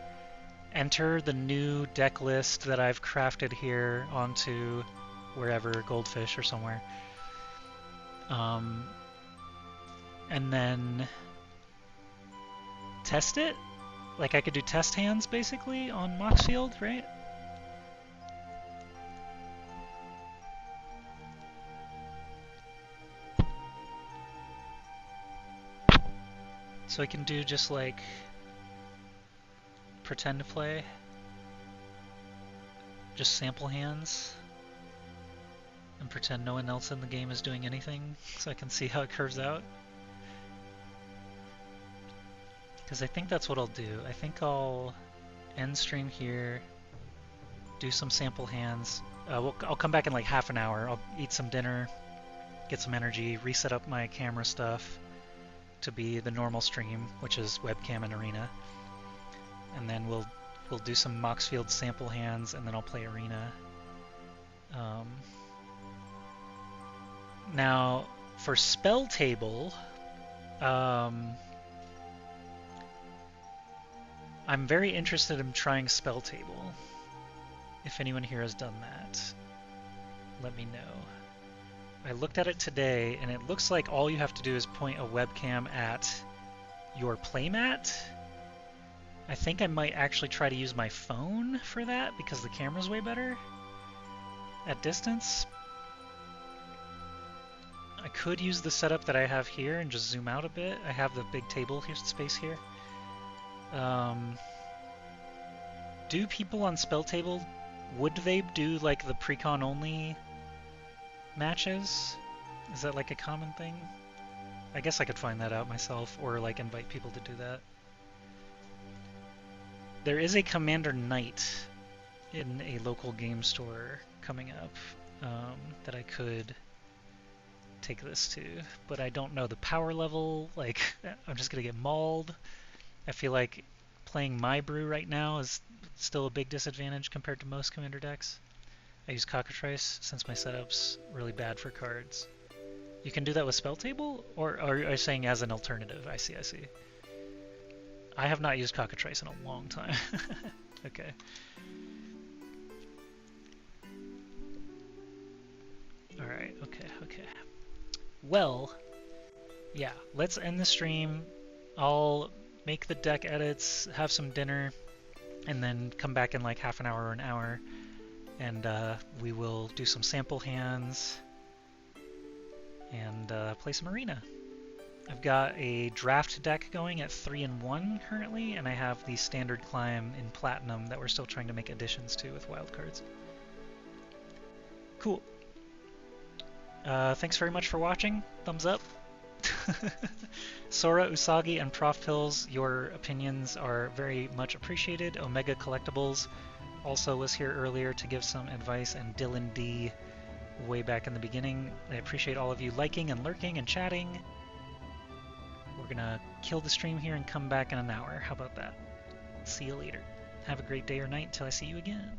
enter the new deck list that I've crafted here onto wherever, Goldfish or somewhere, and then test it? Like I could do test hands basically on Moxfield, right? So I can do just like pretend to play, just sample hands, and pretend no one else in the game is doing anything so I can see how it curves out. Because I think that's what I'll do. I think I'll end stream here, do some sample hands. I'll come back in like half an hour. I'll eat some dinner, get some energy, reset up my camera stuff to be the normal stream, which is webcam and Arena. And then we'll do some Moxfield sample hands, and then I'll play Arena. Now, for Spell Table, I'm very interested in trying Spell Table. If anyone here has done that, let me know. I looked at it today, and it looks like all you have to do is point a webcam at your playmat. I think I might actually try to use my phone for that, because the camera's way better at distance. I could use the setup that I have here and just zoom out a bit. I have the big table here, space here. Do people on Spell Table, would they do like the pre-con only matches? Is that like a common thing? I guess I could find that out myself, or like invite people to do that. There is a Commander Knight in a local game store coming up that I could take this to, but I don't know the power level. Like, I'm just gonna get mauled. I feel like playing My Brew right now is still a big disadvantage compared to most Commander decks. I use Cockatrice since my setup's really bad for cards. You can do that with Spell Table, or are you saying as an alternative? I see, I see. I have not used Cockatrice in a long time. Okay. Alright, okay. Well, yeah, let's end the stream. I'll make the deck edits, have some dinner, and then come back in like half an hour or an hour, and we will do some sample hands and play some Arena. I've got a draft deck going at 3-1 currently, and I have the standard climb in Platinum that we're still trying to make additions to with wildcards. Cool. Thanks very much for watching. Thumbs up. Sora, Usagi, and Prof Pills, your opinions are very much appreciated. Omega Collectibles also was here earlier to give some advice, and Dylan D way back in the beginning. I appreciate all of you liking and lurking and chatting. We're gonna kill the stream here and come back in an hour. How about that? See you later. Have a great day or night until I see you again.